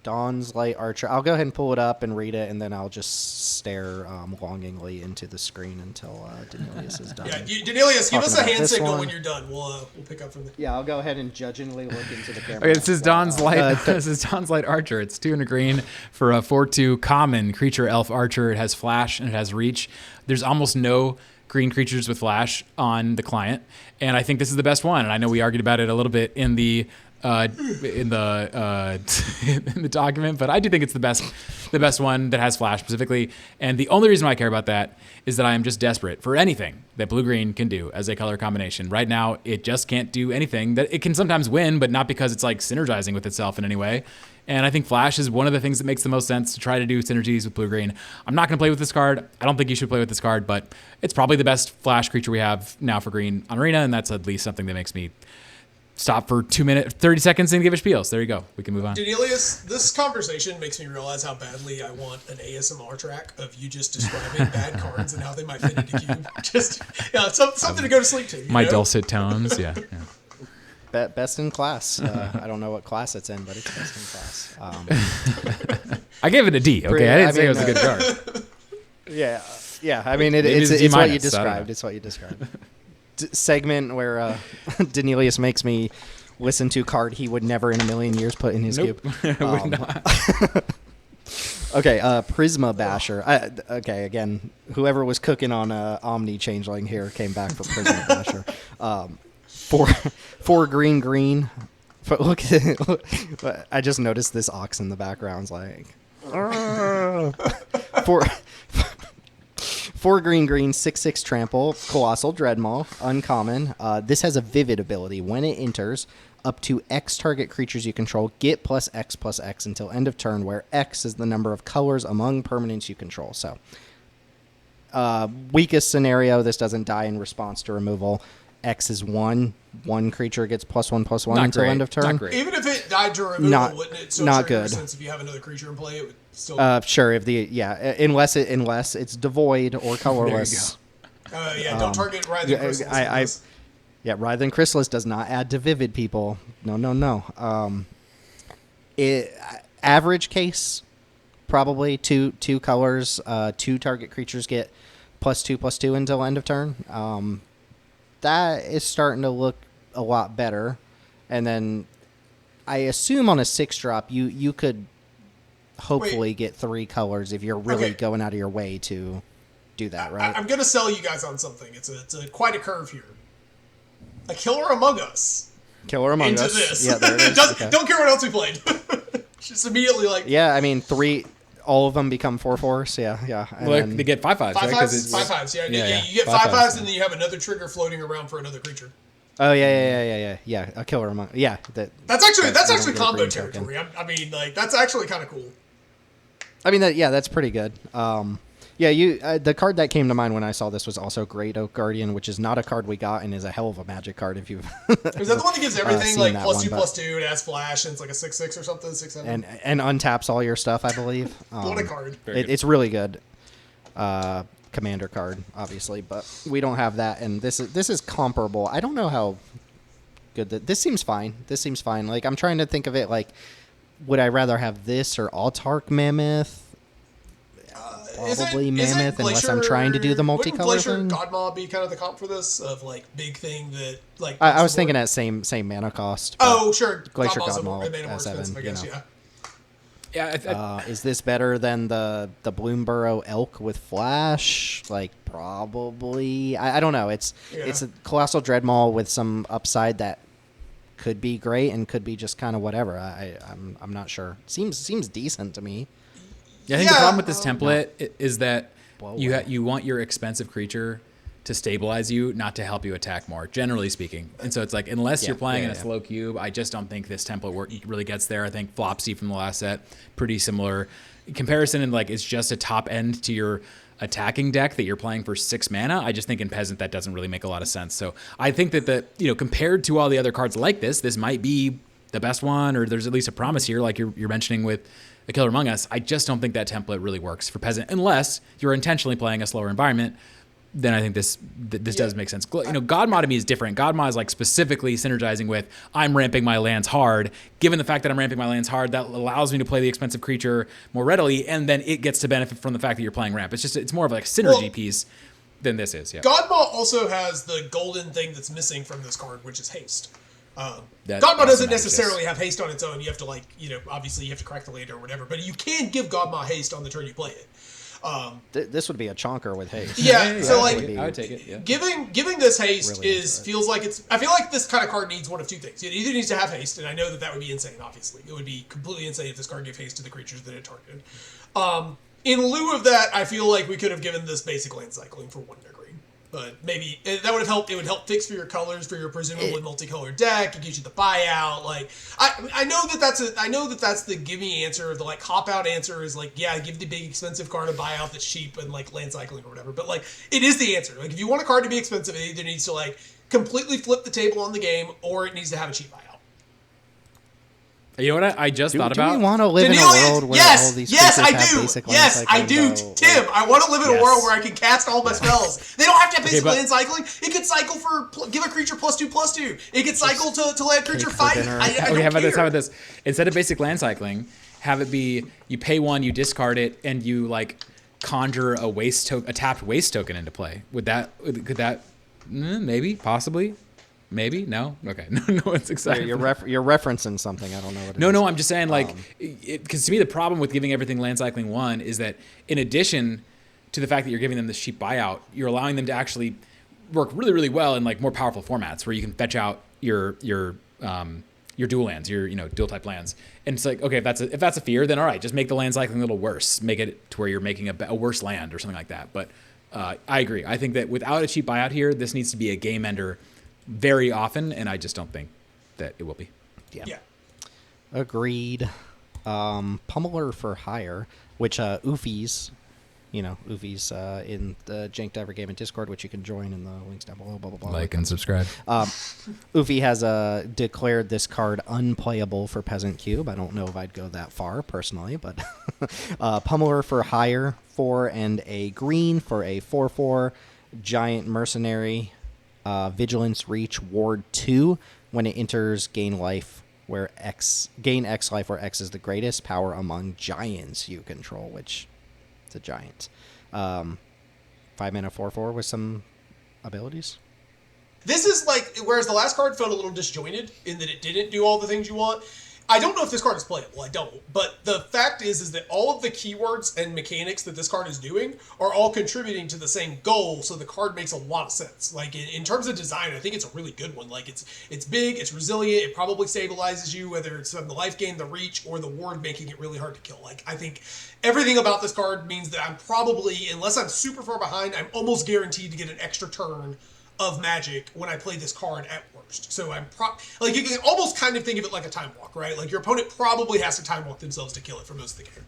Dawn's Light Archer. I'll go ahead and pull it up and read it, and then I'll just stare longingly into the screen until Daneelius is done. Yeah, Daneelius, give us a about hand this signal one. when you're done. We'll pick up from there. Yeah, I'll go ahead and judgingly look into the camera. Okay, this is Dawn's Light. This is Dawn's Light Archer. It's 2 and a green for a 4/2 common creature elf archer. It has flash and it has reach. There's almost no green creatures with flash on the client, and I think this is the best one. And I know we argued about it a little bit in the in the document, but I do think it's the best one that has flash specifically. And the only reason why I care about that is that I am just desperate for anything that blue-green can do as a color combination. Right now, it just can't do anything. That it can sometimes win, but not because it's like synergizing with itself in any way. And I think flash is one of the things that makes the most sense to try to do synergies with blue-green. I'm not going to play with this card. I don't think you should play with this card, but it's probably the best flash creature we have now for green on Arena, and that's at least something that makes me stop for 2 minutes, 30 seconds, and give a spiel. So there you go. We can move on. Daneelius, this conversation makes me realize how badly I want an ASMR track of you just describing bad cards and how they might fit into Cube. Just something to go to sleep to. My dulcet tones, yeah. Best in class. I don't know what class it's in, but it's best in class. I gave it a D. Okay, I didn't say it was a good card. Yeah. I mean, it's what you described. It's what you described. Segment where Daneelius makes me listen to card he would never in a million years put in his cube. Would not. Okay, Prisma Basher. Okay, again, whoever was cooking on Omni Changeling here came back for Prisma Basher. Four green. But look, I just noticed this ox in the background's like. Four green, 6/6 trample, Colossal Dreadmaw, uncommon. This has a vivid ability. When it enters, up to X target creatures you control get +X/+X until end of turn, where X is the number of colors among permanents you control. So, weakest scenario, this doesn't die in response to removal. X is 1. One creature gets +1/+1 Not until great. end of turn. Not great. Even if it died to removal, wouldn't it still not trigger, good. since if you have another creature in play, it would still... Sure, unless it's devoid or colorless. Don't target Writhing Chrysalis. Writhing Chrysalis does not add to Vivid, people. No. Average case, probably two colors, 2 target creatures get +2/+2 until end of turn. That is starting to look a lot better. And then I assume on a 6-drop, you could hopefully get 3 colors if you're really going out of your way to do that, right? I'm going to sell you guys on something. It's quite a curve here. A Killer Among Us. Killer Among into Us. This. Yeah, there it is. Don't care what else we played. Just immediately like... Yeah, I mean, 3... All of them become 4/4s. Yeah. And Well, then, they get 5/5s, right? 5/5s. Yeah. You get 5/5s, and then you have another trigger floating around for another creature. oh yeah. A Killer Among. Yeah. That's actually don't get combo green territory. I mean, like that's actually kind of cool. I mean, that's pretty good. The card that came to mind when I saw this was also Great Oak Guardian, which is not a card we got and is a hell of a Magic card if you've. Is that the one that gives everything like +2/+2? It has flash and it's like a 6/6 or something, 6/7. And untaps all your stuff, I believe. What a card! It's really good. Commander card, obviously, but we don't have that, and this is comparable. I don't know how good this seems fine. This seems fine. Like I'm trying to think of it like, would I rather have this or Autark Mammoth? Probably Mammoth, unless I'm trying to do the multicolor thing. Wouldn't Glacier Godmaw be kind of the comp for this? Of like big thing that like. I was thinking that same mana cost. Oh sure, Glacier Godmaw's Godmaw a mana more at 7, expensive, I guess. Yeah, Is this better than the Bloomburrow Elk with Flash? Like, probably. I don't know. It's a Colossal Dreadmaw with some upside that could be great and could be just kind of whatever. I'm not sure. Seems decent to me. Yeah, I think the problem with this template is that you want your expensive creature to stabilize you, not to help you attack more, generally speaking. And so it's like, unless you're playing in a slow cube, I just don't think this template really gets there. I think Flopsy from the last set, pretty similar. In comparison, and like it's just a top end to your attacking deck that you're playing for 6 mana. I just think in Peasant that doesn't really make a lot of sense. So I think that compared to all the other cards like this might be the best one, or there's at least a promise here, like you're mentioning with A Killer Among Us. I just don't think that template really works for Peasant unless you're intentionally playing a slower environment. Then I think this does make sense. Godma to me is different. Godma is like specifically synergizing with I'm ramping my lands hard. Given the fact that I'm ramping my lands hard, that allows me to play the expensive creature more readily, and then it gets to benefit from the fact that you're playing ramp. It's more of like a synergy piece than this is. Yeah. Godma also has the golden thing that's missing from this card, which is haste. Godma doesn't necessarily have haste on its own. You have to obviously you have to crack the land or whatever, but you can give Godma haste on the turn you play it. This would be a chonker with haste. Yeah, so like I would take it. Yeah. Giving this haste Really feels like it's. I feel like this kind of card needs one of two things. It either needs to have haste, and I know that would be insane. Obviously, it would be completely insane if this card gave haste to the creatures that it targeted. In lieu of that, I feel like we could have given this basic land cycling for 1 green. But maybe that would have helped. It would help fix for your colors for your presumably multicolored deck. It gives you the buyout. Like I know that's the give me answer. The like cop out answer is like, yeah, give the big expensive card a buyout that's cheap and like land cycling or whatever. But like it is the answer. Like if you want a card to be expensive, it either needs to like completely flip the table on the game or it needs to have a cheap buyout. You know what I just thought about? Do we want to live in a world where all these creatures have basic land cycling? I do. Tim, I want to live in a world where I can cast all my spells. They don't have to have basic land cycling. It could cycle for give a creature +2/+2. It could cycle to let a creature fight. I don't how care. about this? Instead of basic land cycling, have it be you pay 1, you discard it, and you like conjure a tapped waste token into play. Could that maybe, possibly? Maybe? No? Okay. No one's excited. You're referencing something. I don't know what it is. No, I'm just saying, like, because to me, the problem with giving everything land cycling 1 is that in addition to the fact that you're giving them this cheap buyout, you're allowing them to actually work really, really well in like more powerful formats where you can fetch out your dual lands, your dual type lands. And it's like, okay, if that's a fear, then all right, just make the land cycling a little worse. Make it to where you're making a worse land or something like that. But I agree. I think that without a cheap buyout here, this needs to be a game ender very often, and I just don't think that it will be. Yeah. Agreed. Pummeler for hire, which Oofies, Oofies in the Jank Diver game in Discord, which you can join in the links down below, blah, blah, blah. Like and subscribe. Oofy has declared this card unplayable for Peasant Cube. I don't know if I'd go that far, personally, but Pummeler for hire, 4 and a green for a 4/4 giant mercenary. Vigilance Reach Ward 2. When it enters, gain X life where X is the greatest power among giants you control, which it's a giant. 5 mana 4/4 with some abilities. This is like, whereas the last card felt a little disjointed in that it didn't do all the things you want. I don't know if this card is playable. I don't. But the fact is that all of the keywords and mechanics that this card is doing are all contributing to the same goal, so the card makes a lot of sense. Like, in terms of design, I think it's a really good one. Like, it's big, it's resilient, it probably stabilizes you, whether it's from the life gain, the reach, or the ward, making it really hard to kill. Like, I think everything about this card means that I'm probably, unless I'm super far behind, I'm almost guaranteed to get an extra turn of magic when I play this card at worst. So I'm like, you can almost kind of think of it like a time walk, right? Like your opponent probably has to time walk themselves to kill it for most of the game.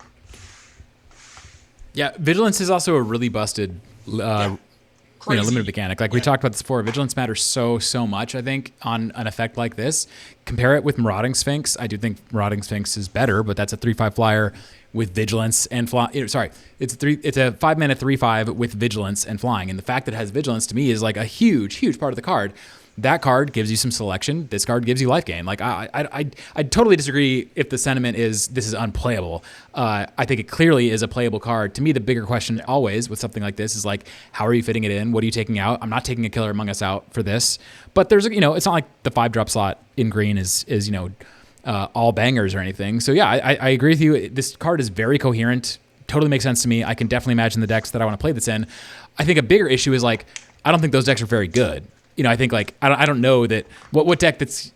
Yeah, Vigilance is also a really busted limited mechanic. Like we talked about this before, Vigilance matters so much, I think, on an effect like this. Compare it with Marauding Sphinx. I do think Marauding Sphinx is better, but that's a 3/5 flyer with Vigilance and fly. It's a 5 mana 3/5 with Vigilance and flying. And the fact that it has Vigilance to me is like a huge part of the card. That card gives you some selection. This card gives you life gain. Like I totally disagree if the sentiment is this is unplayable. I think it clearly is a playable card. To me, the bigger question always with something like this is like, how are you fitting it in? What are you taking out? I'm not taking a Killer Among Us out for this, but there's it's not like the 5-drop slot in green is all bangers or anything. So yeah, I agree with you. This card is very coherent. Totally makes sense to me. I can definitely imagine the decks that I want to play this in. I think a bigger issue is like, I don't think those decks are very good. You know, I think like I don't know that what deck that's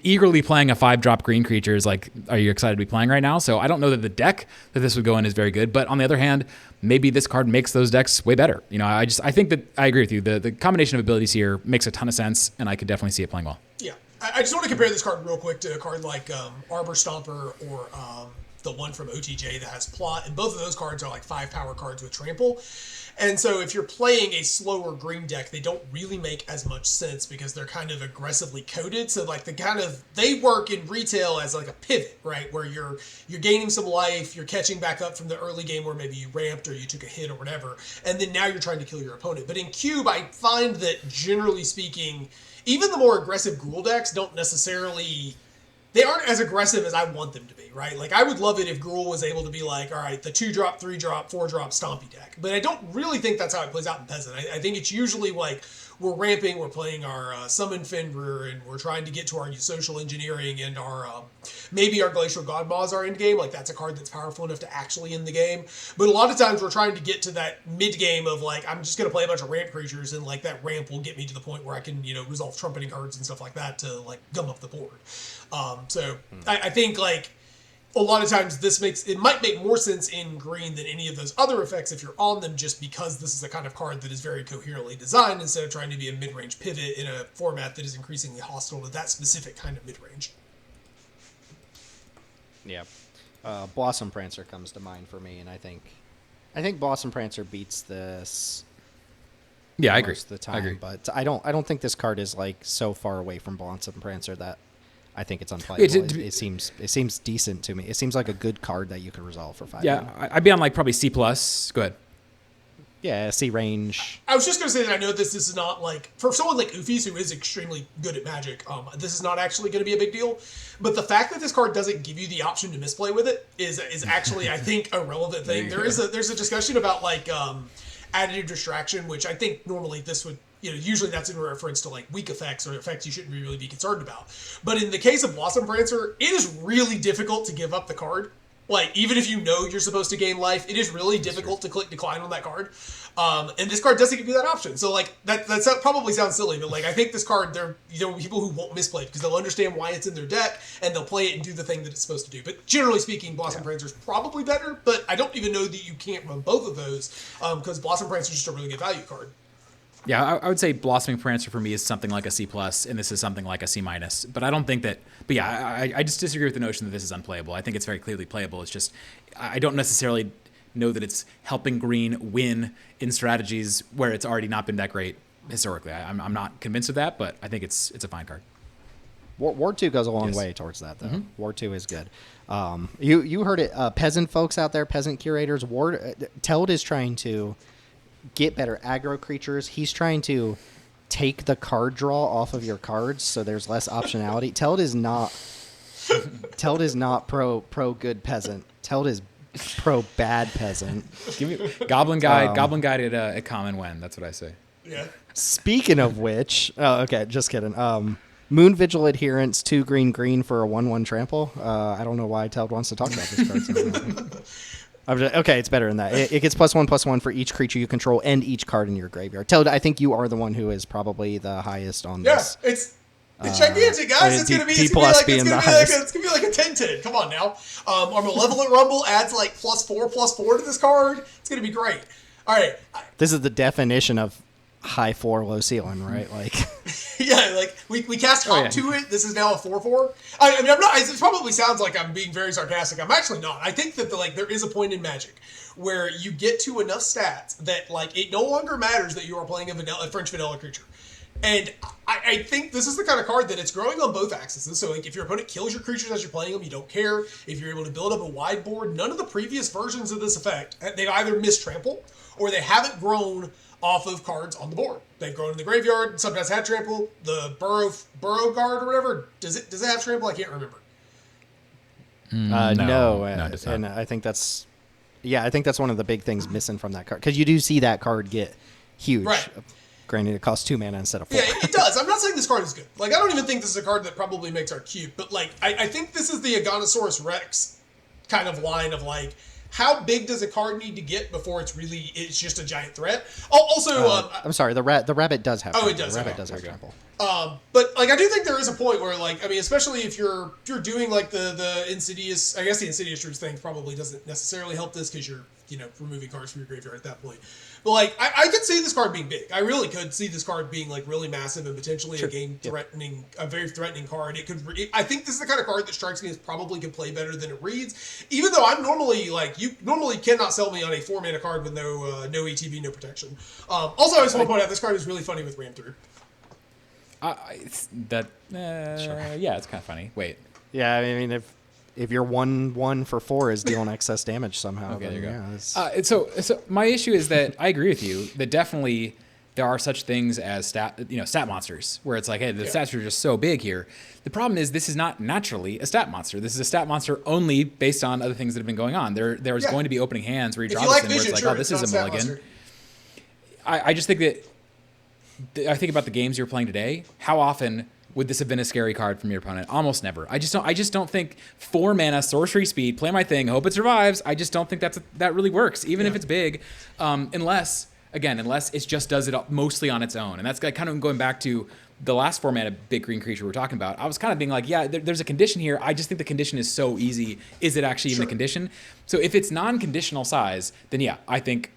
eagerly playing a 5-drop green creature is like, are you excited to be playing right now? So I don't know that the deck that this would go in is very good. But on the other hand, maybe this card makes those decks way better. You know, I think that I agree with you. The combination of abilities here makes a ton of sense, and I could definitely see it playing well. Yeah, I just want to compare this card real quick to a card like Arbor Stomper or the one from OTJ that has Plot, and both of those cards are like 5 power cards with Trample. And so if you're playing a slower green deck, they don't really make as much sense because they're kind of aggressively coded. So like they work in retail as like a pivot, right? Where you're gaining some life, you're catching back up from the early game where maybe you ramped or you took a hit or whatever, and then now you're trying to kill your opponent. But in Cube, I find that generally speaking, even the more aggressive Gruul decks they aren't as aggressive as I want them to be, right? Like, I would love it if Gruul was able to be like, all right, the 2-drop, 3-drop, 4-drop Stompy deck. But I don't really think that's how it plays out in Peasant. I think it's usually like, we're ramping, we're playing our Summon Fenrir, and we're trying to get to our social engineering and our maybe our Glacial Godmaws are end game. Like, that's a card that's powerful enough to actually end the game. But a lot of times we're trying to get to that mid game of like, I'm just going to play a bunch of ramp creatures, and like that ramp will get me to the point where I can, resolve trumpeting cards and stuff like that to like gum up the board. I think like a lot of times it might make more sense in green than any of those other effects if you're on them, just because this is a kind of card that is very coherently designed instead of trying to be a mid-range pivot in a format that is increasingly hostile to that specific kind of mid-range. Yeah. Blossom Prancer comes to mind for me, and I think Blossom Prancer beats this. Yeah, I agree. Most of the time, I agree. But I don't think this card is like so far away from Blossom Prancer that I think it's unplayable. It seems decent to me. It seems like a good card that you could resolve for 5. Yeah, I'd be on like probably C+. Go ahead. Yeah, C range. I was just going to say that I know this is not like, for someone like Oofy's who is extremely good at Magic, this is not actually going to be a big deal. But the fact that this card doesn't give you the option to misplay with it is actually, I think, a relevant thing. There's a discussion about like additive distraction, which I think normally this would, usually that's in reference to like weak effects or effects you shouldn't really be concerned about. But in the case of Blossom Prancer, it is really difficult to give up the card. Like, even if you know you're supposed to gain life, it is really difficult to click decline on that card. And this card doesn't give you that option. So, like, that probably sounds silly, but, like, I think this card, there are people who won't misplay it because they'll understand why it's in their deck, and they'll play it and do the thing that it's supposed to do. But generally speaking, Blossom Prancer is probably better, but I don't even know that you can't run both of those because Blossom Prancer is just a really good value card. Yeah, I would say Blossoming Prancer for me is something like a C+, and this is something like a C-. But I don't think that... But yeah, I just disagree with the notion that this is unplayable. I think it's very clearly playable. It's just... I don't necessarily know that it's helping green win in strategies where it's already not been that great historically. I'm not convinced of that, but I think it's a fine card. Ward 2 goes a long way towards that, though. Mm-hmm. Ward 2 is good. You heard it. Peasant folks out there, peasant curators, Teld is trying to get better aggro creatures. He's trying to take the card draw off of your cards so there's less optionality. Teld is not pro good peasant. Teld is pro bad peasant. Give me Goblin Guide at Common When. That's what I say. Yeah. Speaking of which, okay, just kidding. Moon Vigil Adherence, 2 green for a 1/1 trample. I don't know why Teld wants to talk about this card. Okay, it's better than that. It gets +1/+1 for each creature you control and each card in your graveyard. Teld, I think you are the one who is probably the highest on this. Yeah, it's gigantic, guys. It's gonna be like a 10/10. Come on now. Our Malevolent Rumble adds like +4/+4 to this card. It's gonna be great. All right. This is the definition of high 4, low ceiling, right? Like, yeah, like we cast Hop to it. This is now a 4/4. I mean, I'm not. It probably sounds like I'm being very sarcastic. I'm actually not. I think that there is a point in Magic where you get to enough stats that like it no longer matters that you are playing a French vanilla creature. And I think this is the kind of card that it's growing on both axes. So like if your opponent kills your creatures as you're playing them, you don't care. If you're able to build up a wide board, none of the previous versions of this effect, they either miss trample or they haven't grown off of cards on the board. They've grown in the graveyard, sometimes had trample. The burrow guard or whatever, does it have trample? I can't remember. No, and I think that's one of the big things missing from that card because you do see that card get huge. Right. Granted, it costs 2 mana instead of 4. Yeah, it does. I'm not saying this card is good. Like, I don't even think this is a card that probably makes our cube. But, like, I think this is the Aganosaurus Rex kind of line of, like, how big does a card need to get before it's just a giant threat? Also, I'm sorry, the rabbit does have Oh, trample. it does. The rabbit Okay. does have trample. but like I do think there is a point where, like, I mean, especially if you're doing like the Insidious, I guess the Insidious Roots thing probably doesn't necessarily help this because you're, you know, removing cards from your graveyard at that point. But like I could see this card being big. I really could see this card being like really massive and potentially a game threatening, a very threatening card. I think this is the kind of card that strikes me as probably can play better than it reads. Even though I'm normally like, you normally cannot sell me on a 4-mana card with no ETB, no protection. Also, I just want to point out this card is really funny with Ram Through. Yeah, it's kind of funny. Wait. Yeah, I mean, if your 1/1 for 4 is dealing excess damage somehow, Okay, then there you yeah, go. So my issue is that I agree with you that definitely there are such things as stat monsters where it's like, hey, the stats are just so big here. The problem is this is not naturally a stat monster. This is a stat monster only based on other things that have been going on. There's going to be opening hands where you draw this in where it's like, oh, this is a mulligan. I just think that I think about the games you're playing today. How often would this have been a scary card from your opponent? Almost never. I just don't think 4 mana sorcery speed, play my thing, hope it survives. I just don't think that really works, even if it's big, unless it just does it mostly on its own. And that's kind of going back to the last 4 mana big green creature we were talking about. I was kind of being like, yeah, there's a condition here. I just think the condition is so easy. Is it actually even a condition? So if it's non-conditional size, then yeah, I think,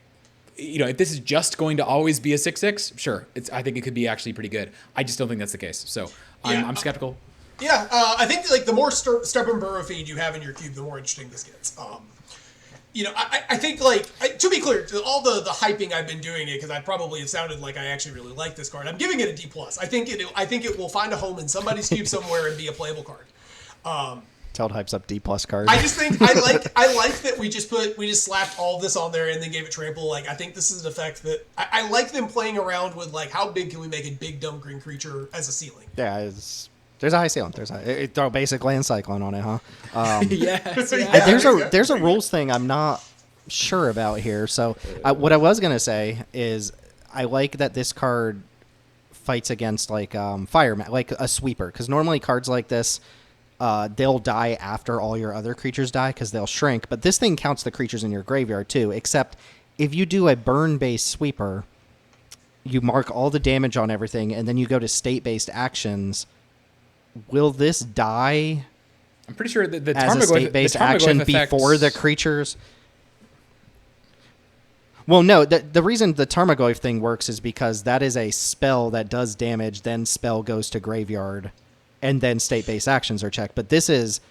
if this is just going to always be a 6/6, sure. I think it could be actually pretty good. I just don't think that's the case. So I'm skeptical. Yeah, I think like the more stubborn burrow feed you have in your cube, the more interesting this gets. I think to be clear, all the hyping I've been doing it because I probably have sounded like I actually really like this card. I'm giving it a D+. I think it will find a home in somebody's cube somewhere and be a playable card. Teld hypes up D+ card. I just think I like that we just slapped all this on there and then gave it trample. Like I think this is an effect that I like them playing around with, like how big can we make a big dumb green creature as a ceiling? Yeah, there's a high ceiling. Throw basic land cyclone on it, huh? Yes. There's a rules thing I'm not sure about here. So what I was gonna say is I like that this card fights against like like a sweeper, because normally cards like this, they'll die after all your other creatures die because they'll shrink. But this thing counts the creatures in your graveyard too, except if you do a burn-based sweeper, you mark all the damage on everything, and then you go to state-based actions. Will this die? I'm pretty sure that the as a state-based action before the creatures. Well, no. The reason the Tarmogoyf thing works is because that is a spell that does damage, then spell goes to graveyard, and then state-based actions are checked. But this is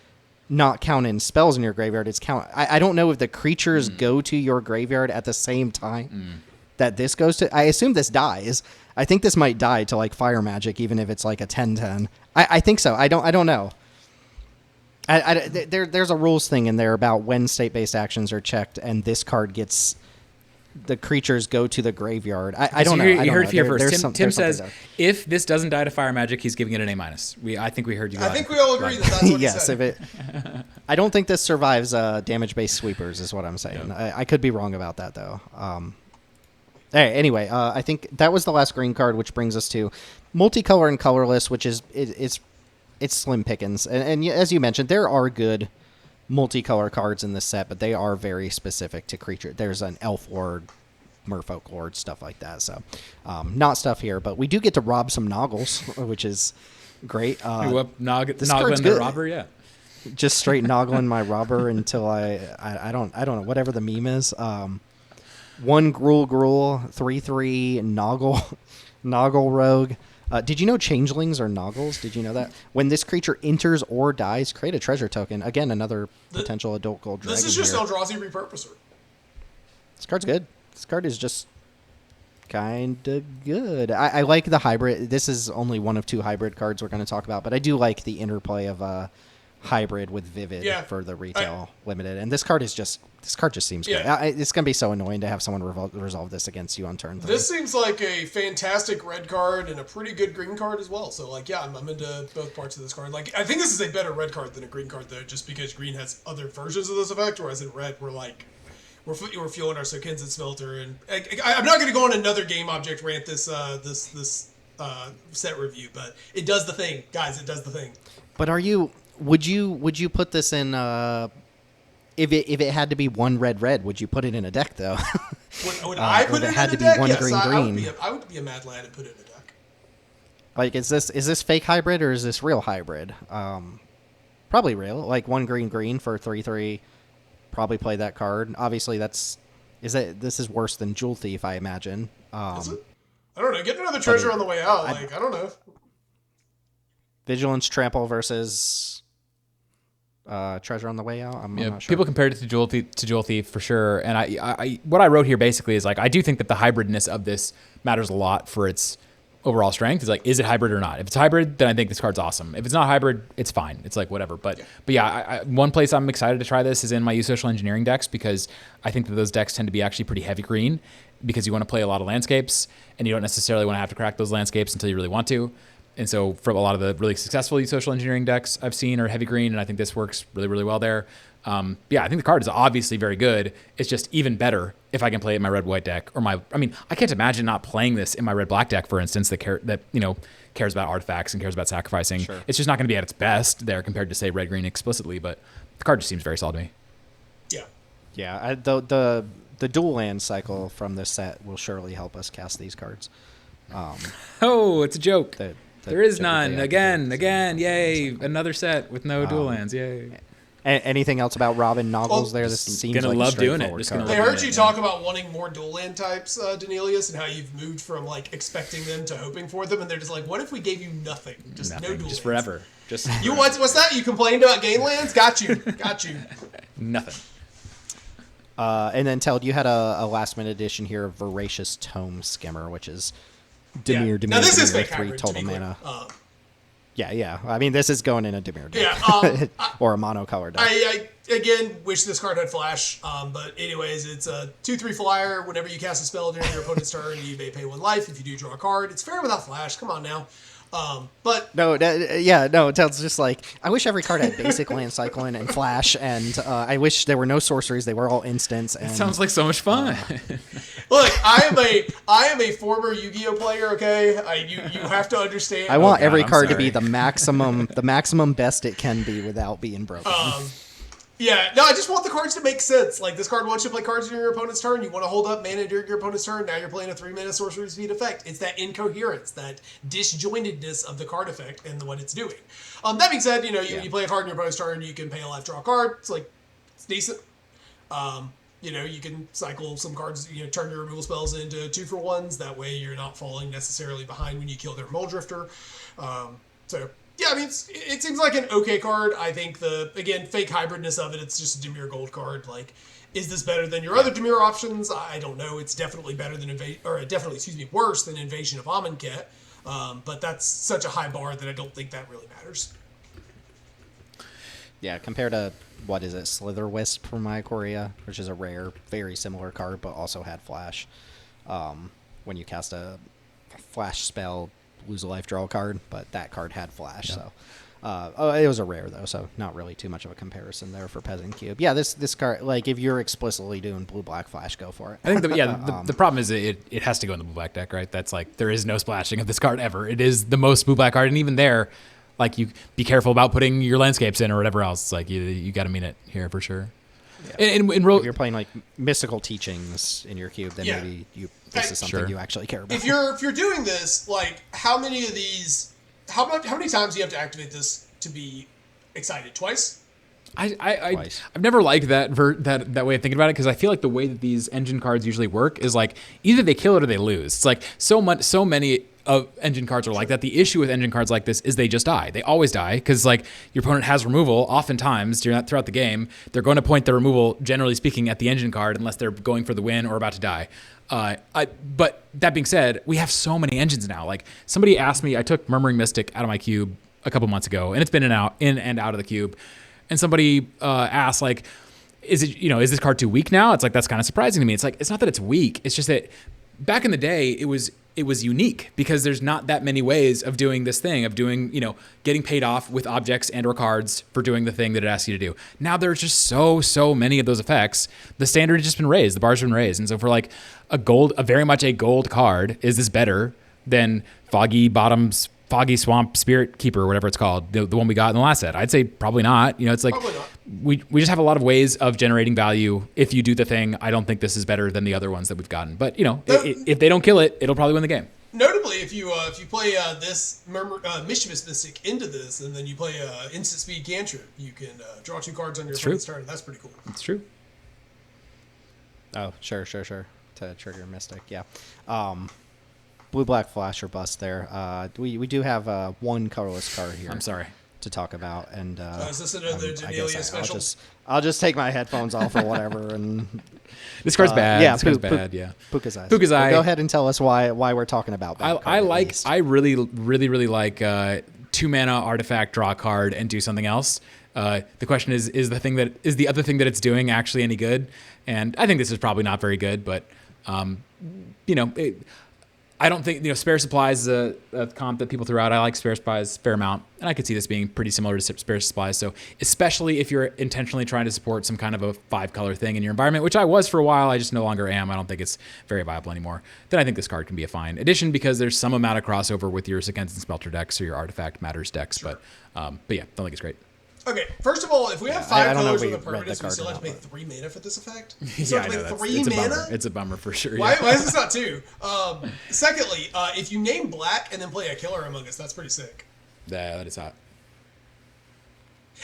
not counting spells in your graveyard. It's I don't know if the creatures go to your graveyard at the same time that this goes to. I assume this dies. I think this might die to like fire magic, even if it's like a 10/10. I think so. I don't know. There's a rules thing in there about when state-based actions are checked, and this card gets the creatures go to the graveyard. I don't know. You heard it here first. Tim says if this doesn't die to fire magic, he's giving it an A-. I think we heard you. I think we all agree that's what yes, he said. I don't think this survives damage-based sweepers, is what I'm saying. No. I could be wrong about that though. Anyway, I think that was the last green card, which brings us to multicolor and colorless, which is it's slim pickings. And as you mentioned, there are good multicolor cards in this set, but they are very specific to creature. There's an Elf Lord, Merfolk Lord, stuff like that. So not stuff here, but we do get to rob some Noggles, which is great. Noggling the robber, yeah. Just straight Noggling my robber until I don't know, whatever the meme is. 1 Gruul, 3/3 Noggle Rogue. Did you know changelings are Noggles? Did you know that? When this creature enters or dies, create a treasure token. Again, another potential adult gold dragon. This is just here. Eldrazi Repurposer. This card's good. This card is just kind of good. I like the hybrid. This is only one of 2 hybrid cards we're going to talk about, but I do like the interplay of hybrid with Vivid for the retail limited. And this card just seems good. It's going to be so annoying to have someone resolve this against you on turn 3. This seems like a fantastic red card and a pretty good green card as well. So, like, yeah, I'm into both parts of this card. Like, I think this is a better red card than a green card, though, just because green has other versions of this effect, whereas in red, we're we're fueling our Sokensen smelter, and I'm not going to go on another game object rant this set review, but it does the thing, guys. It does the thing. But would you put this in? If it had to be one red, would you put it in a deck though? Would I put it in a deck? Yes, green. I would be a mad lad and put it in a deck. Like, is this fake hybrid or is this real hybrid? Probably real. Like 1 green for 3/3. Probably play that card. Obviously, this is worse than Jewel Thief, I imagine. Is it? I don't know. Get another treasure on the way out. I don't know. Vigilance Trample versus treasure on the way out. I'm not sure. People compared it to Jewel Thief for sure. And I what I wrote here basically is like I do think that the hybridness of this matters a lot for its overall strength. Is like, is it hybrid or not? If it's hybrid, then I think this card's awesome. If it's not hybrid, it's fine. It's like whatever. But yeah, one place I'm excited to try this is in my social engineering decks, because I think that those decks tend to be actually pretty heavy green, because you want to play a lot of landscapes and you don't necessarily want to have to crack those landscapes until you really want to. And so for a lot of the really successful social engineering decks I've seen are heavy green, and I think this works really, really well there. Yeah, I think the card is obviously very good. It's just even better if I can play it in my red-white deck, or I can't imagine not playing this in my red-black deck, for instance, that cares about artifacts and cares about sacrificing. Sure. It's just not going to be at its best there compared to, say, red-green explicitly, but the card just seems very solid to me. Yeah. Yeah, the dual land cycle from this set will surely help us cast these cards. It's a joke. There is none. Again, yay. Cycle. Another set with no dual lands, yay. Anything else about Robin Noggles there? This seems gonna like love a doing it. straightforward Just card. gonna I heard you talk about wanting more dual land types, Daneelius, and how you've moved from like expecting them to hoping for them, and they're just like, what if we gave you nothing? Just no dual lands. Just forever. Just you what's that? You complained about gain lands? Got you. Nothing. And then Teld, you had a last minute addition here of Voracious Tome Skimmer, which is Dimir now this is fake 3 hybrid, total mana. Yeah. I mean, this is going in a Dimir deck. Or a monocolor deck. I again wish this card had flash, but anyways, it's a 2/3 flyer. Whenever you cast a spell during your opponent's turn, you may pay 1 life. If you do draw a card, it's fair without flash. Come on now. But Teld's just like, I wish every card had basic land cycling and flash, and I wish there were no sorceries. They were all instants. And, it sounds like so much fun. Look, I am a former Yu-Gi-Oh player. Okay, you have to understand. I want every card to be the maximum best it can be without being broken. Yeah, no, I just want the cards to make sense. Like, this card wants you to play cards during your opponent's turn. You want to hold up mana during your opponent's turn. Now you're playing a 3-mana sorcery speed effect. It's that incoherence, that disjointedness of the card effect and what it's doing. That being said, you play a card in your opponent's turn, you can pay a life, draw a card. It's decent. You can cycle some cards, turn your removal spells into 2-for-1s. That way you're not falling necessarily behind when you kill their Mole Drifter. Yeah, I mean, it seems like an okay card. I think fake hybridness of it, it's just a Dimir Gold card. Like, is this better than your other Dimir options? I don't know. It's definitely better than worse than Invasion of Amonkhet. But that's such a high bar that I don't think that really matters. Yeah, compared to, what is it, Slither Wisp from Ikoria, which is a rare, very similar card, but also had flash. When you cast a flash spell, lose a life, draw a card, but that card had flash. Yeah. So it was a rare though, so not really too much of a comparison there for Peasant Cube. Yeah, this card, like, if you're explicitly doing blue black flash, go for it. I think the problem is it has to go in the blue black deck, right? That's like, there is no splashing of this card ever. It is the most blue black card, and even there, like, you be careful about putting your landscapes in or whatever else. It's like you got to mean it here for sure. Yeah. If you're playing like mystical teachings in your cube, then maybe this is something you actually care about. If you're doing this, like, how many times do you have to activate this to be excited? Twice? I've never liked that way of thinking about it, because I feel like the way that these engine cards usually work is like either they kill it or they lose. It's like so many of engine cards are like that. The issue with engine cards like this is they just die. They always die, because like your opponent has removal. Oftentimes throughout the game, they're going to point their removal, generally speaking, at the engine card unless they're going for the win or about to die. But that being said, we have so many engines now. Like, somebody asked me, I took Murmuring Mystic out of my cube a couple months ago, and it's been in and out of the cube. And somebody asked, like, is this card too weak now? It's like, that's kind of surprising to me. It's like, it's not that it's weak. It's just that back in the day, it was it was unique because there's not that many ways of doing this thing, of doing, getting paid off with objects and or cards for doing the thing that it asks you to do. Now there's just so many of those effects. The standard has just been raised. The bar's been raised. And so for like a very much a gold card, is this better than Foggy Swamp Spirit Keeper, or whatever it's called, the one we got in the last set? I'd say probably not. It's like we just have a lot of ways of generating value. If you do the thing, I don't think this is better than the other ones that we've gotten. But if they don't kill it, it'll probably win the game. Notably, if you play this Mischievous Mystic into this, and then you play instant speed cantrip, you can draw 2 cards on your opponent's turn. That's pretty cool. It's true. Oh, sure. To trigger Mystic, yeah. Blue-black flash or bust there. We do have one colorless card here. I'm sorry. To talk about, and is this another Daneelius special? I'll just take my headphones off or whatever. And this card's bad. Yeah, this card's bad. Yeah. Puka's Eyes. Puka's Eye. Go ahead and tell us why we're talking about that. I really like 2 mana artifact, draw a card, and do something else. The question is the other thing that it's doing actually any good? And I think this is probably not very good, but I don't think, Spare Supplies is a comp that people throw out. I like Spare Supplies a fair amount, and I could see this being pretty similar to Spare Supplies. So especially if you're intentionally trying to support some kind of a 5-color thing in your environment, which I was for a while, I just no longer am. I don't think it's very viable anymore. Then I think this card can be a fine addition because there's some amount of crossover with your Against and Smelter decks or your Artifact Matters decks. Sure. But yeah, don't think it's great. Okay, first of all, if we have 5 colors with a permanence, we still have to pay 3 mana for this effect? Yeah, I know. It's a bummer for sure. Why is this not 2? Secondly, if you name black and then play a killer Among Us, that's pretty sick. Yeah, that is hot.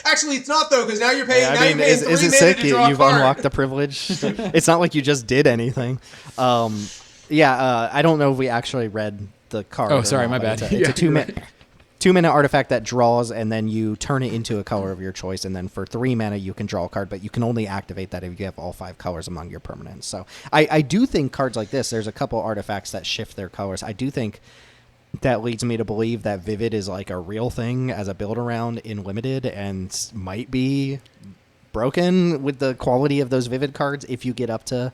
Actually, it's not, though, because now you're paying, paying 3 is it mana sick? to draw You've a card. unlocked the privilege. It's not like you just did anything. I don't know if we actually read the card. Oh, sorry, my bad. It's a 2-mana artifact that draws, and then you turn it into a color of your choice, and then for 3 mana you can draw a card, but you can only activate that if you have all 5 colors among your permanents. So I do think cards like this, there's a couple artifacts that shift their colors. I do think that leads me to believe that Vivid is like a real thing as a build around in Limited, and might be broken with the quality of those Vivid cards if you get up to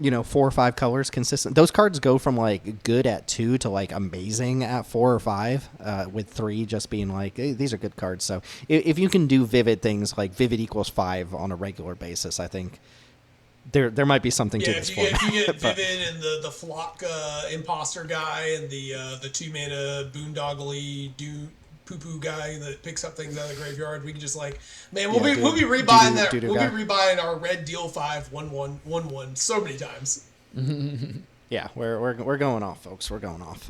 4 or 5 colors consistent. Those cards go from like good at 2 to like amazing at 4 or 5, with 3 just being like, hey, these are good cards. So if you can do Vivid things like Vivid equals 5 on a regular basis, I think there might be something to this format. If you get Vivid and the Flock Imposter guy and the 2 mana Boondoggly poo-poo guy that picks up things out of the graveyard, we can just we'll be rebuying that. We'll be rebuying our red deal 5 1/1 so many times. Yeah, we're going off, folks. We're going off.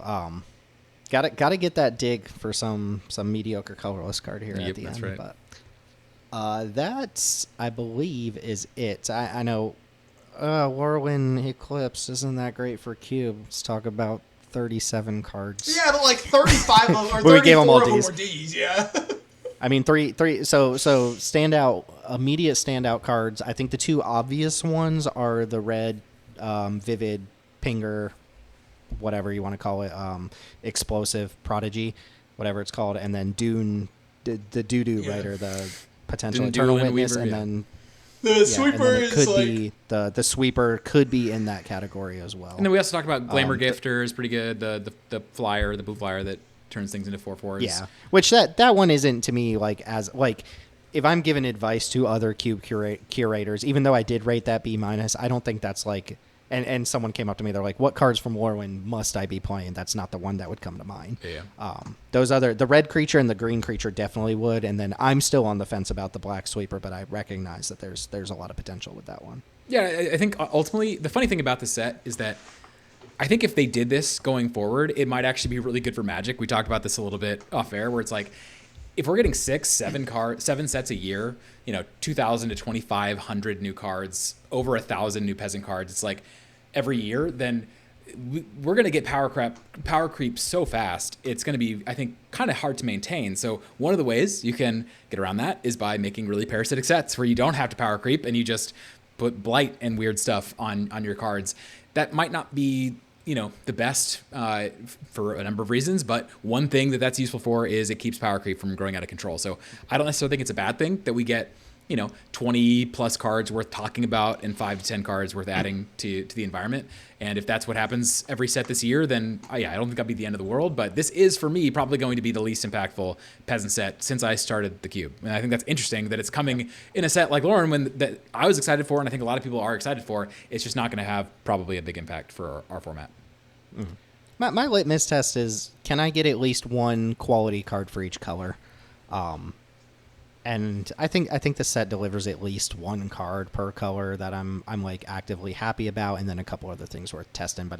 Gotta get that dig for some mediocre colorless card here at the end. Right. But that, I believe, is it. I know Lorwyn Eclipsed isn't that great for Cube. Let's talk about 37 cards. Yeah, but like 35 of them, or 34 we gave them all of them Ds. were Ds, yeah. I mean, three. So immediate standout cards. I think the 2 obvious ones are the red, Vivid, Pinger, whatever you want to call it, Explosive, Prodigy, whatever it's called, and then Dune, the Doo-Doo writer, the potential Eternal Witness, and then the sweeper and then is like... be the sweeper could be in that category as well. And then we also talked about Glamour Gifter is pretty good. The flyer, the blue flyer that turns things into 4/4s. Yeah, which that one isn't to me if I'm giving advice to other Cube curators, even though I did rate that B-, I don't think that's like. And someone came up to me, they're like, "What cards from Lorwyn must I be playing?" That's not the one that would come to mind. Yeah. The red creature and the green creature definitely would, and then I'm still on the fence about the black sweeper, but I recognize that there's a lot of potential with that one. Yeah, I think ultimately the funny thing about the set is that I think if they did this going forward, it might actually be really good for Magic. We talked about this a little bit off air, where it's like, if we're getting 7 sets a year, 2,000 to 2,500 new cards, over 1,000 new Peasant cards, it's like every year, then we're going to get power creep so fast. It's going to be, I think, kind of hard to maintain. So one of the ways you can get around that is by making really parasitic sets where you don't have to power creep and you just put blight and weird stuff on your cards. That might not be the best for a number of reasons, but one thing that's useful for is it keeps power creep from growing out of control. So I don't necessarily think it's a bad thing that we get 20 plus cards worth talking about and 5 to 10 cards worth adding to the environment. And if that's what happens every set this year, then I don't think that'll be the end of the world. But this is, for me, probably going to be the least impactful Peasant set since I started the Cube. And I think that's interesting that it's coming in a set like Lorwyn that I was excited for, and I think a lot of people are excited for. It's just not going to have probably a big impact for our format. Mm-hmm. My litmus test is, can I get at least one quality card for each color? And I think the set delivers at least one card per color that I'm like actively happy about, and then a couple other things worth testing. But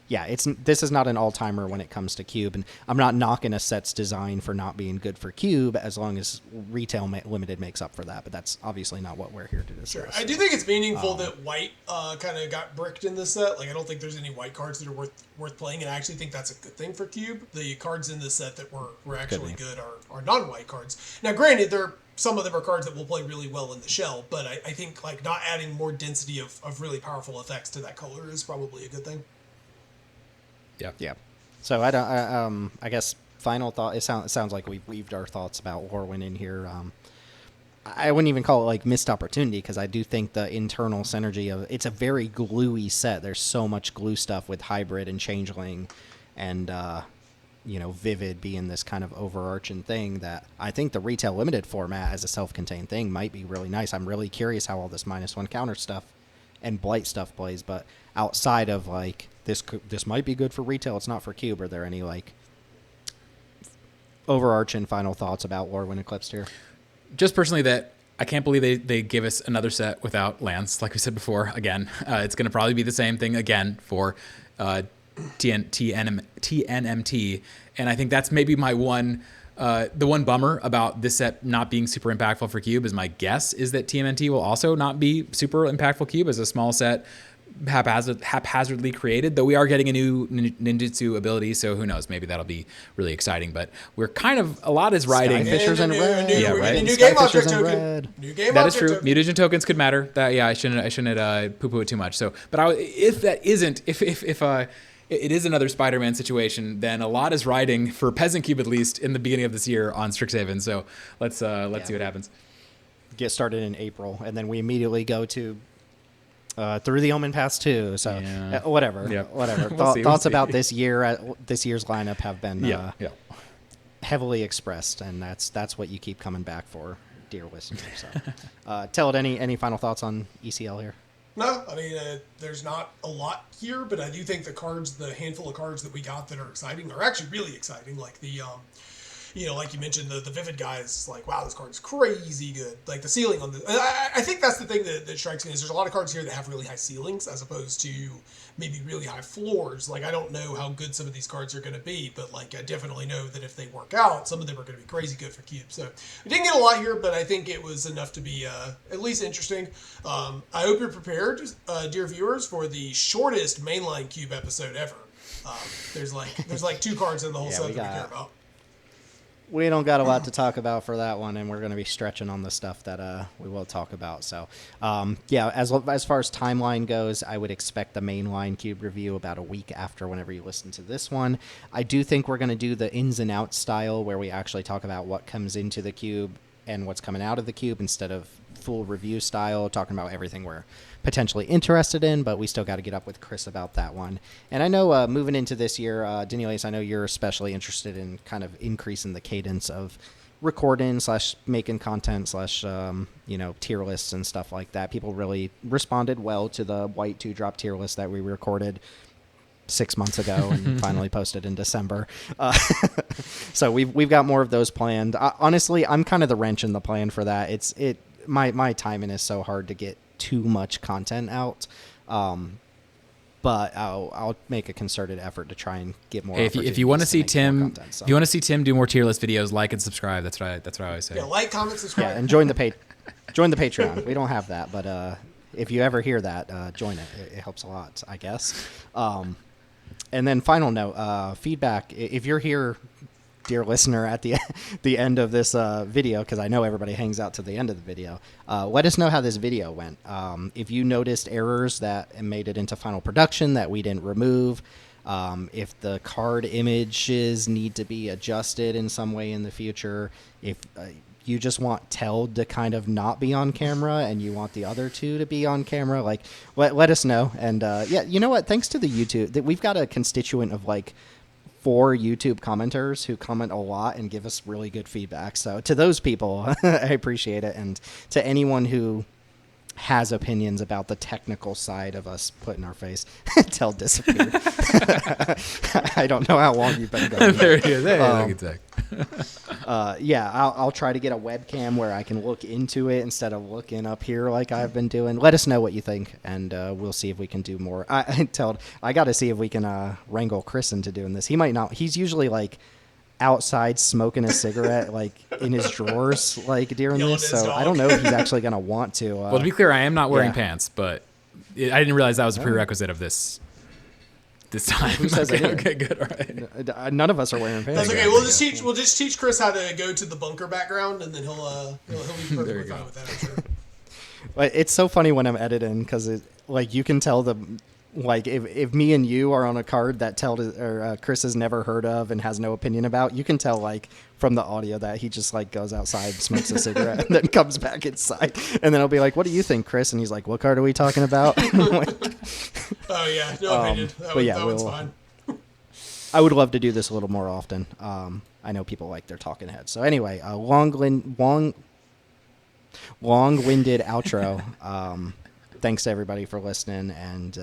this is not an all timer when it comes to Cube, and I'm not knocking a set's design for not being good for Cube as long as retail limited makes up for that. But that's obviously not what we're here to discuss. Sure. I do think it's meaningful that white kind of got bricked in this set. Like, I don't think there's any white cards that are worth playing, and I actually think that's a good thing for Cube. The cards in this set that were actually good are non-white cards. Now, granted, some of them are cards that will play really well in the shell, but I think like not adding more density of really powerful effects to that color is probably a good thing. Yeah. So I guess final thought. It sounds like we've weaved our thoughts about Lorwyn in here. I wouldn't even call it like missed opportunity, because I do think the internal synergy of it's a very gluey set. There's so much glue stuff with hybrid and changeling, and Vivid being this kind of overarching thing that I think the retail limited format as a self-contained thing might be really nice. I'm really curious how all this -1 counter stuff and blight stuff plays, but outside of like this might be good for retail, it's not for Cube. Are there any like overarching final thoughts about Lorwyn Eclipsed here? Just personally, that I can't believe they give us another set without lands. Like we said before, again, it's going to probably be the same thing again for TNMT, and I think that's maybe my the one bummer about this set not being super impactful for Cube. Is my guess is that TMNT will also not be super impactful Cube as a small set, haphazardly created. Though we are getting a new ninjutsu ability, so who knows? Maybe that'll be really exciting. But we're kind of a lot is riding. Skyfishers in red. New game object token. New game that is object true. token. Mutagen tokens could matter. That I shouldn't poo-poo it too much. So, but if it is another Spider-Man situation, then a lot is riding for Peasant Cube, at least in the beginning of this year, on Strixhaven. So let's see what happens. Get started in April, and then we immediately go to Through the Omen Pass 2. So whatever. Yep. Whatever. We'll Thoughts see. about this year's lineup have been heavily expressed, and that's what you keep coming back for, dear listeners. So, Teld, any final thoughts on ECL here? No, I mean, there's not a lot here, but I do think the handful of cards that we got that are exciting are actually really exciting. Like the, like you mentioned, the Vivid guy is like, wow, this card is crazy good. Like the ceiling on the, I think that's the thing that strikes me is there's a lot of cards here that have really high ceilings as opposed to maybe really high floors. Like I don't know how good some of these cards are going to be, but like I definitely know that if they work out, some of them are going to be crazy good for Cube. So we didn't get a lot here, but I think it was enough to be at least interesting. I hope you're prepared, dear viewers, for the shortest mainline Cube episode ever. There's like 2 cards in the whole set that we care about. We don't got a lot to talk about for that one, and we're going to be stretching on the stuff that we will talk about. So, as far as timeline goes, I would expect the mainline Cube review about a week after whenever you listen to this one. I do think we're going to do the ins and outs style where we actually talk about what comes into the Cube and what's coming out of the Cube instead of full review style, talking about everything we're potentially interested in, but we still got to get up with Chris about that one. And I know moving into this year, Daneelius, I know you're especially interested in kind of increasing the cadence of recording / making content / tier lists and stuff like that. People really responded well to the white 2-drop tier list that we recorded 6 months ago and finally posted in December. So we've got more of those planned. Honestly, I'm kind of the wrench in the plan for that. My timing is so hard to get too much content out. But I'll make a concerted effort to try and get more. Hey, if you want to see Tim, if you want to see Tim do more tier list videos, like and subscribe. That's what I always say. Yeah, like, comment, subscribe. Yeah, and join the Patreon. We don't have that, but if you ever hear that, join it. It helps a lot, I guess. And then final note, feedback. If you're here, dear listener, at the end of this video, because I know everybody hangs out to the end of the video, let us know how this video went. If you noticed errors that made it into final production that we didn't remove, if the card images need to be adjusted in some way in the future, if you just want Teld to kind of not be on camera and you want the other two to be on camera, like let us know. And yeah, you know what? Thanks to the YouTube, that we've got a constituent of like 4 YouTube commenters who comment a lot and give us really good feedback. So to those people, I appreciate it. And to anyone who has opinions about the technical side of us putting our face, Teld disappeared. I don't know how long you've been going. There he is. Yeah, I'll try to get a webcam where I can look into it instead of looking up here like I've been doing. Let us know what you think, and we'll see if we can do more. I got to see if we can wrangle Chris into doing this. He might not. He's usually like outside smoking a cigarette, like in his drawers, like during Yelling this. at his So dog. I don't know if he's actually gonna want to. Well, to be clear, I am not wearing yeah. pants, but I didn't realize that was a prerequisite of this time. Who says Okay, it is? okay, good. All right. None of us are wearing pants. That's okay. We'll just teach Chris how to go to the bunker background, and then he'll be perfectly fine with that, I'm sure. But it's so funny when I'm editing because like you can tell like if me and you are on a card that Chris has never heard of and has no opinion about, you can tell like from the audio that he just like goes outside, smokes a cigarette, and then comes back inside, and then I'll be like, "What do you think, Chris?" And he's like, "What card are we talking about?" Like, Oh yeah, no opinion. That one's fine. I would love to do this a little more often. I know people like their talking heads. So anyway, long-winded outro. Thanks to everybody for listening, and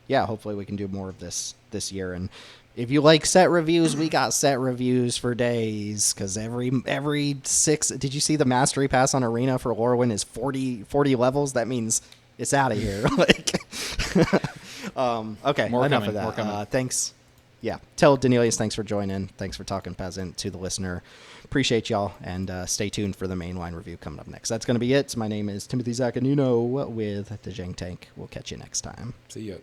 yeah, hopefully we can do more of this year. And if you like set reviews, we got set reviews for days, because every 6. Did you see the mastery pass on Arena for Lorwyn is 40 levels? That means it's out of here. Like, okay, More enough coming, of more that. coming. Thanks. Yeah, tell Daneelius thanks for joining. Thanks for talking Peasant to the listener. Appreciate y'all, and stay tuned for the mainline review coming up next. That's going to be it. My name is Timothy Zaccanino with the Jank Tank. We'll catch you next time. See ya.